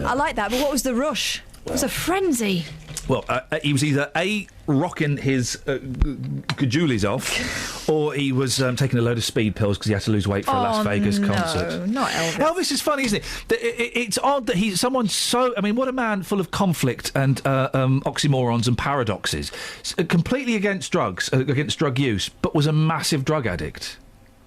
I like that, but what was the rush? It was a frenzy. Well, he was either A, rocking his cajoolies off, or he was taking a load of speed pills because he had to lose weight for a Las Vegas concert. No, not Elvis. Elvis is funny, isn't it? It's odd that he's someone so... I mean, what a man full of conflict and oxymorons and paradoxes. Completely against drugs, against drug use, but was a massive drug addict.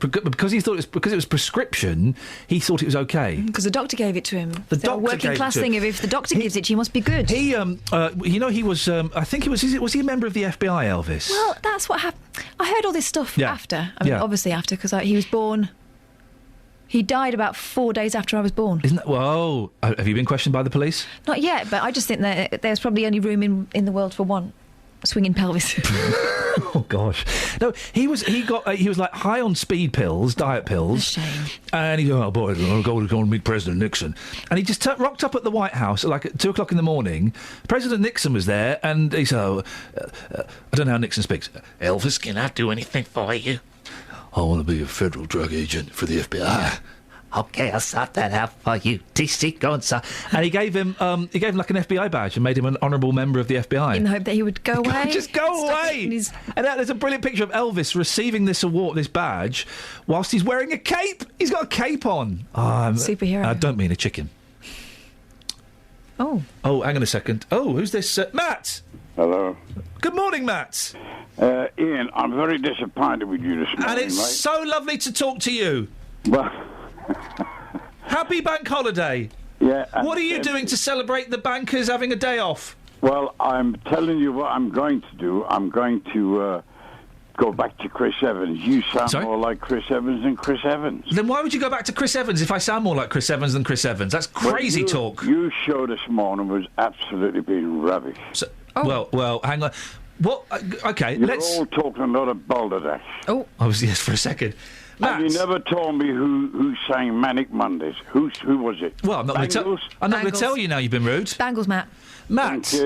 Because he thought because it was prescription, he thought it was okay. Because the doctor gave it to him. The doctor working class thing. If the doctor gives it to you, must be good. He, he was. I think it was. Was he a member of the FBI, Elvis? Well, that's what happened. I heard all this stuff after. I mean, obviously after, because he was born. He died about 4 days after I was born. Isn't that? Whoa! Have you been questioned by the police? Not yet, but I just think that there's probably only room in the world for one swinging pelvis. Oh gosh, no. He was like high on speed pills, diet pills. Shame. And he goes, "Oh boy, I'm going to meet President Nixon." And he just rocked up at the White House at like at 2 o'clock in the morning. President Nixon was there, and he said, "I don't know how Nixon speaks." "Elvis, can I do anything for you?" "I want to be a federal drug agent for the FBI." "Okay, I'll sort that out for you. TC, go on, sir." And he gave him like an FBI badge and made him an honourable member of the FBI. In the hope that he would go away. Just go away! And there's a brilliant picture of Elvis receiving this award, this badge, whilst he's wearing a cape. He's got a cape on. Superhero. I don't mean a chicken. Oh, hang on a second. Oh, who's this? Matt! Hello. Good morning, Matt. Iain, I'm very disappointed with you this morning, And it's so lovely to talk to you. Well... Happy bank holiday. Yeah. What are you doing to celebrate the bankers having a day off? Well, I'm telling you what I'm going to do. I'm going to go back to Chris Evans. You sound more like Chris Evans than Chris Evans. Then why would you go back to Chris Evans if I sound more like Chris Evans than Chris Evans? That's crazy talk. Your show this morning was absolutely being rubbish. So, well, hang on. What? Okay, You're all talking a lot of balderdash. Oh. I was, yes, for a second. And you never told me who sang Manic Mondays. Who was it? Well, I'm not going to tell you now. You've been rude. Bangles, Matt. Matt, Thank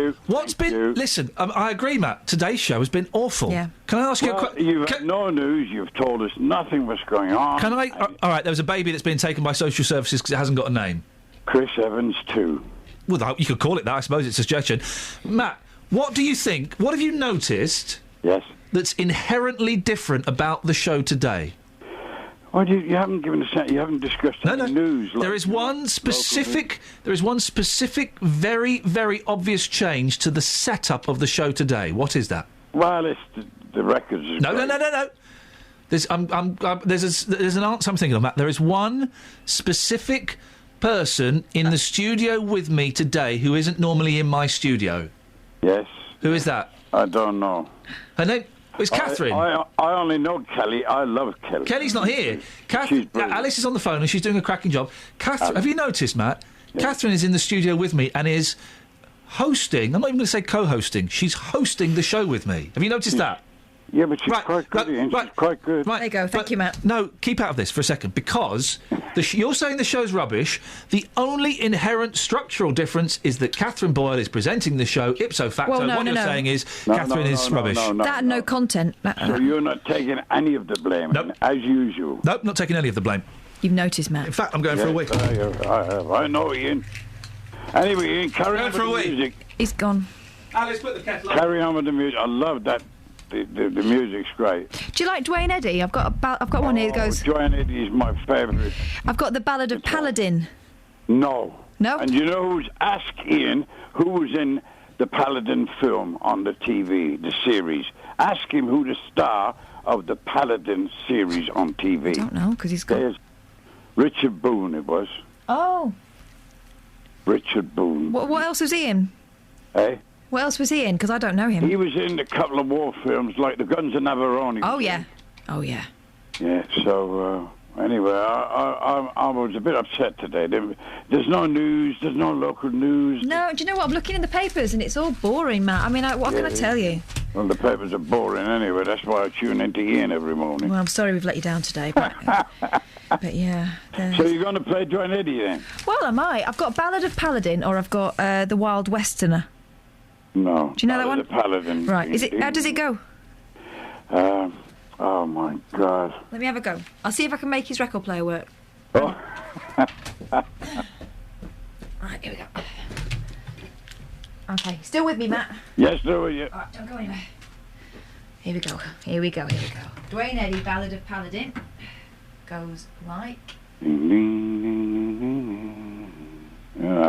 you. Listen, I agree, Matt. Today's show has been awful. Yeah. Can I ask you a question? You've had no news. You've told us nothing was going on. Can I? All right, there was a baby that's been taken by social services because it hasn't got a name. Chris Evans too. Well, you could call it that. I suppose it's a suggestion. Matt, what do you think? What have you noticed? Yes. That's inherently different about the show today? Well, you haven't given us. You haven't discussed any news. There is one specific. Very, very obvious change to the setup of the show today. What is that? Well, it's the records. No. There's an answer I'm thinking of, Matt. There is one specific person in the studio with me today who isn't normally in my studio. Yes. Who is that? I don't know. Her name. It's Catherine. I only know Kelly. I love Kelly. Kelly's not here. Alice is on the phone and she's doing a cracking job. Catherine, have you noticed, Matt? Yes. Catherine is in the studio with me and is hosting. I'm not even going to say co-hosting. She's hosting the show with me. Have you noticed that? Yeah, but she's quite good, Ian. She's quite good. Right, there you go. Thank you, Matt. No, keep out of this for a second, because you're saying the show's rubbish. The only inherent structural difference is that Catherine Boyle is presenting the show ipso facto. Well, what you're saying is Catherine is rubbish. No content. So you're not taking any of the blame, as usual? Nope, not taking any of the blame. You've noticed, Matt. In fact, I'm going for a week. I know, Ian. Anyway, Ian, carry on with the music. He's gone. Alice, put the kettle on. Carry on with the music. I love that. The music's great. Do you like Dwayne Eddy? I've got one here that goes... Dwayne Eddy is my favourite. I've got the Ballad of Paladin. No. No? And you know who's... Ask Ian who was in the Paladin film on the TV, the series. Ask him who the star of the Paladin series on TV? I don't know, because he's got... There's Richard Boone, it was. Oh. Richard Boone. What else was he in? Eh? What else was he in? Because I don't know him. He was in a couple of war films, like The Guns of Navarone. Oh, yeah. Oh, yeah. Yeah, so... Anyway, I was a bit upset today. There's no news. There's no local news. No, do you know what? I'm looking in the papers and it's all boring, Matt. I mean, what can I tell you? Well, the papers are boring anyway. That's why I tune into Iain every morning. Well, I'm sorry we've let you down today, but yeah. So you're going to play Joan Eddy then? Well, I might. I've got Ballad of Paladin or I've got The Wild Westerner. No. Do you know that one? The Paladin. Right. How does it go? Oh, my God. Let me have a go. I'll see if I can make his record player work. Oh. Right, here we go. Okay, still with me, Matt? Yes, still with you. All right, don't go anywhere. Here we go. Here we go. Dwayne Eddy, Ballad of Paladin. Goes like... Yeah,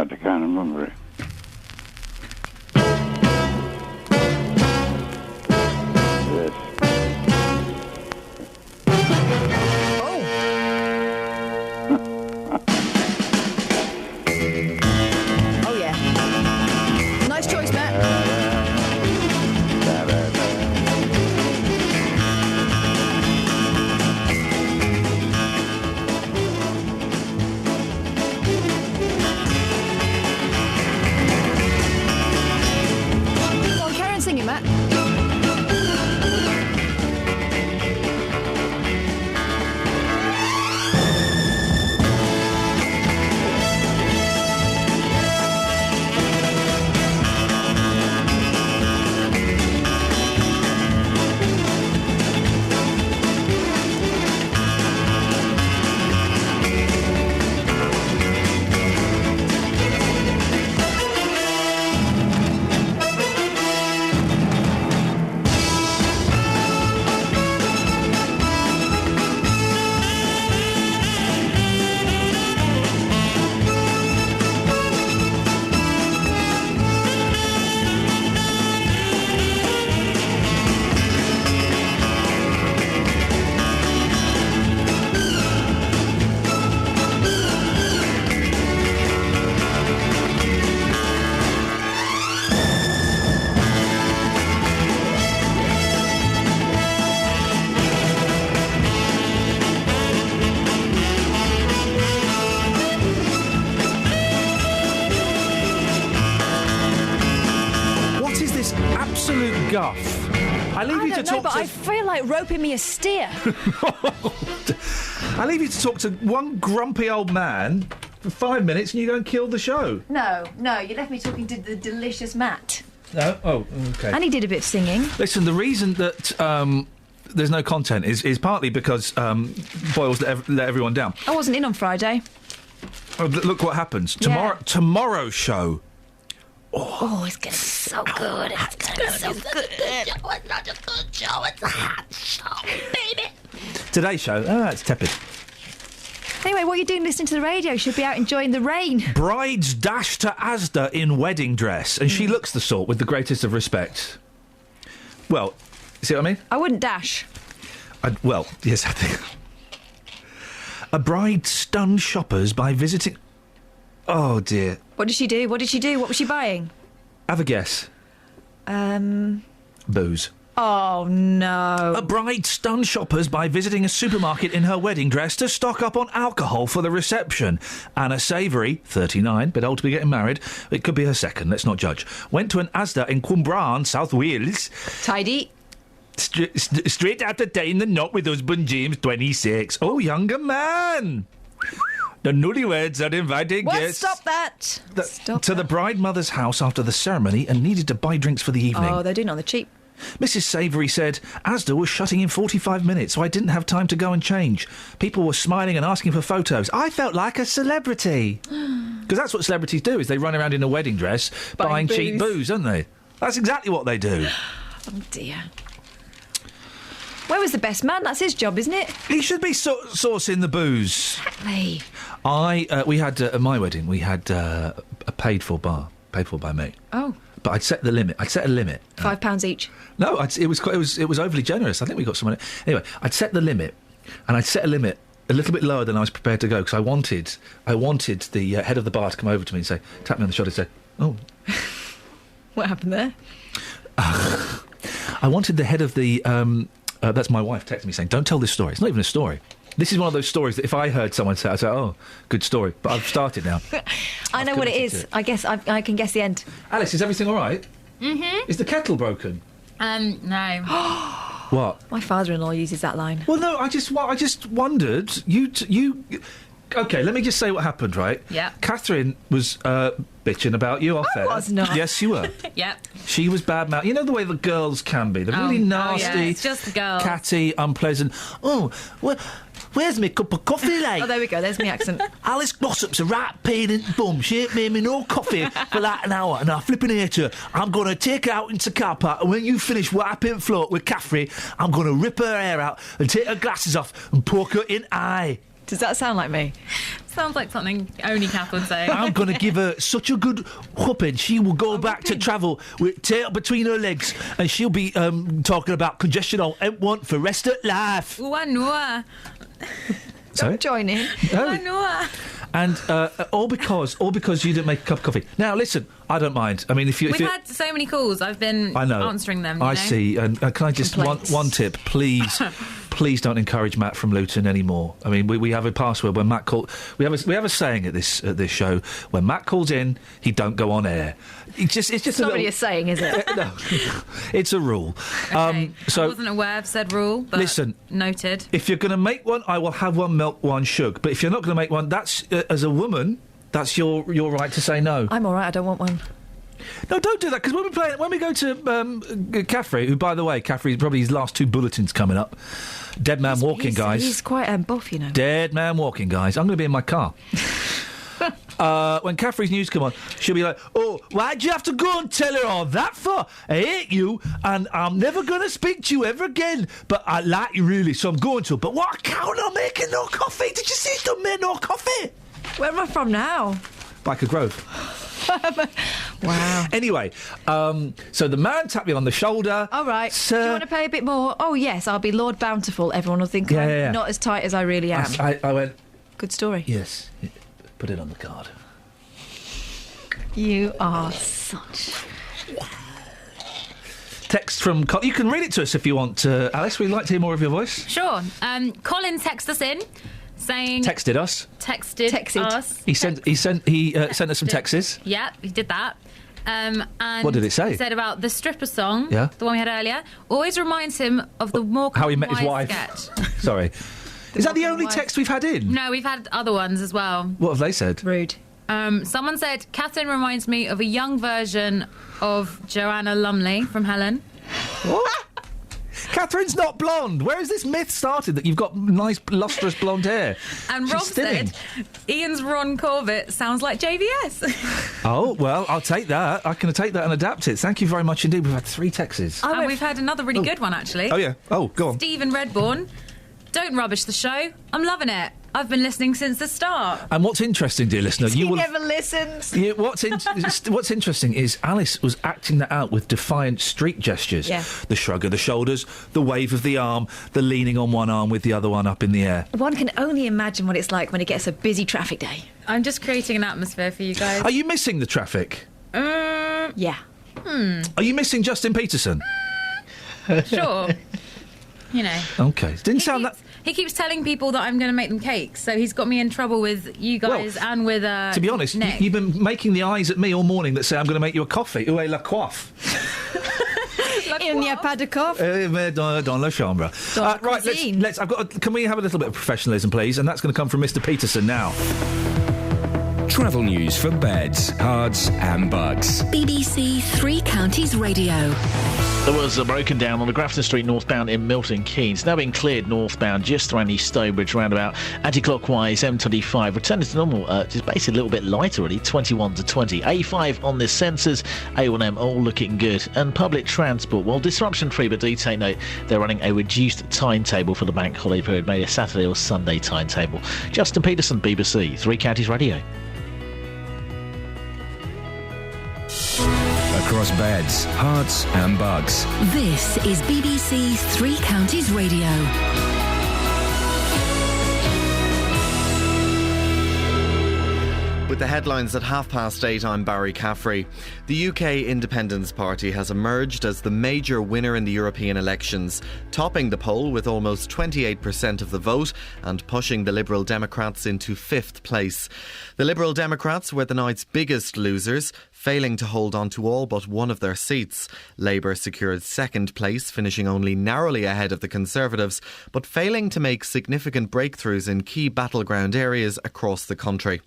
I can't remember it. Yes. Oh, yeah. Nice choice, Matt. Go on, carry on singing, Matt. Absolute guff. I leave you to talk but to... I feel like roping me a steer. I leave you to talk to one grumpy old man for 5 minutes and you go and kill the show. No, you left me talking to the delicious Matt. No? Oh, OK. And he did a bit of singing. Listen, the reason that there's no content is partly because Boyle's let everyone down. I wasn't in on Friday. Oh, look what happens. Yeah. Tomorrow's show. Oh, it's going to be so good. It's going to be so good. It's not a good show, it's a hot show, baby. Today's show, it's tepid. Anyway, what are you doing listening to the radio? You should be out enjoying the rain. Brides dash to Asda in wedding dress, and she looks the sort with the greatest of respect. Well, you see what I mean? I wouldn't dash. Well, yes, I think. A bride stunned shoppers by visiting... Oh, dear. What did she do? What was she buying? Have a guess. Booze. Oh, no. A bride stunned shoppers by visiting a supermarket in her wedding dress to stock up on alcohol for the reception. Anna Savoury, 39, bit old to be getting married. It could be her second, let's not judge. Went to an Asda in Cwmbran, South Wales. Tidy. Straight after tying the knot with husband James, 26. Oh, younger man. The newlyweds are inviting guests. Stop that. To the bride mother's house after the ceremony and needed to buy drinks for the evening. Oh, they're doing it on the cheap. Mrs. Savoury said, Asda was shutting in 45 minutes, so I didn't have time to go and change. People were smiling and asking for photos. I felt like a celebrity. Because that's what celebrities do, is they run around in a wedding dress buying cheap booze, don't they? That's exactly what they do. Oh, dear. Where was the best man? That's his job, isn't it? He should be sourcing the booze. Exactly. We had, at my wedding, we had a paid-for bar. Paid for by me. Oh. but I'd set the limit. I'd set a limit. £5 each. No, it was overly generous. I think we got someone. Anyway, I'd set the limit, and I'd set a limit a little bit lower than I was prepared to go because I wanted the head of the bar to come over to me and say, tap me on the shoulder, and say, "Oh." What happened there? I wanted the head of the. That's my wife texting me saying, "Don't tell this story. It's not even a story." This is one of those stories that if I heard someone say, I'd say, "Oh, good story." But I've started now. I know what it is. I guess I can guess the end. Alice, is everything all right? Mm-hmm. Is the kettle broken? No. What? My father-in-law uses that line. Well, no. I just wondered. You. Okay, let me just say what happened. Right? Yeah. Catherine was bitching about you off air. I was not. Yes, you were. Yep. She was bad mouth. You know the way the girls can be. They're really nasty. Oh, yeah. It's just the girls. Catty, unpleasant. Oh, where's my cup of coffee, like? Oh, there we go. There's my accent. Alice Glossop's a right pain in the bum. She ain't made me no coffee for like an hour, and I flipping hate her. I'm going to take her out into the car park, and when you finish wiping floor with Catherine, I'm going to rip her hair out and take her glasses off and poke her in the eye. Does that sound like me? Sounds like something only Kath would say. I'm going to give her such a good whooping. She will go back to travel with tail between her legs, and she'll be talking about congestion on M1 for rest of life. Ooh, I know. Sorry? Join in. No. I know. And all because you didn't make a cup of coffee. Now listen, I don't mind. I mean, if We've had so many calls. I've been answering them. I see. And can I just one tip, please? Please don't encourage Matt from Luton anymore. I mean, we have a password when Matt call. We have a saying at this show. When Matt calls in, he don't go on air. It's just not really a saying, is it? No, it's a rule. Okay. So I wasn't aware of said rule. But listen, noted. If you're going to make one, I will have one milk, one sugar. But if you're not going to make one, that's as a woman, that's your right to say no. I'm all right. I don't want one. No, don't do that, because when we go to Caffrey, who, by the way, Caffrey's probably his last 2 bulletins coming up. Dead Man Walking, guys. He's quite buff, you know. Dead Man Walking, guys. I'm going to be in my car. When Caffrey's news come on, she'll be like, "Oh, why'd you have to go and tell her all that for? I hate you, and I'm never going to speak to you ever again. But I like you, really, so I'm going to. But what? I count on making no coffee. Did you see she don't make no coffee? Where am I from now? Biker Grove. Wow. Anyway, so the man tapped me on the shoulder. All right. Sir, do you want to pay a bit more? Oh, yes, I'll be Lord Bountiful. Everyone will think I'm not as tight as I really am. I went... Good story. Yes. Put it on the card. You are such... Text from... You can read it to us if you want, Alice. We'd like to hear more of your voice. Sure. Colin texted us in, saying... Texted us. Texted us. He sent us some texts. Yeah, he did that. And what did it say? He said about the stripper song, yeah, the one we had earlier, always reminds him of the more how he met his wife. Sketch. Sorry. Is that the only text we've had in? No, we've had other ones as well. What have they said? Rude. Someone said, Catherine reminds me of a young version of Joanna Lumley from Helen. What? Catherine's not blonde. Where has this myth started that you've got nice, lustrous blonde hair? And Rob said, Ian's Ron Corbett sounds like JVS. Oh, well, I'll take that. I can take that and adapt it. Thank you very much indeed. We've had 3 texts. And we've had another really good one, actually. Oh, yeah. Oh, go on. Stephen Redbourne. Don't rubbish the show. I'm loving it. I've been listening since the start. And what's interesting, dear listener... He never listens. What's interesting is Alice was acting that out with defiant street gestures. Yeah. The shrug of the shoulders, the wave of the arm, the leaning on one arm with the other one up in the air. One can only imagine what it's like when it gets a busy traffic day. I'm just creating an atmosphere for you guys. Are you missing the traffic? Yeah. Are you missing Justin Peterson? Sure. You know. Okay. Didn't sound that... He keeps telling people that I'm going to make them cakes, so he's got me in trouble with you guys and with to be honest, Nick. You've been making the eyes at me all morning that say I'm going to make you a coffee. Où est la coiffe? Il n'y a pas de coffre. Dans la chambre. Right, let's. Can we have a little bit of professionalism, please? And that's going to come from Mr. Peterson now. Travel news for beds, cards and bugs. BBC Three Counties Radio. There was a broken down on the Grafton Street northbound in Milton Keynes. Now being cleared northbound just around the Stonebridge roundabout. Anti-clockwise M25 returning to normal. Just basically a little bit lighter really, 21 to 20. A5 on the sensors, A1M all looking good. And public transport, well, disruption free, but do take note they're running a reduced timetable for the bank holiday period, maybe a Saturday or Sunday timetable. Justin Peterson, BBC Three Counties Radio. A across beds, hearts and bugs. This is BBC Three Counties Radio. With the headlines at 8:30, I'm Barry Caffrey. The UK Independence Party has emerged as the major winner in the European elections, topping the poll with almost 28% of the vote and pushing the Liberal Democrats into 5th place. The Liberal Democrats were the night's biggest losers, failing to hold on to all but one of their seats. Labour secured 2nd place, finishing only narrowly ahead of the Conservatives, but failing to make significant breakthroughs in key battleground areas across the country.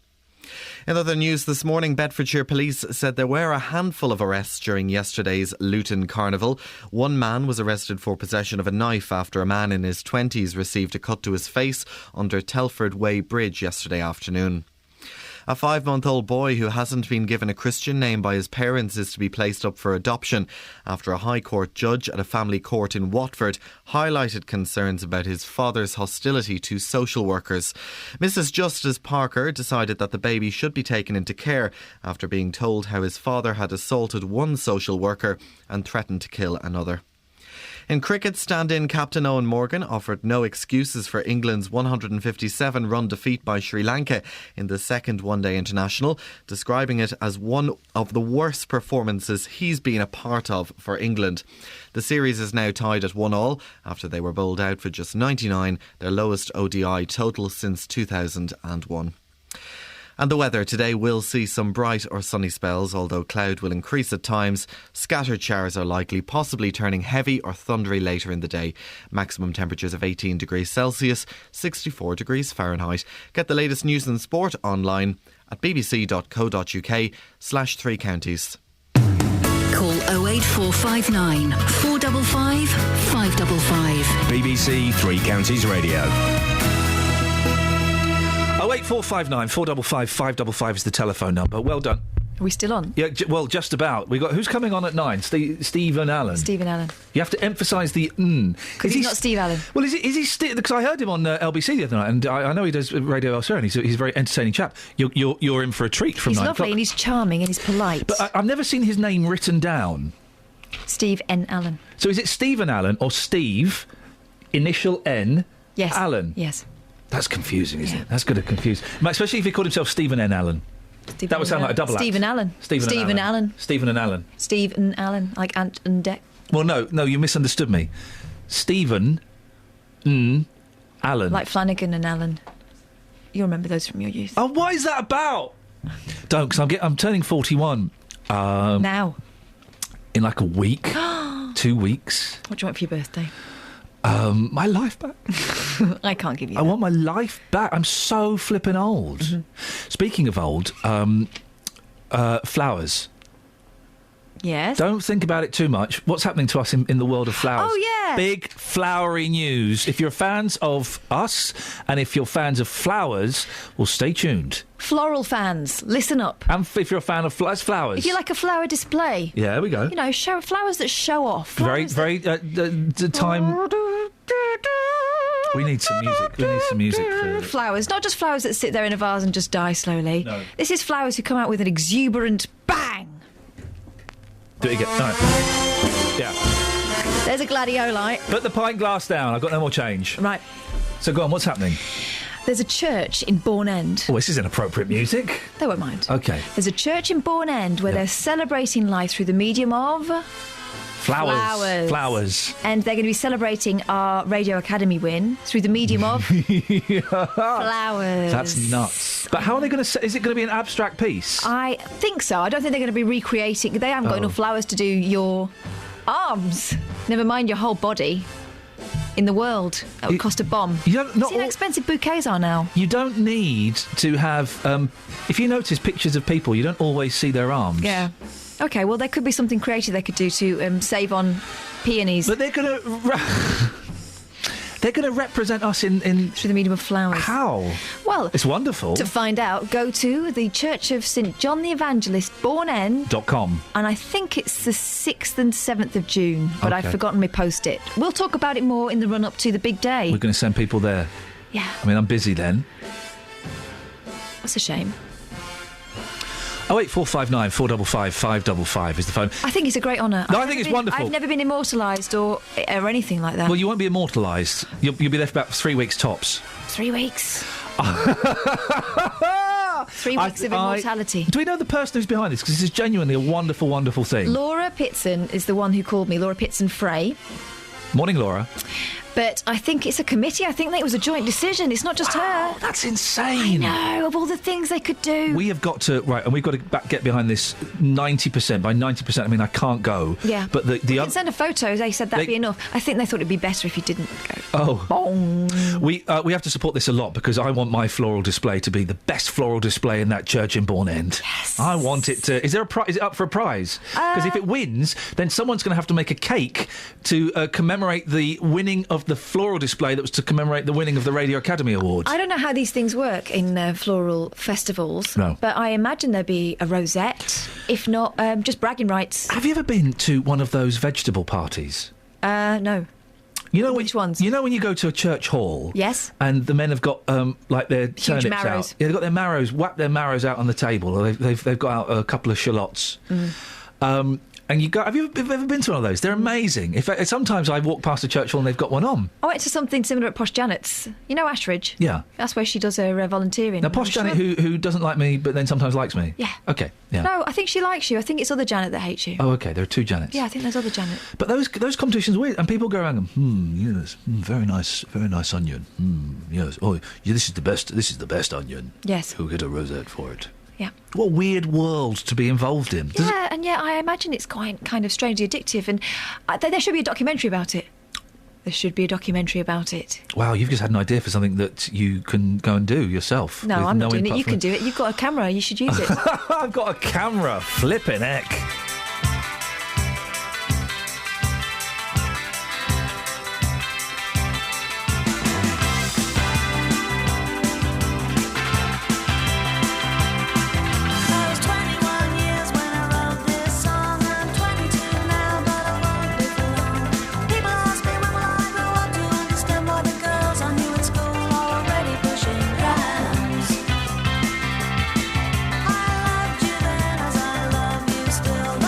In other news this morning, Bedfordshire Police said there were a handful of arrests during yesterday's Luton Carnival. One man was arrested for possession of a knife after a man in his 20s received a cut to his face under Telford Way Bridge yesterday afternoon. A 5-month-old boy who hasn't been given a Christian name by his parents is to be placed up for adoption after a High Court judge at a family court in Watford highlighted concerns about his father's hostility to social workers. Mrs. Justice Parker decided that the baby should be taken into care after being told how his father had assaulted one social worker and threatened to kill another. In cricket, stand-in captain Owen Morgan offered no excuses for England's 157-run defeat by Sri Lanka in the second one-day international, describing it as one of the worst performances he's been a part of for England. The series is now tied at 1-1 after they were bowled out for just 99, their lowest ODI total since 2001. And the weather today will see some bright or sunny spells, although cloud will increase at times. Scattered showers are likely, possibly turning heavy or thundery later in the day. Maximum temperatures of 18 degrees Celsius, 64 degrees Fahrenheit. Get the latest news and sport online at bbc.co.uk/3 counties. Call 08459 455 555. BBC Three Counties Radio. 08459 455 555 is the telephone number. Well done. Are we still on? Yeah, well, just about. We got who's coming on at 9? Stephen Allen. Stephen Allen. You have to emphasise the because he's not Steve Allen. Well, is he? Because I heard him on LBC the other night, and I know he does radio elsewhere, and he's a very entertaining chap. You're in for a treat from 9 o'clock. He's lovely and he's charming and he's polite. But I've never seen his name written down. Steve N. Allen. So is it Stephen Allen or Steve, initial N, yes. Allen? Yes. That's confusing, isn't it? That's going to confuse. Especially if he called himself Stephen N. Allen. That would sound like a double act. Stephen Allen. Stephen Allen. Stephen and Allen. Stephen Allen, like Ant and Dec. Well, no, you misunderstood me. Stephen Allen. Like Flanagan and Allen. You remember those from your youth. Oh, what is that about? Don't, because I'm turning 41. Now? In like a week. 2 weeks. What do you want for your birthday? My life back. I can't give you I want my life back. I'm so flippin' old. Mm-hmm. Speaking of old, flowers. Yes. Don't think about it too much. What's happening to us in the world of flowers? Oh, yeah. Big flowery news. If you're fans of us and if you're fans of flowers, well, stay tuned. Floral fans, listen up. And if you're a fan of flowers. If you like a flower display. Yeah, there we go. You know, show flowers that show off. Very time... We need some music. For flowers, not just flowers that sit there in a vase and just die slowly. No. This is flowers who come out with an exuberant bang. Do it again. No. Yeah. There's a gladiolite. Put the pint glass down. I've got no more change. Right. So go on, what's happening? There's a church in Bourne End. Oh, this is inappropriate music. They won't mind. OK. There's a church in Bourne End where they're celebrating life through the medium of... Flowers. And they're going to be celebrating our Radio Academy win through the medium of flowers. That's nuts. But how are they going to... Is it going to be an abstract piece? I think so. I don't think they're going to be recreating... They haven't got enough flowers to do your arms. Never mind your whole body. In the world. That would cost a bomb. See how expensive bouquets are now? You don't need to have... if you notice pictures of people, you don't always see their arms. Yeah. OK, well, there could be something creative they could do to save on peonies. But they're going to... They're going to represent us in... Through the medium of flowers. How? Well... It's wonderful. To find out, go to the Church of St John the Evangelist, Bourne End. .com. And I think it's the 6th and 7th of June, but I've forgotten my post-it. We'll talk about it more in the run-up to the big day. We're going to send people there. Yeah. I mean, I'm busy then. That's a shame. 08459 455 555 is the phone. I think it's a great honour. No, I think it's wonderful. I've never been immortalised or anything like that. Well, you won't be immortalised. You'll be there for about 3 weeks tops. 3 weeks. 3 weeks of immortality. Do we know the person who's behind this? Because this is genuinely a wonderful, wonderful thing. Laura Pitson is the one who called me, Laura Pitson Frey. Morning, Laura. But I think it's a committee. I think that it was a joint decision. It's not just her. That's insane. I know, of all the things they could do. We have got to... Right, and we've got to get behind this 90%. By 90%, I mean, I can't go. Yeah. But we can send a photo. They said that'd be enough. I think they thought it'd be better if you didn't go. Oh. Bong. We have to support this a lot because I want my floral display to be the best floral display in that church in Bourne End. Yes. I want it to... Is there a prize? Is it up for a prize? Because if it wins, then someone's going to have to make a cake to commemorate the winning of the floral display that was to commemorate the winning of the Radio Academy Awards. I don't know how these things work in floral festivals, but I imagine there'd be a rosette, if not just bragging rights. Have you ever been to one of those vegetable parties? No. You know which ones? You know when you go to a church hall? Yes. And the men have got like their huge turnips marrows. out. Yeah, they've got their marrows, whack their marrows out on the table. Or they've got out a couple of shallots. And you go. Have you ever been to one of those? They're amazing. In fact, sometimes I walk past a church hall and they've got one on. I went to something similar at Posh Janet's. You know Ashridge? Yeah. That's where she does her volunteering. Now, Posh Janet, who doesn't like me but then sometimes likes me. Yeah. Okay. Yeah. No, I think she likes you. I think it's other Janet that hates you. Oh, okay. There are two Janets. Yeah, I think there's other Janet. But those competitions are weird, and people go around and yes, very nice onion. Yes. Oh, yeah, this is the best. This is the best onion. Yes. Who get a rosette for it? Yeah. What weird world to be involved in. And yet I imagine it's quite kind of strangely addictive, and there should be a documentary about it. There should be a documentary about it. Wow, you've just had an idea for something that you can go and do yourself. No, I'm not doing it. You can do it. You've got a camera. You should use it. I've got a camera. Flippin' heck. Still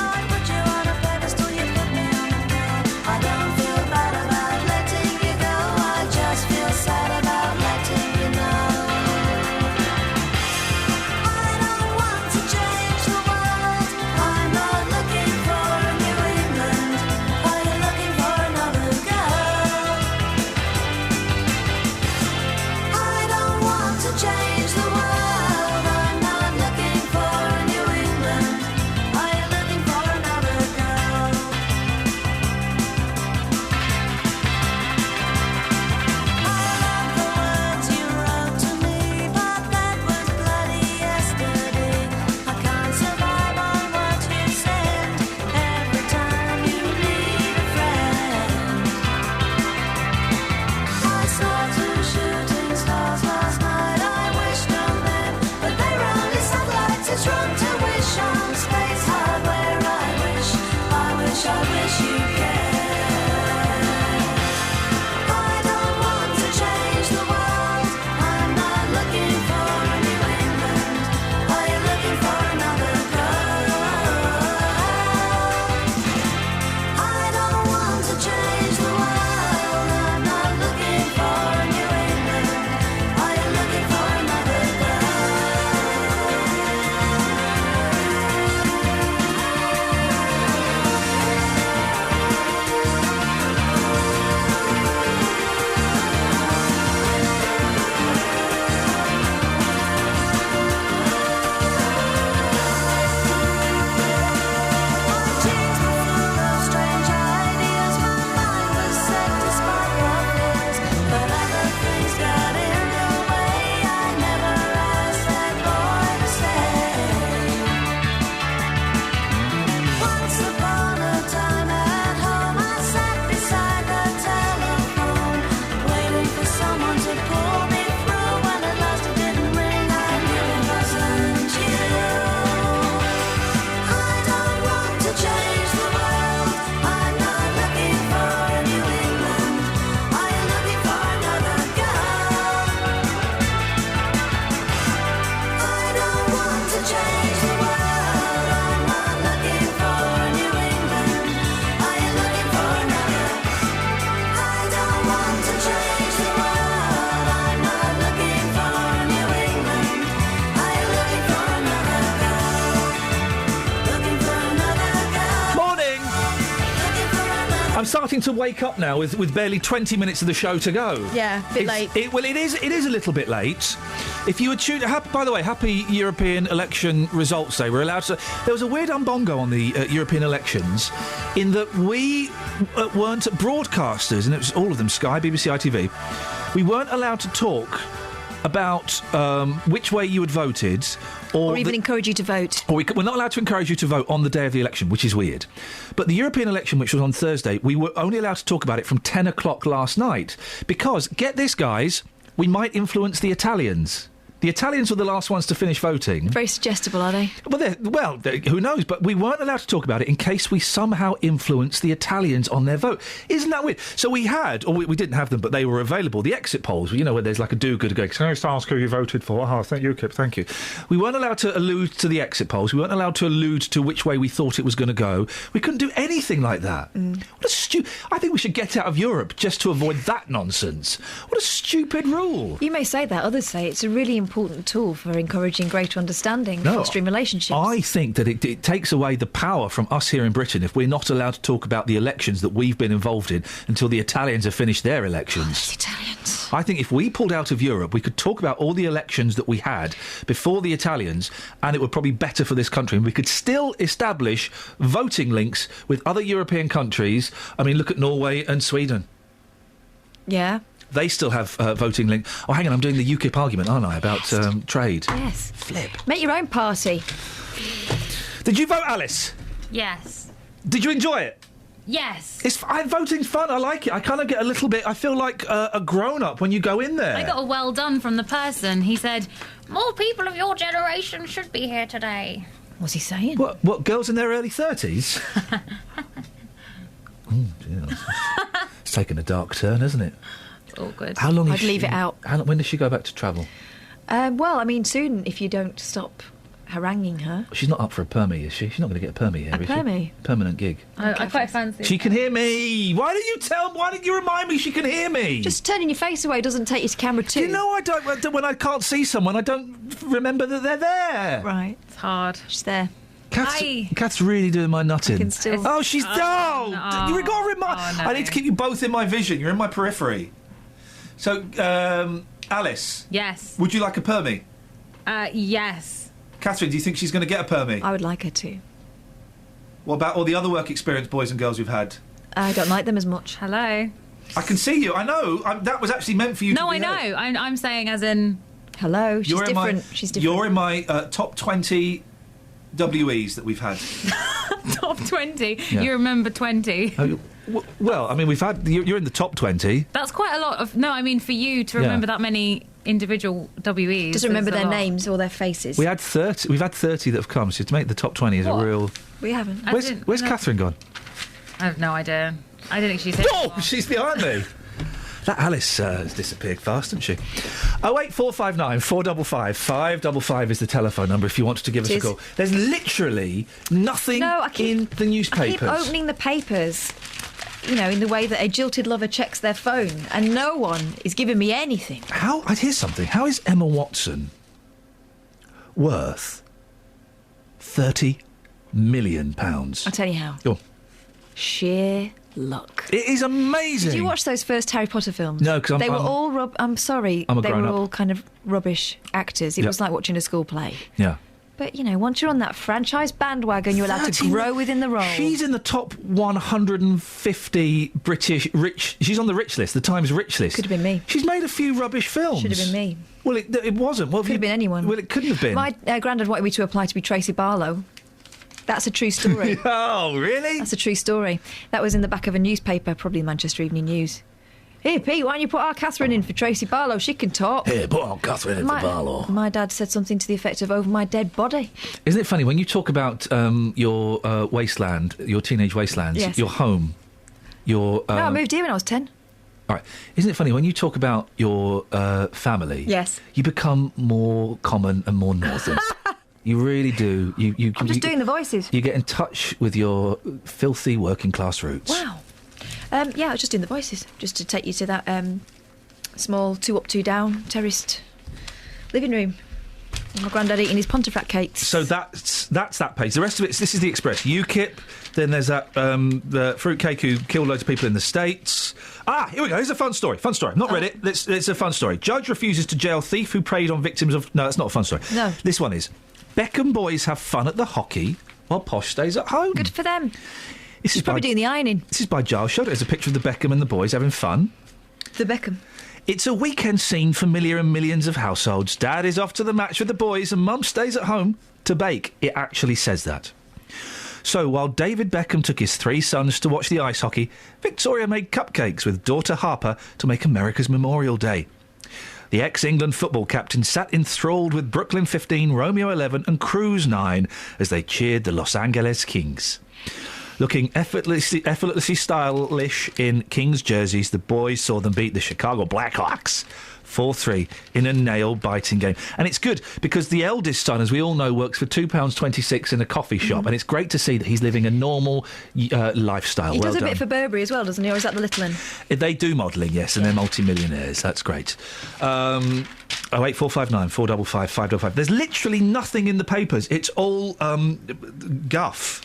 I'm starting to wake up now with barely 20 minutes of the show to go. Yeah, a bit late. It is a little bit late. If you were by the way, happy European election results day. We're allowed to... There was a weird umbongo on the European elections in that we weren't broadcasters, and it was all of them, Sky, BBC, ITV. We weren't allowed to talk about which way you had voted... Or even encourage you to vote. Or we're not allowed to encourage you to vote on the day of the election, which is weird. But the European election, which was on Thursday, we were only allowed to talk about it from 10 o'clock last night. Because, get this, guys, we might influence the Italians. The Italians were the last ones to finish voting. Very suggestible, are they? Well, who knows? But we weren't allowed to talk about it in case we somehow influenced the Italians on their vote. Isn't that weird? So we had, or we didn't have them, but they were available. The exit polls, you know, where there's like a do-gooder going, can I just ask who you voted for? Oh, thank you, Kip, thank you. We weren't allowed to allude to the exit polls. We weren't allowed to allude to which way we thought it was going to go. We couldn't do anything like that. What a I think we should get out of Europe just to avoid that nonsense. What a stupid rule. You may say that. Others say it's a really important tool for encouraging greater understanding, fostering relationships. I think that it takes away the power from us here in Britain if we're not allowed to talk about the elections that we've been involved in until the Italians have finished their elections. Italians. I think if we pulled out of Europe, we could talk about all the elections that we had before the Italians, and it would probably be better for this country. And we could still establish voting links with other European countries. I mean, look at Norway and Sweden. Yeah. They still have voting link. Oh, hang on, I'm doing the UKIP argument, aren't I, about trade? Yes. Flip. Make your own party. Did you vote, Alice? Yes. Did you enjoy it? Yes. Voting's fun. I like it. I kind of get a little bit... I feel like a grown-up when you go in there. I got a well done from the person. He said, more people of your generation should be here today. What's he saying? What girls in their early 30s? It's taken a dark turn, isn't it? All good. How long? I'd leave it out. When does she go back to travel? Well, I mean, soon, if you don't stop haranguing her. She's not up for a permie, is she? She's not going to get a permie here, is she? Permie? Permanent gig. I quite fancy. She can hear me. Why didn't you remind me she can hear me? Just turning your face away doesn't take you to camera 2. You know, I don't. When I can't see someone, I don't remember that they're there. Right. It's hard. She's there. Kath's really doing my nutting. I can still... Oh, she's... You've got to remind... no. I need to keep you both in my vision. You're in my periphery. So, Alice. Yes. Would you like a permie? Yes. Catherine, do you think she's going to get a permie? I would like her to. What about all the other work experience boys and girls we've had? I don't like them as much. Hello. I can see you. I know. That was actually meant for you to be No, I know. I'm saying as in... Hello. She's different. She's different. You're in my top 20... WEs that we've had. Top 20? Yeah. You remember 20? Well, I mean, we've had... You're in the top 20. That's quite a lot of... No, I mean, for you to remember that many individual WEs... Just remember their names or their faces. We've had 30 that have come, so to make the top 20 is a real... We haven't. Where's Catherine gone? I have no idea. I don't think she's here. Oh, she's behind me. That Alice has disappeared fast, hasn't she? 08459 455 555 is the telephone number if you wanted to give us a call. There's literally nothing in the newspapers. I keep opening the papers, you know, in the way that a jilted lover checks their phone, and no one is giving me anything. Here's something. How is Emma Watson worth £30 million? I'll tell you how. Go on. Sheer luck. It is amazing. Did you watch those first Harry Potter films? No, because they were all. I'm sorry, they were all kind of rubbish actors. It was like watching a school play. Yeah. But you know, once you're on that franchise bandwagon, you're allowed to grow within the role. She's in the top 150 British rich. She's on the rich list, the Times rich list. Could have been me. She's made a few rubbish films. Should have been me. Well, it wasn't. Well, could have been anyone. Well, it couldn't have been. My granddad wanted me to apply to be Tracy Barlow. That's a true story. Oh, really? That's a true story. That was in the back of a newspaper, probably Manchester Evening News. Here, Pete, why don't you put our Catherine in for Tracy Barlow? She can talk. Here, put our Catherine in for Barlow. My dad said something to the effect of over my dead body. Isn't it funny, when you talk about your wasteland, your teenage wastelands, yes. Your home, your... No, I moved here when I was 10. All right. Isn't it funny, when you talk about your family... Yes. You become more common and more northern. You really do. I'm just doing the voices. You get in touch with your filthy working class roots. Wow. Yeah, I was just doing the voices, just to take you to that small 2 up, 2 down terraced living room. My granddad eating his Pontefract cakes. So that's that page. The rest of it, this is the Express. UKIP, Then there's that the fruitcake who killed loads of people in the States. Here we go. Here's a fun story. I've not read it. It's a fun story. Judge refuses to jail thief who preyed on victims of... No, that's not a fun story. No. This one is. Beckham boys have fun at the hockey while Posh stays at home. Good for them. She's probably doing the ironing. This is by Giles Showed. There's a picture of the Beckham and the boys having fun. The Beckham. It's a weekend scene familiar in millions of households. Dad is off to the match with the boys and Mum stays at home to bake. It actually says that. So while David Beckham took his 3 sons to watch the ice hockey, Victoria made cupcakes with daughter Harper to make America's Memorial Day. The ex-England football captain sat enthralled with Brooklyn 15, Romeo 11 and Cruz 9 as they cheered the Los Angeles Kings. Looking effortlessly stylish in Kings jerseys, the boys saw them beat the Chicago Blackhawks 4-3 in a nail-biting game. And it's good because the eldest son, as we all know, works for £2.26 in a coffee shop, and it's great to see that he's living a normal lifestyle. He does a bit for Burberry as well, doesn't he? Or is that the little one? They do modelling, yes, and they're multi-millionaires. That's great. 08459 455 555. There's literally nothing in the papers. It's all guff.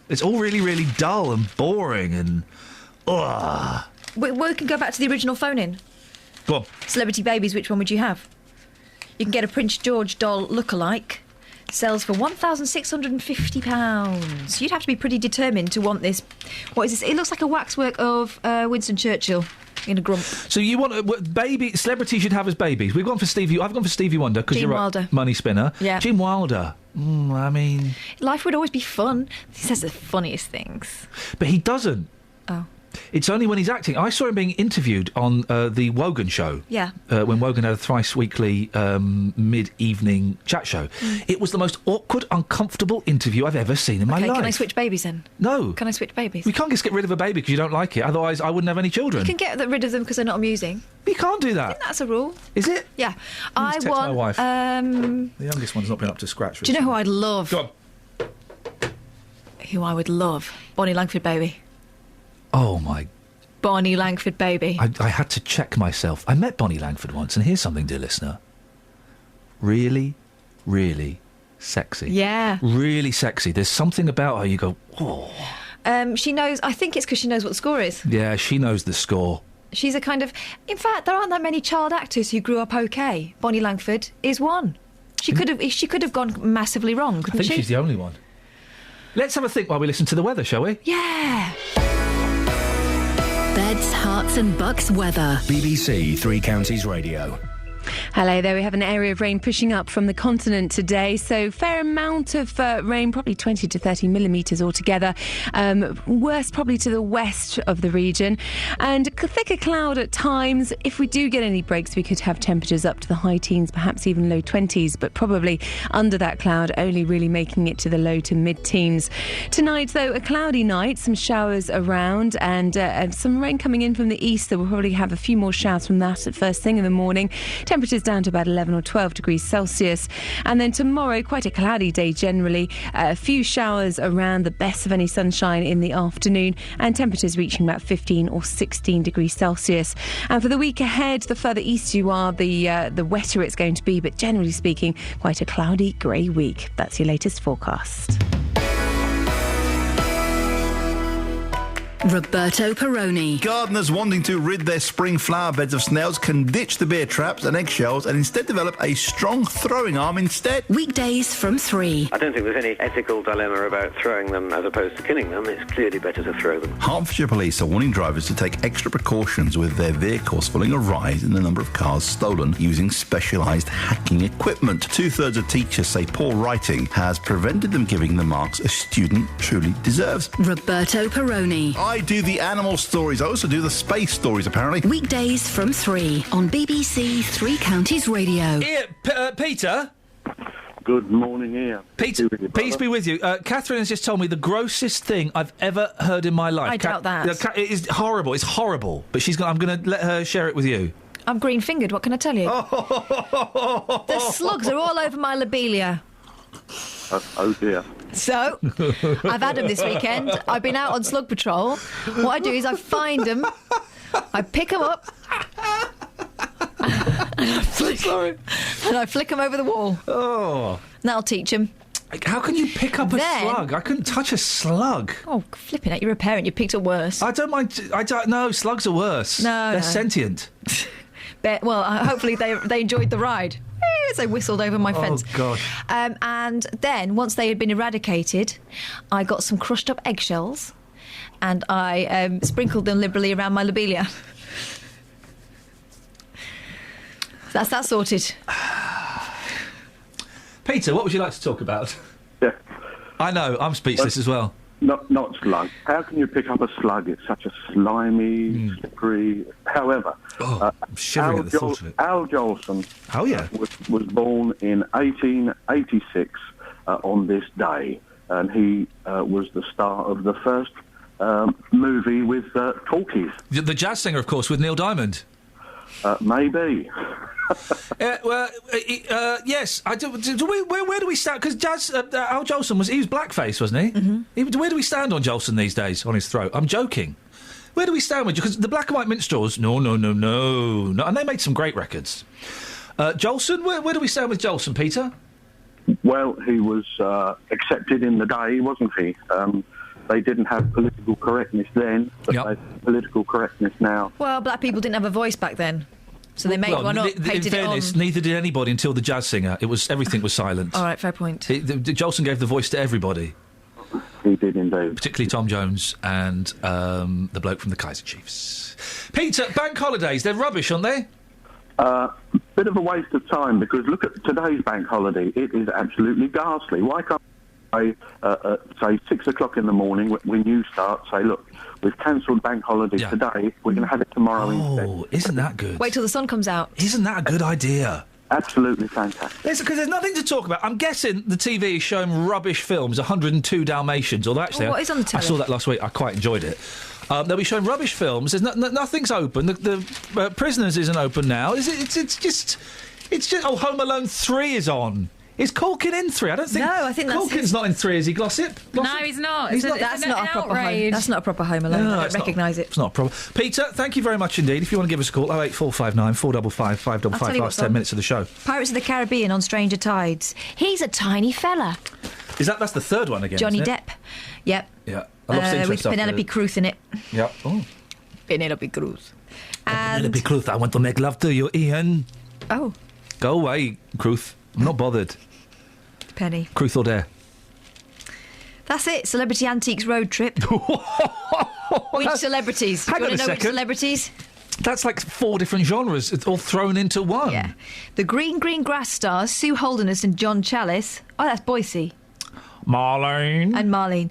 It's all really, really dull and boring and... We can go back to the original phone-in. Go on. Celebrity babies, which one would you have? You can get a Prince George doll look-alike. Sells for £1,650. You'd have to be pretty determined to want this. What is this? It looks like a waxwork of Winston Churchill in a grump. So you want baby celebrities should have as babies? I've gone for Stevie Wonder because you're Wilder. Right, money spinner. Yeah. Gene Wilder. I mean, life would always be fun. He says the funniest things, but he doesn't. Oh. It's only when he's acting. I saw him being interviewed on the Wogan show. Yeah. When Wogan had a thrice-weekly mid-evening chat show. It was the most awkward, uncomfortable interview I've ever seen in my life. Can I switch babies then? No. Can I switch babies? We can't just get rid of a baby because you don't like it. Otherwise, I wouldn't have any children. You can get rid of them because they're not amusing. You can't do that. I think that's a rule. Is it? Yeah. I want... my wife. The youngest one's not been up to scratch. Do you know who I'd love? Go on. Who I would love? Bonnie Langford baby. Oh, my... Bonnie Langford baby. I had to check myself. I met Bonnie Langford once, and here's something, dear listener. Really, really sexy. Yeah. Really sexy. There's something about her you go, oh. She knows... I think it's because she knows what the score is. Yeah, she knows the score. She's a kind of... In fact, there aren't that many child actors who grew up okay. Bonnie Langford is one. She could have gone massively wrong, couldn't she? I think she's the only one. Let's have a think while we listen to the weather, shall we? Yeah. Beds, Hearts and Bucks weather. BBC Three Counties Radio. Hello there. We have an area of rain pushing up from the continent today, so fair amount of rain, probably 20 to 30 millimetres altogether. Worse probably to the west of the region, and thicker cloud at times. If we do get any breaks, we could have temperatures up to the high teens, perhaps even low 20s, but probably under that cloud, only really making it to the low to mid-teens. Tonight, though, a cloudy night, some showers around, and some rain coming in from the east, so we'll probably have a few more showers from that at first thing in the morning. Temperatures down to about 11 or 12 degrees Celsius. And then tomorrow, quite a cloudy day generally. A few showers around, the best of any sunshine in the afternoon, and temperatures reaching about 15 or 16 degrees Celsius. And for the week ahead, the further east you are, the wetter it's going to be. But generally speaking, quite a cloudy, grey week. That's your latest forecast. Roberto Perrone. Gardeners wanting to rid their spring flower beds of snails can ditch the beer traps and eggshells and instead develop a strong throwing arm instead. Weekdays from 3. I don't think there's any ethical dilemma about throwing them as opposed to killing them. It's clearly better to throw them. Hertfordshire Police are warning drivers to take extra precautions with their vehicles following a rise in the number of cars stolen using specialised hacking equipment. 2/3 of teachers say poor writing has prevented them giving the marks a student truly deserves. Roberto Perrone. I do the animal stories. I also do the space stories, apparently. Weekdays from 3 on BBC Three Counties Radio. Peter? Good morning, Iain. Peter, peace be with you. Catherine has just told me the grossest thing I've ever heard in my life. I doubt that. It is horrible. It's horrible. But I'm going to let her share it with you. I'm green-fingered. What can I tell you? The slugs are all over my lobelia. Oh dear. So, I've had them this weekend. I've been out on slug patrol. What I do is I find them, I pick them up, and I flick them over the wall. Oh. That'll teach them. How can you pick up a slug? I couldn't touch a slug. Oh, flipping it! You're a parent. You picked up worse. I don't mind. No, slugs are worse. No, they're sentient. Hopefully they enjoyed the ride. As they whistled over my fence. Oh, gosh. And then, once they had been eradicated, I got some crushed up eggshells and I sprinkled them liberally around my lobelia. That's that sorted. Peter, what would you like to talk about? Yeah. I know, I'm speechless as well. Not slug. How can you pick up a slug? It's such a slimy, slippery... However... I'm shivering at the thought of it. Al Jolson was born in 1886 on this day, and he was the star of the first movie with talkies. The jazz singer, of course, with Neil Diamond. Maybe. Yes. Where do we stand? Because Al Jolson was blackface, wasn't he? Mm-hmm. Where do we stand on Jolson these days? On his throat? I'm joking. Where do we stand with you? Because the Black and White Minstrels, no, and they made some great records. Jolson, where do we stand with Jolson, Peter? Well, he was accepted in the day, wasn't he? They didn't have political correctness then, but they have political correctness now. Well, black people didn't have a voice back then, so they made one up, painted in fairness, it on. neither did anybody until the jazz singer. Everything was silent. All right, fair point. Jolson gave the voice to everybody. He did indeed. Particularly Tom Jones and the bloke from the Kaiser Chiefs. Peter, bank holidays, they're rubbish, aren't they? Bit of a waste of time, because look at today's bank holiday. It is absolutely ghastly. Why can't I say 6 o'clock in the morning when you start, say, look, we've cancelled bank holiday today, we're going to have it tomorrow instead. Oh, isn't that good? Wait till the sun comes out. Isn't that a good idea? Absolutely fantastic. Because there's nothing to talk about. I'm guessing the TV is showing rubbish films, 102 Dalmatians, although actually... what is on the telly? I saw that last week. I quite enjoyed it. They'll be showing rubbish films. There's nothing's open. The Prisoners isn't open now. It's just... Oh, Home Alone 3 is on. Is Culkin in 3? I don't think... No, I think that's... Culkin's not in 3, is he, Glossip? No, he's not. That's not a proper home. That's not a proper Home Alone. I don't recognise it. It's not proper. Peter, thank you very much indeed. If you want to give us a call, 08459 455 555, last 10 minutes of the show. Pirates of the Caribbean on Stranger Tides. He's a tiny fella. That's the third one again, Johnny isn't it? Depp. Yep. Yeah. I lost interest with Penelope Cruz in it. Yep. Oh. Penelope Cruz. Penelope Cruz, I want to make love to you, Iain. Oh. Go away, Cruz. I'm not bothered. Penny. Truth or dare? That's it. Celebrity Antiques road trip. Which celebrities? Do you want to know which celebrities? That's like 4 different genres, it's all thrown into one. Yeah. The Green Grass stars, Sue Holderness and John Chalice. Oh, that's Boise. Marlene. And Marlene.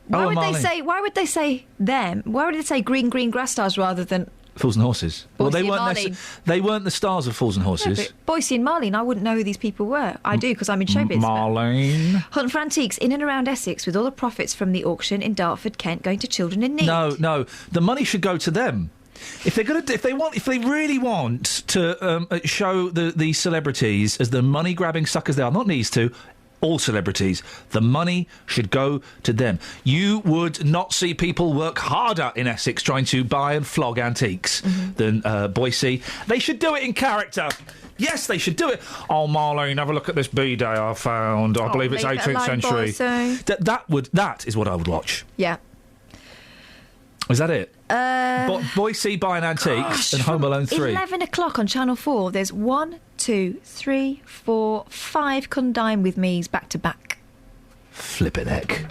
Why would Marlene. they say them? Why would they say Green Grass stars rather than... Fools and Horses. Boise they and they weren't the stars of Fools and Horses. No, but Boise and Marlene, I wouldn't know who these people were. I do, because I'm in showbiz. Marlene. Hunt for antiques in and around Essex, with all the profits from the auction in Dartford, Kent, going to children in need. No. The money should go to them. If they really want to show the celebrities as the money grabbing suckers they are, not needs to. All celebrities, the money should go to them. You would not see people work harder in Essex trying to buy and flog antiques than Boise. They should do it in character. Yes, they should do it. Oh, Marlene, have a look at this B-Day I found. I believe it's 18th century. That is what I would watch. Yeah. Is that it? Boise buying antiques and Home Alone 3. 11 o'clock on Channel 4. There's 1, 2, 3, 4, 5 Come Dine With Me's back to back. Flippin' heck.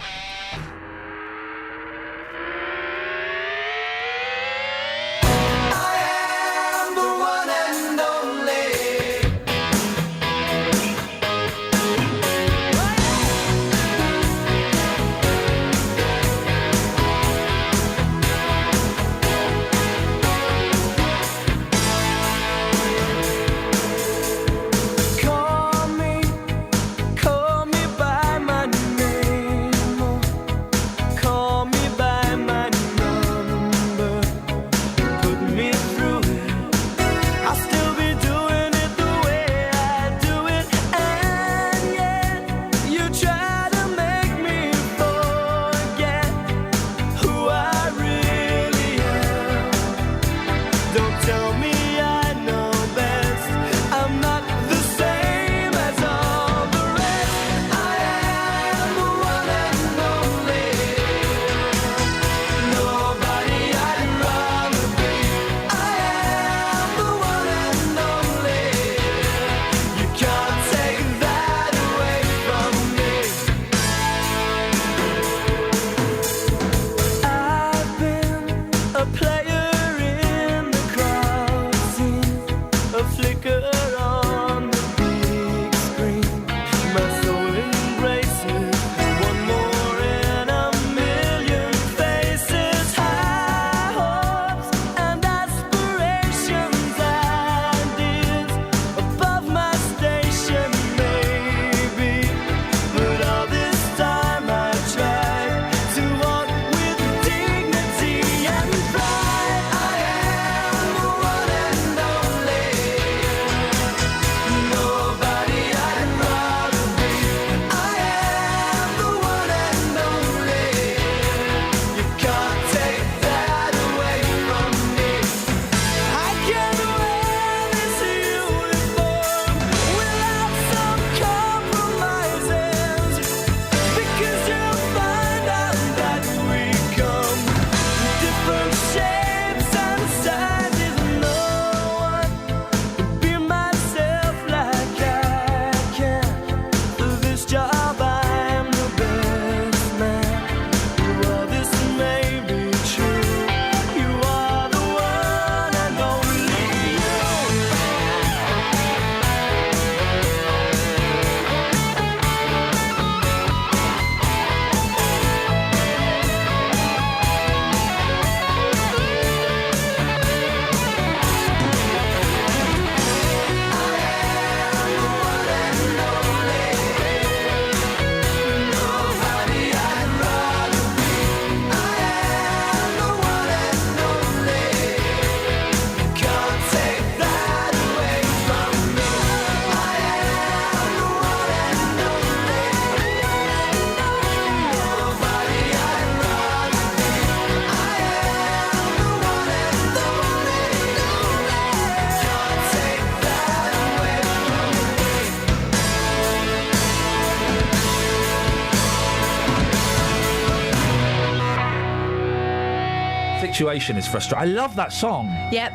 situation is frustrating. I love that song. Yep.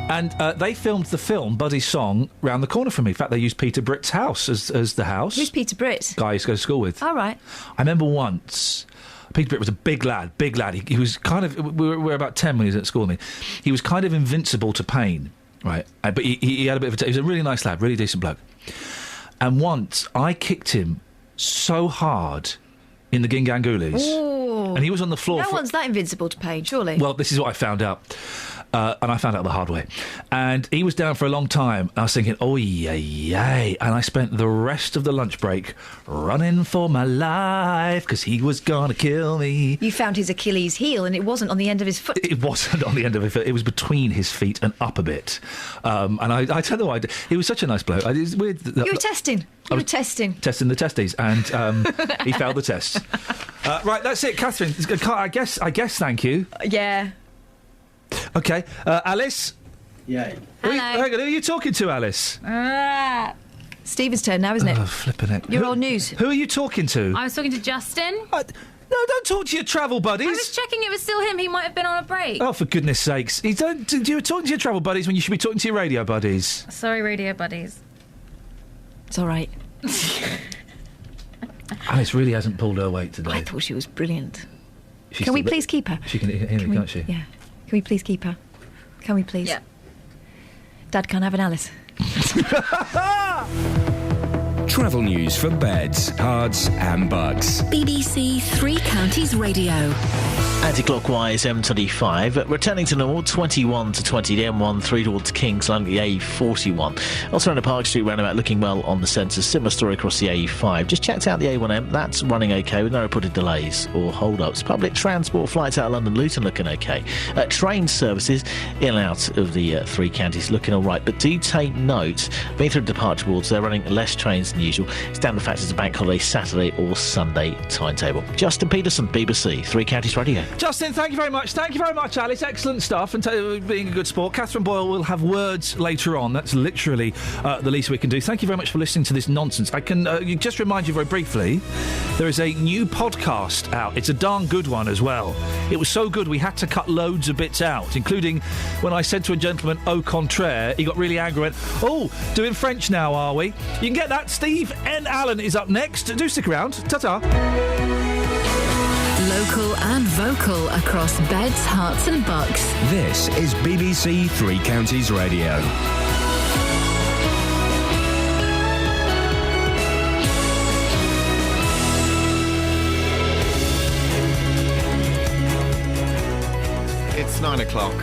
And they filmed the film, Buddy's Song, round the corner from me. In fact, they used Peter Britt's house as the house. Who's Peter Britt? Guy I used to go to school with. All right. I remember once, Peter Britt was a big lad. He was kind of, we were about 10 when he was at school with me. He was kind of invincible to pain, right? But he had a bit of he was a really nice lad, really decent bloke. And once I kicked him so hard in the Gingangoolies. Ooh. And he was on the floor. No one's that invincible to pain, surely. Well, this is what I found out. And I found out the hard way. And he was down for a long time. I was thinking, oh, yay. And I spent the rest of the lunch break running for my life because he was going to kill me. You found his Achilles heel and it wasn't on the end of his foot. It wasn't on the end of his foot. It was between his feet and up a bit. And I don't know why. He was such a nice bloke. It's weird. You were testing. You were testing. Testing the testes. And he failed the test. Right, that's it, Catherine. I guess, thank you. Yeah. OK. Alice? Yeah. Hello. Hang on, who are you talking to, Alice? Stephen's turn now, isn't it? Oh, flipping it. You're old news. Who are you talking to? I was talking to Justin. No, don't talk to your travel buddies. I was checking it was still him. He might have been on a break. Oh, for goodness sakes. You were talking to your travel buddies when you should be talking to your radio buddies. Sorry, radio buddies. It's all right. Alice really hasn't pulled her weight today. I thought she was brilliant. She's Can we still please keep her? She can hear me, can't she? Yeah. Can we please keep her? Can we please? Yeah. Dad can't have an Alice. Travel news for beds, cards and bugs. BBC Three Counties Radio. Anti-clockwise M25, returning to normal 21 to 20, the M1 3 towards Kings, along the A41. Also on the Park Street roundabout, looking well on the centre. Similar story across the A5. Just checked out the A1M, that's running OK with no reported delays or hold-ups. Public transport flights out of London Luton looking OK. Train services in and out of the three counties looking all right. But do take note, being through departure boards, they're running less trains than usual. It's down the fact it's a bank holiday Saturday or Sunday timetable. Justin Peterson, BBC Three Counties Radio. Justin, thank you very much. Thank you very much, Alice. Excellent stuff and being a good sport. Catherine Boyle will have words later on. That's literally the least we can do. Thank you very much for listening to this nonsense. I can just remind you very briefly, there is a new podcast out. It's a darn good one as well. It was so good we had to cut loads of bits out, including when I said to a gentleman, au contraire, he got really angry and went, oh, doing French now, are we? You can get that. Steve N. Allen is up next. Do stick around. Ta-ta. Local and vocal across beds, hearts and bucks. This is BBC Three Counties Radio. It's 9 o'clock.